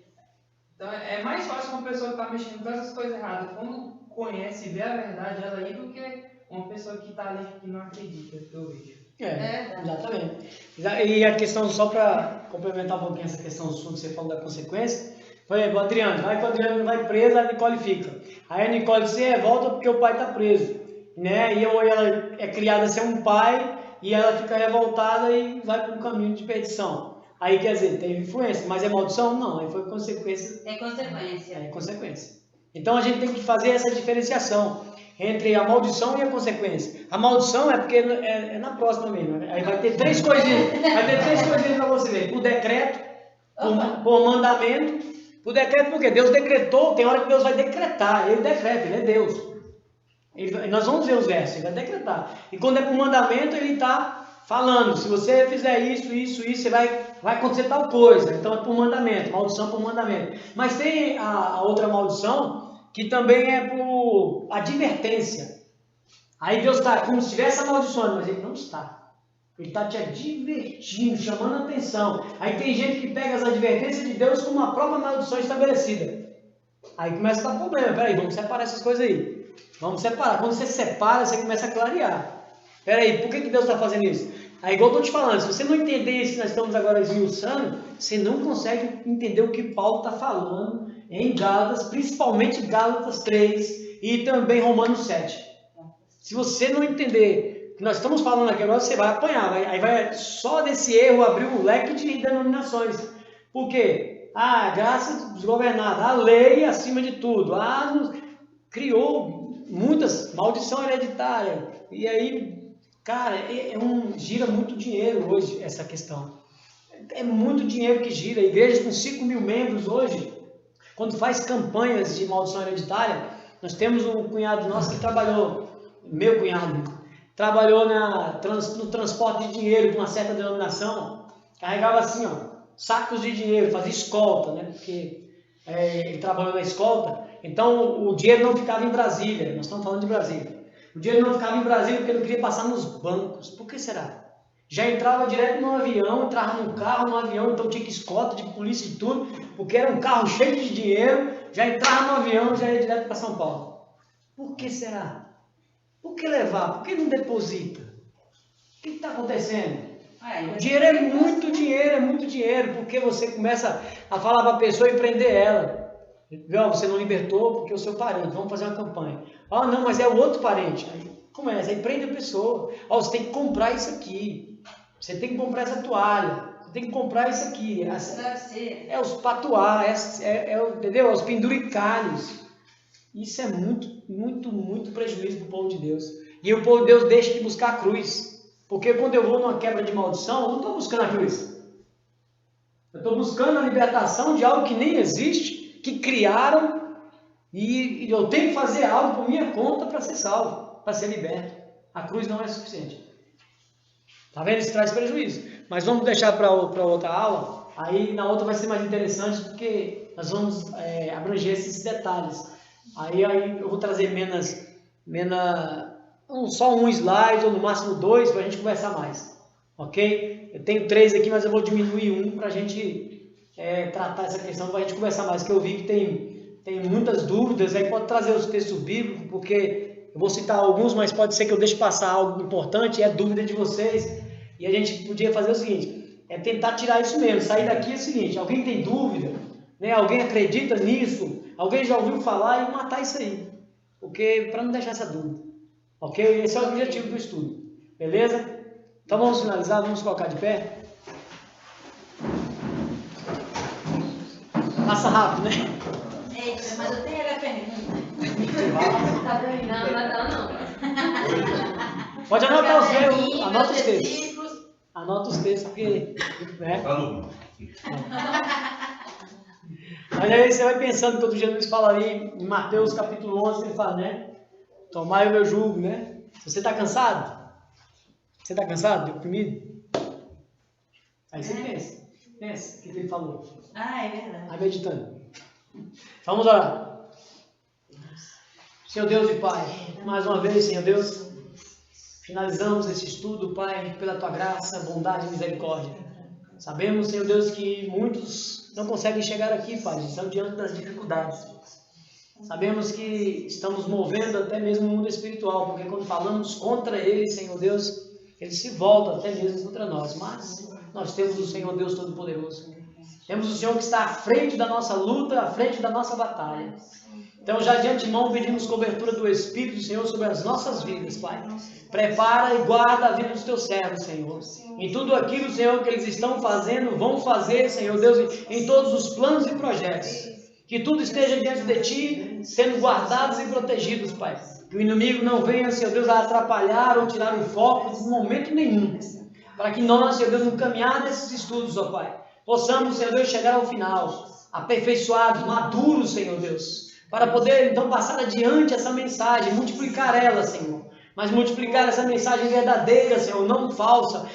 E: Então é mais fácil uma pessoa que está mexendo com essas coisas erradas, quando conhece e vê a verdade, ela ir, do que uma pessoa que está ali que não acredita, que eu vejo.
A: Exatamente. E a questão, só para complementar um pouquinho essa questão sua que você falou da consequência, foi o Adriano, vai que o Adriano vai preso, a Nicole fica. Aí a Nicole se revolta porque o pai está preso, né? E ela é criada a ser um pai e ela fica revoltada e vai para um caminho de perdição. Aí quer dizer, teve influência, mas é maldição? Não, aí foi consequência.
B: É consequência.
A: É consequência. Então a gente tem que fazer essa diferenciação entre a maldição e a consequência. A maldição é porque é na próxima mesmo. Aí vai ter três coisinhas. Vai ter três coisinhas para você ver. Por decreto, por mandamento. Por decreto, porque Deus decretou. Tem hora que Deus vai decretar. Ele decreta, ele é Deus. Nós vamos ver os versos, ele vai decretar. E quando é por mandamento, ele está falando. Se você fizer isso, você vai acontecer tal coisa. Então é por mandamento. Maldição por mandamento. Mas tem a outra maldição, que também é por advertência. Aí Deus está como se estivesse amaldiçoando, mas ele não está. Ele está te advertindo, chamando a atenção. Aí tem gente que pega as advertências de Deus como uma própria maldição estabelecida. Aí começa a dar problema. Peraí, vamos separar essas coisas aí. Vamos separar. Quando você separa, você começa a clarear. Peraí, por que Deus está fazendo isso? Aí igual eu estou te falando, se você não entender isso que nós estamos agora esmiuçando, você não consegue entender o que Paulo está falando em Gálatas, principalmente Gálatas 3 e também Romanos 7. Se você não entender o que nós estamos falando aqui agora, você vai apanhar. Aí vai só desse erro abrir um leque de denominações. Por quê? A graça desgovernada, a lei acima de tudo. Criou muitas maldição hereditária. E aí, cara, gira muito dinheiro hoje essa questão. É muito dinheiro que gira. Igrejas com 5 mil membros hoje, quando faz campanhas de maldição hereditária, nós temos um cunhado nosso que trabalhou, meu cunhado, trabalhou no transporte de dinheiro de uma certa denominação, carregava assim, sacos de dinheiro, fazia escolta, né? Porque ele trabalhou na escolta, então o dinheiro não ficava em Brasília, nós estamos falando de Brasília. O dinheiro não ficava em Brasília porque ele não queria passar nos bancos. Por que será? Já entrava direto no avião, entrava num carro, no avião, então tinha que escolta de polícia e tudo, porque era um carro cheio de dinheiro, já entrava no avião, já ia direto para São Paulo. Por que será? Por que levar? Por que não deposita? O que está acontecendo? O dinheiro é muito dinheiro, porque você começa a falar para a pessoa e prender ela. Você não libertou porque é o seu parente, vamos fazer uma campanha. Não, mas é o outro parente. Aí começa, aí prende a pessoa. Você tem que comprar isso aqui. Você tem que comprar essa toalha. Você tem que comprar isso aqui. É os patuás, entendeu? Os penduricalhos. Isso é muito prejuízo para o povo de Deus. E o povo de Deus deixa de buscar a cruz. Porque quando eu vou numa quebra de maldição, eu não estou buscando a cruz. Eu estou buscando a libertação de algo que nem existe, que criaram, e eu tenho que fazer algo por minha conta para ser salvo, para ser liberto. A cruz não é suficiente. Está vendo? Isso traz prejuízo. Mas vamos deixar para outra aula. Aí na outra vai ser mais interessante, porque nós vamos abranger esses detalhes. Aí eu vou trazer só um slide, ou no máximo 2, para a gente conversar mais. Ok? Eu tenho 3 aqui, mas eu vou diminuir um para a gente tratar essa questão, para a gente conversar mais, que eu vi que tem muitas dúvidas. Aí pode trazer os textos bíblicos, porque eu vou citar alguns, mas pode ser que eu deixe passar algo importante, é dúvida de vocês, e a gente podia fazer o seguinte, tentar tirar isso mesmo. Sair daqui é o seguinte: alguém tem dúvida, né? Alguém acredita nisso, alguém já ouviu falar, e matar isso aí, porque para não deixar essa dúvida, ok? Esse é o objetivo do estudo, beleza? Então vamos finalizar, vamos colocar de pé. Passa rápido, né?
B: Eita, mas eu tenho a pergunta.
D: Tá terminando, não.
A: Pode anotar os seus, anota os seus. Anota os textos, porque... Né?
G: Aluno.
A: Mas aí você vai pensando, quando Jesus fala ali, em Mateus capítulo 11, ele fala, né? Tomai o meu jugo, né? Se você está cansado, você está cansado, deprimido? Aí você pensa, o que ele falou?
B: Ah, é verdade.
A: Vai meditando. Vamos orar. Senhor Deus e Pai, mais uma vez, Senhor Deus, finalizamos esse estudo, Pai, pela Tua graça, bondade e misericórdia. Sabemos, Senhor Deus, que muitos não conseguem chegar aqui, Pai, estão diante das dificuldades. Sabemos que estamos movendo até mesmo o mundo espiritual, porque quando falamos contra eles, Senhor Deus, eles se voltam até mesmo contra nós. Mas nós temos o Senhor Deus Todo-Poderoso. Temos o Senhor que está à frente da nossa luta, à frente da nossa batalha. Então, já de antemão, pedimos cobertura do Espírito do Senhor sobre as nossas vidas, Pai. Prepara e guarda a vida dos teus servos, Senhor. Em tudo aquilo, Senhor, que eles estão fazendo, vão fazer, Senhor Deus, em todos os planos e projetos. Que tudo esteja diante de Ti, sendo guardados e protegidos, Pai. Que o inimigo não venha, Senhor Deus, a atrapalhar ou tirar o foco de momento nenhum. Para que nós, Senhor Deus, no caminhar desses estudos, ó Pai, possamos, Senhor Deus, chegar ao final, aperfeiçoados, maduros, Senhor Deus, para poder, então, passar adiante essa mensagem, multiplicar ela, Senhor. Mas multiplicar essa mensagem verdadeira, Senhor, não falsa.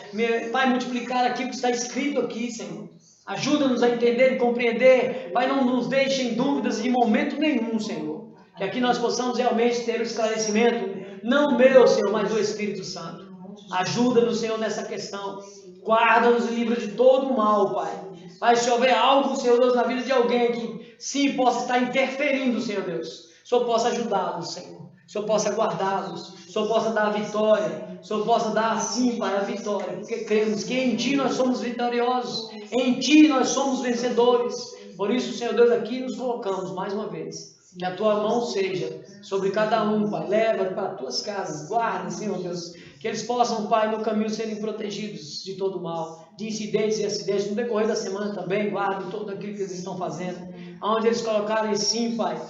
A: Pai, multiplicar aquilo que está escrito aqui, Senhor. Ajuda-nos a entender e compreender. Pai, não nos deixe em dúvidas de momento nenhum, Senhor. Que aqui nós possamos realmente ter o esclarecimento, não meu, Senhor, mas do Espírito Santo. Ajuda-nos, Senhor, nessa questão. Guarda-nos e livra de todo o mal, Pai. Pai, se houver algo, Senhor Deus, na vida de alguém que sim possa estar interferindo, Senhor Deus, o Senhor possa ajudá-los, Senhor. O Senhor possa guardá-los, o Senhor possa dar a vitória, o Senhor possa dar, sim, Pai, a vitória, porque cremos que em Ti nós somos vitoriosos, em Ti nós somos vencedores. Por isso, Senhor Deus, aqui nos colocamos mais uma vez. Que a Tua mão seja sobre cada um, Pai. Leva para as Tuas casas, guarda, Senhor Deus. Que eles possam, Pai, no caminho serem protegidos de todo mal, de incidentes e acidentes. No decorrer da semana também, guarda tudo aquilo que eles estão fazendo. Onde eles colocarem, sim, Pai,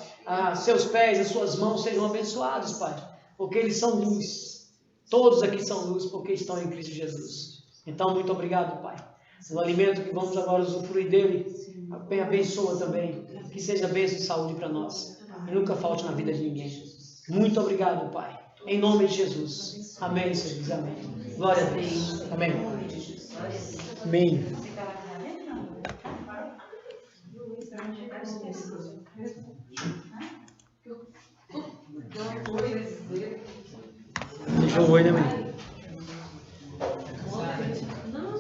A: seus pés, as suas mãos sejam abençoados, Pai. Porque eles são luz. Todos aqui são luz porque estão em Cristo Jesus. Então, muito obrigado, Pai. O alimento que vamos agora usufruir dele, abençoa também. Que seja bênção de saúde para nós. E nunca falte na vida de ninguém. Muito obrigado, Pai. Em nome de Jesus. Amém, Senhor. Diz amém. Glória a Deus. Amém. Amém. Deixou o oi, né, mãe?
B: Não,